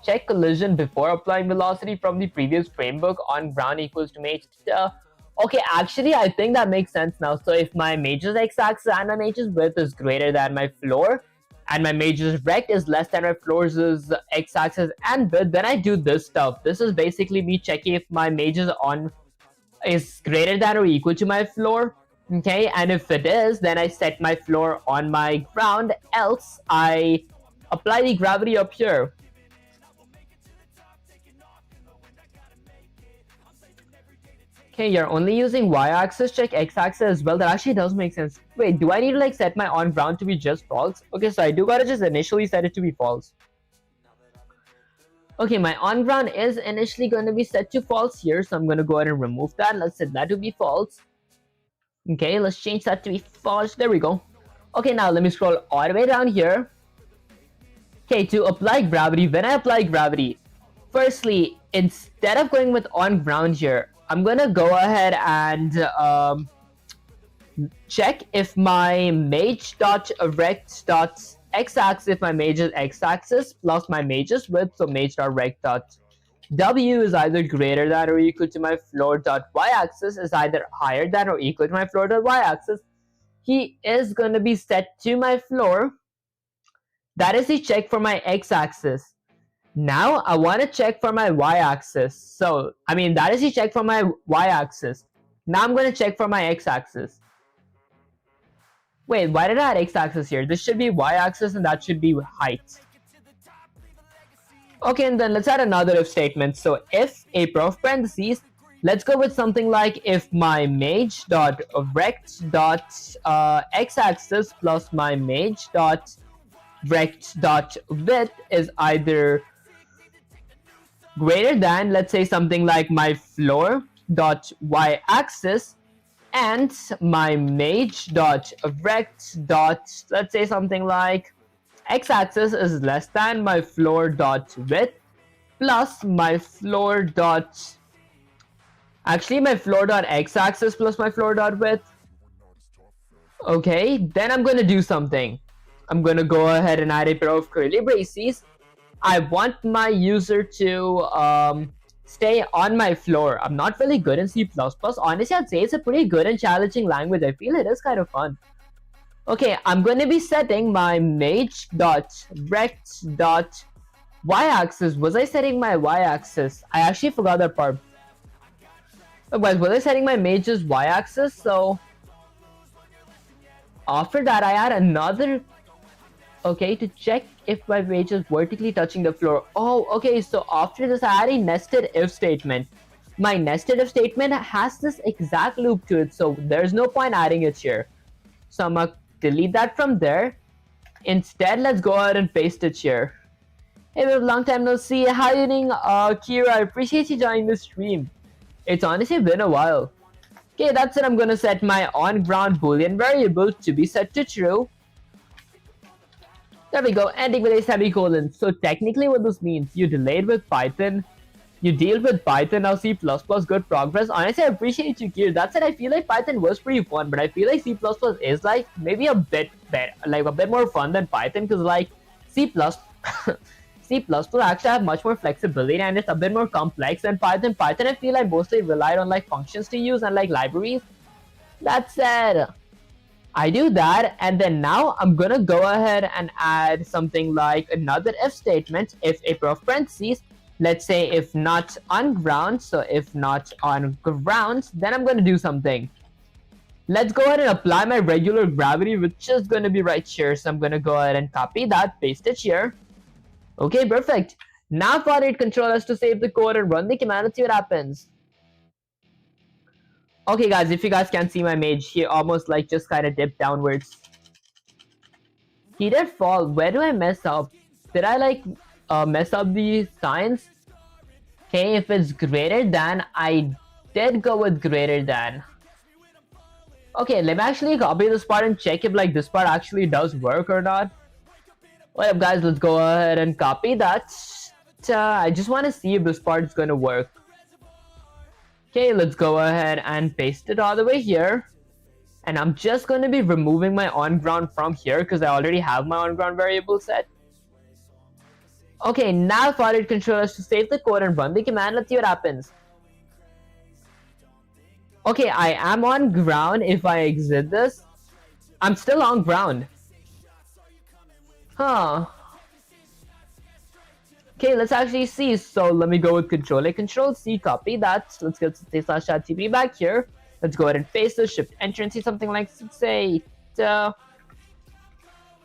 Check collision before applying velocity from the previous framework. On ground equals to mage. Okay, actually, I think that makes sense now. So if my mage's x-axis and my mage's width is greater than my floor, and my mage's rect is less than my floor's x-axis and width, then I do this stuff. This is basically me checking if my mage is greater than or equal to my floor. Okay, and if it is, then I set my floor on my ground, else I apply the gravity up here. Okay, you're only using y-axis, check x-axis as well. That actually does make sense. Wait, do I need to like set my on ground to be just false? Okay, so I do gotta just initially set it to be false. Okay, my on ground is initially going to be set to false here, so I'm going to go ahead and remove that. Let's set that to be false. Okay, let's change that to be false. There we go. Okay, now let me scroll all the way down here. Okay, to apply gravity, when I apply gravity, firstly, instead of going with on ground here, I'm gonna go ahead and check if my mage.rect.x-axis, if my mage's x-axis plus my mage's width, so mage.rect.w is either greater than or equal to my floor.y-axis, is either higher than or equal to my floor.y-axis. He is gonna be set to my floor. That is the check for my x-axis. Now I want to check for my y-axis. So, that is the check for my y-axis. Now I'm going to check for my x-axis. Wait, why did I add x-axis here? This should be y-axis and that should be height. Okay, and then let's add another if statement. So if a prof parentheses, let's go with something like if my mage.rect.x-axis plus my mage.rect.width is either greater than, let's say something like my floor dot y-axis, and my mage dot rect dot, let's say something like x-axis is less than my floor dot width plus my floor dot, actually my floor dot x-axis plus my floor dot width. Okay, then I'm going to do something. I'm going to go ahead and add a pair of curly braces. I want my user to stay on my floor. I'm not really good in C++. Honestly, I'd say it's a pretty good and challenging language. I feel it is kind of fun. Okay, I'm going to be setting my mage.rect.y-axis. Was I setting my y-axis? I actually forgot that part. Oh, guys, was I setting my mage's y-axis? So after that, I add another. Okay, to check if my mage is vertically touching the floor. Oh, okay, so after this I add a nested if statement. My nested if statement has this exact loop to it, so there's no point adding it here. So I'm gonna delete that from there. Instead, let's go ahead and paste it here. Hey, long time no see. How are you doing, Kira? I appreciate you joining the stream. It's honestly been a while. Okay, that's it. I'm gonna set my on-ground boolean variable to be set to true. There we go, ending with a semicolon. So technically what this means, you delayed with Python, you deal with Python, now C++, good progress. Honestly, I appreciate you, Kier. That said, I feel like Python was pretty fun, but I feel like C++ is like maybe a bit better, like a bit more fun than Python, because like C++ actually have much more flexibility and it's a bit more complex than Python. Python, I feel like mostly relied on like functions to use and like libraries. That said, I do that, and then now I'm gonna go ahead and add something like another if statement. If a pair of parentheses, let's say if not on ground, so if not on ground, then I'm gonna do something. Let's go ahead and apply my regular gravity, which is going to be right here. So I'm going to go ahead and copy that, paste it here. Okay, perfect. Now for it, control us to save the code and run the command and see what happens. Okay guys, if you guys can't see my mage, he almost like just kind of dipped downwards. He did fall. Where do I mess up? Did I like mess up the signs? Okay, if it's greater than, I did go with greater than. Okay, let me actually copy this part and check if like this part actually does work or not. What up guys, let's go ahead and copy that. I just want to see if this part is going to work. Okay, let's go ahead and paste it all the way here. And I'm just going to be removing my on ground from here because I already have my on ground variable set. Okay, now for it, control us to save the code and run the command. Let's see what happens. Okay, I am on ground. If I exit this, I'm still on ground. Huh. Okay, let's actually see. So let me go with Control A, Control C, copy that. Let's get /chatgpt back here. Let's go ahead and paste the Shift Enter and see something like 6.8.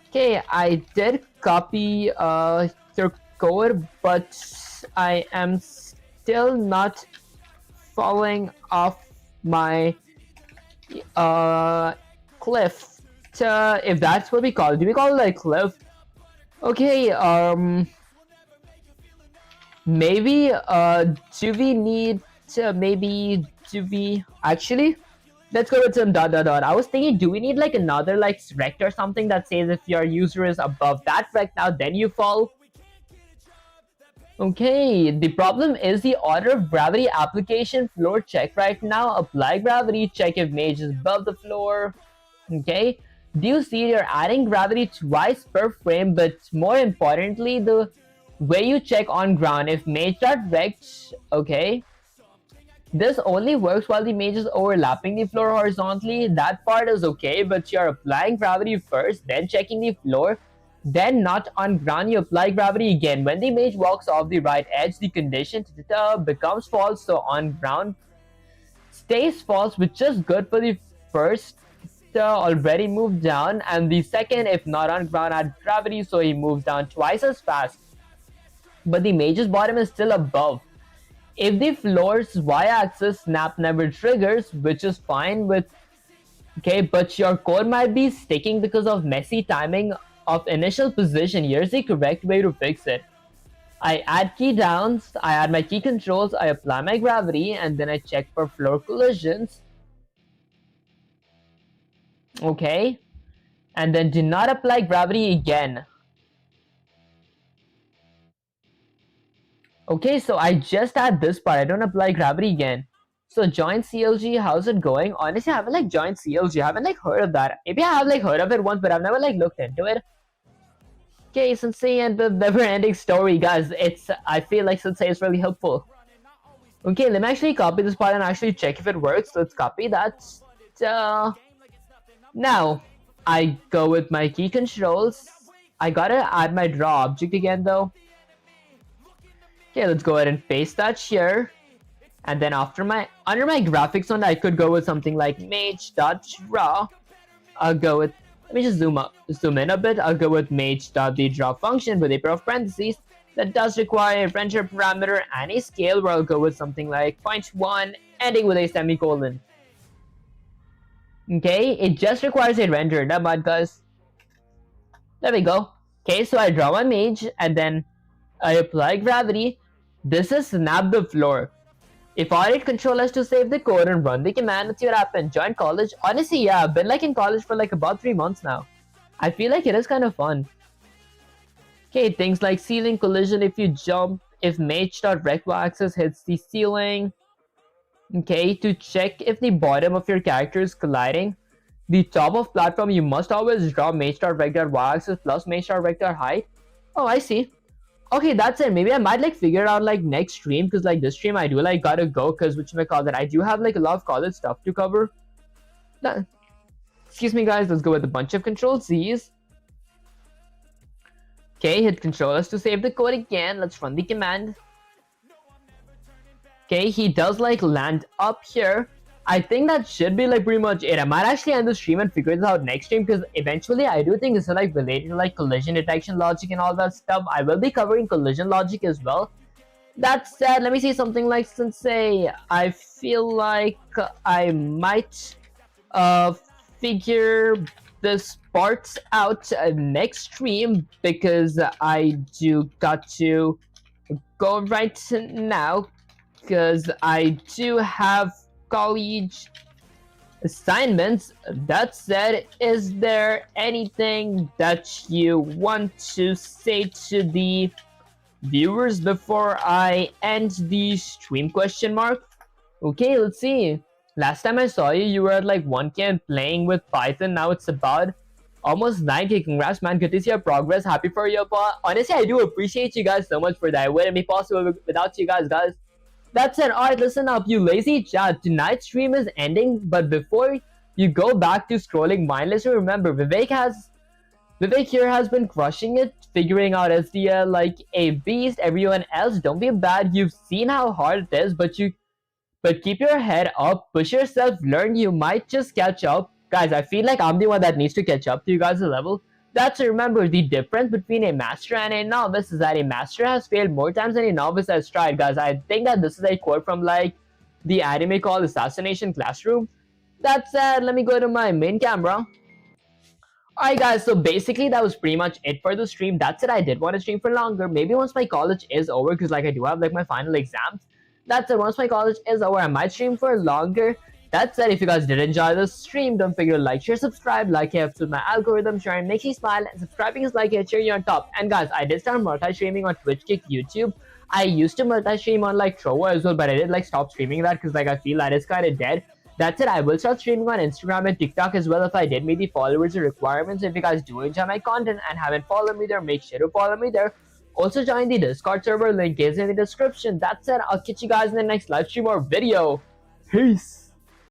Okay, I did copy your code, but I am still not falling off my cliff. If that's what we call it. Do we call it like cliff? Okay, maybe do we need to do we actually, let's go with some ... I was thinking, do we need like another like rect or something that says if your user is above that rect now then you fall? Okay, the problem is the order of gravity application floor check right now. Apply gravity, check if mage is above the floor. Okay, do you see you're adding gravity twice per frame, but more importantly the way you check on ground, if mage.rect, okay, this only works while the mage is overlapping the floor horizontally. That part is okay, but you're applying gravity first, then checking the floor, then not on ground, you apply gravity again. When the mage walks off the right edge, the condition becomes false, so on ground stays false, which is good for the first already moved down, and the second, if not on ground, had gravity, so he moves down twice as fast. But the mage's bottom is still above. If the floor's y-axis snap never triggers, which is fine with, okay, but your code might be sticking because of messy timing of initial position. Here's the correct way to fix it. I add key downs, I add my key controls, I apply my gravity, and then I check for floor collisions. Okay, and then do not apply gravity again. Okay, so I just add this part, I don't apply gravity again. So join CLG, how's it going? Honestly, I haven't like joined CLG, I haven't like heard of that. Maybe I have like heard of it once, but I've never like looked into it. Okay, Sensei and the never-ending story, guys. I feel like Sensei is really helpful. Okay, let me actually copy this part and actually check if it works. Let's copy that. Now, I go with my key controls. I gotta add my draw object again though. Okay, let's go ahead and paste that here. And then under my graphics one, I could go with something like mage.draw. I'll go with, let me just zoom in a bit. I'll go with mage.theDraw function with a pair of parentheses that does require a render parameter and a scale, where I'll go with something like 0.1 ending with a semicolon. Okay, it just requires a render, not bad guys. There we go. Okay, so I draw my mage and then I apply gravity. This is snap the floor. If I hit Control S to save the code and run the command, let's see what happens. Join college. Honestly, yeah, I've been like in college for like about 3 months now. I feel like it is kind of fun. Okay, things like ceiling collision if you jump, if mage.rect y-axis hits the ceiling. Okay, to check if the bottom of your character is colliding, the top of platform, you must always draw mage.rect y-axis plus mage.rect height. Oh, I see. Okay, that's it. Maybe I might like figure it out like next stream, because like this stream I do like gotta go, because whatchamacallit, I do have like a lot of college stuff to cover. Excuse me guys, let's go with a bunch of Control Z's. Okay, hit Control S to save the code again. Let's run the command. Okay, he does like land up here. I think that should be like pretty much it. I might actually end the stream and figure this out next stream, because eventually I do think this is like related to like collision detection logic and all that stuff. I will be covering collision logic as well. That said, let me see something like Sensei. I feel like I might uh figure this part out next stream, because I do got to go right now, because I do have college assignments. That said, is there anything that you want to say to the viewers before I end the stream? Question mark. Okay, let's see. Last time I saw you, you were at like 1K and playing with Python. Now it's about almost 9K. Congrats, man. Good to see your progress. Happy for you, but honestly, I do appreciate you guys so much for that. It wouldn't be possible without you guys. That's it. Alright, listen up, you lazy chat. Tonight's stream is ending, but before you go back to scrolling mindlessly, remember, Vivek here has been crushing it, figuring out SDL like a beast. Everyone else, don't be bad. You've seen how hard it is, but keep your head up, push yourself, learn. You might just catch up. Guys, I feel like I'm the one that needs to catch up to you guys' level. That's to remember, the difference between a master and a novice is that a master has failed more times than a novice has tried. Guys, I think that this is a quote from like the anime called Assassination Classroom. That said, let me go to my main camera. Alright guys, so basically that was pretty much it for the stream. That's it. I did want to stream for longer. Maybe once my college is over, because like I do have like my final exams. That's it. Once my college is over, I might stream for longer. That said, if you guys did enjoy this stream, don't forget to like, share, subscribe. Like helps with my algorithm, sharing makes me smile, and subscribing is like a cherry on top. And guys, I did start multi-streaming on Twitch, Kick, YouTube. I used to multi-stream on like Trovo as well, but I did like stop streaming that because like I feel that is kind of dead. That's it. I will start streaming on Instagram and TikTok as well if I did meet the followers or requirements. If you guys do enjoy my content and haven't followed me there, make sure to follow me there. Also join the Discord server, link is in the description. That's it. I'll catch you guys in the next live stream or video. Peace.